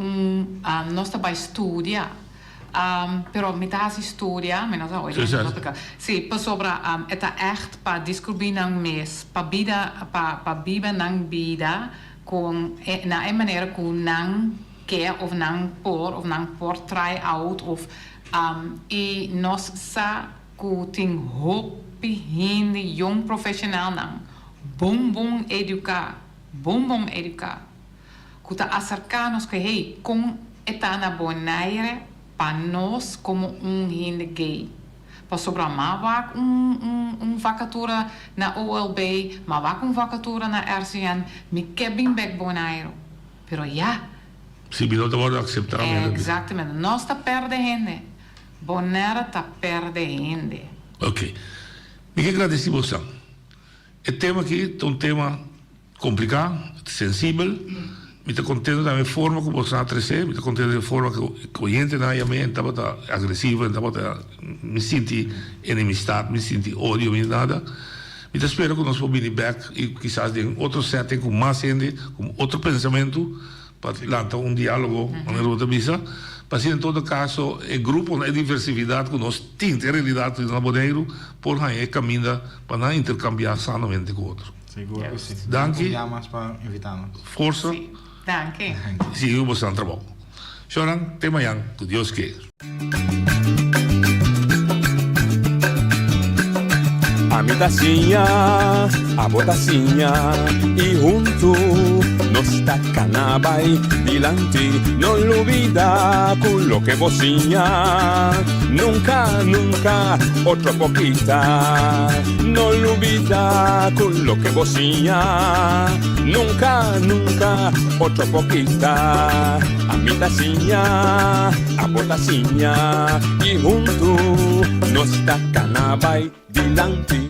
nós vai estudar. Pero metade estudia, menos a hoje. Sim, para sobre é echt para descobrir não mês, para vida, para viver não vida com na maneira com não quer of não por try out of e nós sa ku ting hopi hindi jong profissional não bom educar ku ta acercar-nos que hey com eta na bonaire para nós como hindi gay para sobrar mawak vacatura na OLB mawak vacatura na RCN me kebing back bonaire pero Se não te vou aceitar. Exatamente. Nós está perdendo. Bonera está perdendo. Ok. Me agradeço você. O tema aqui é um tema complicado, sensível. Me está contente da minha forma como você trazer. Me está contente da forma que o gente na minha mente estava agressiva, me senti enemistade, me senti ódio, me nada. Me espero que nós vamos vir back e quizás em outro setting com mais gente, com outro pensamento. Para lançar diálogo na outra mesa, para em todo caso o grupo é diversidade que nós temos em realidade na Boneiro, por aí caminha para não intercambiar sanamente com o outro. Seguro que sim. Danke. Para invitar-nos. Força. Danke. Sim, bastante trabalho. Choram, até amanhã, que Deus queira. A mi tacinha, a botacinha e junto nos tacanabay dilante, no olvida con lo que vocinha, nunca otra poquita, no olvida con lo que vocinha, nunca otra poquita, a mi tacinha, a botacinha y junto nos tacanabay dilante.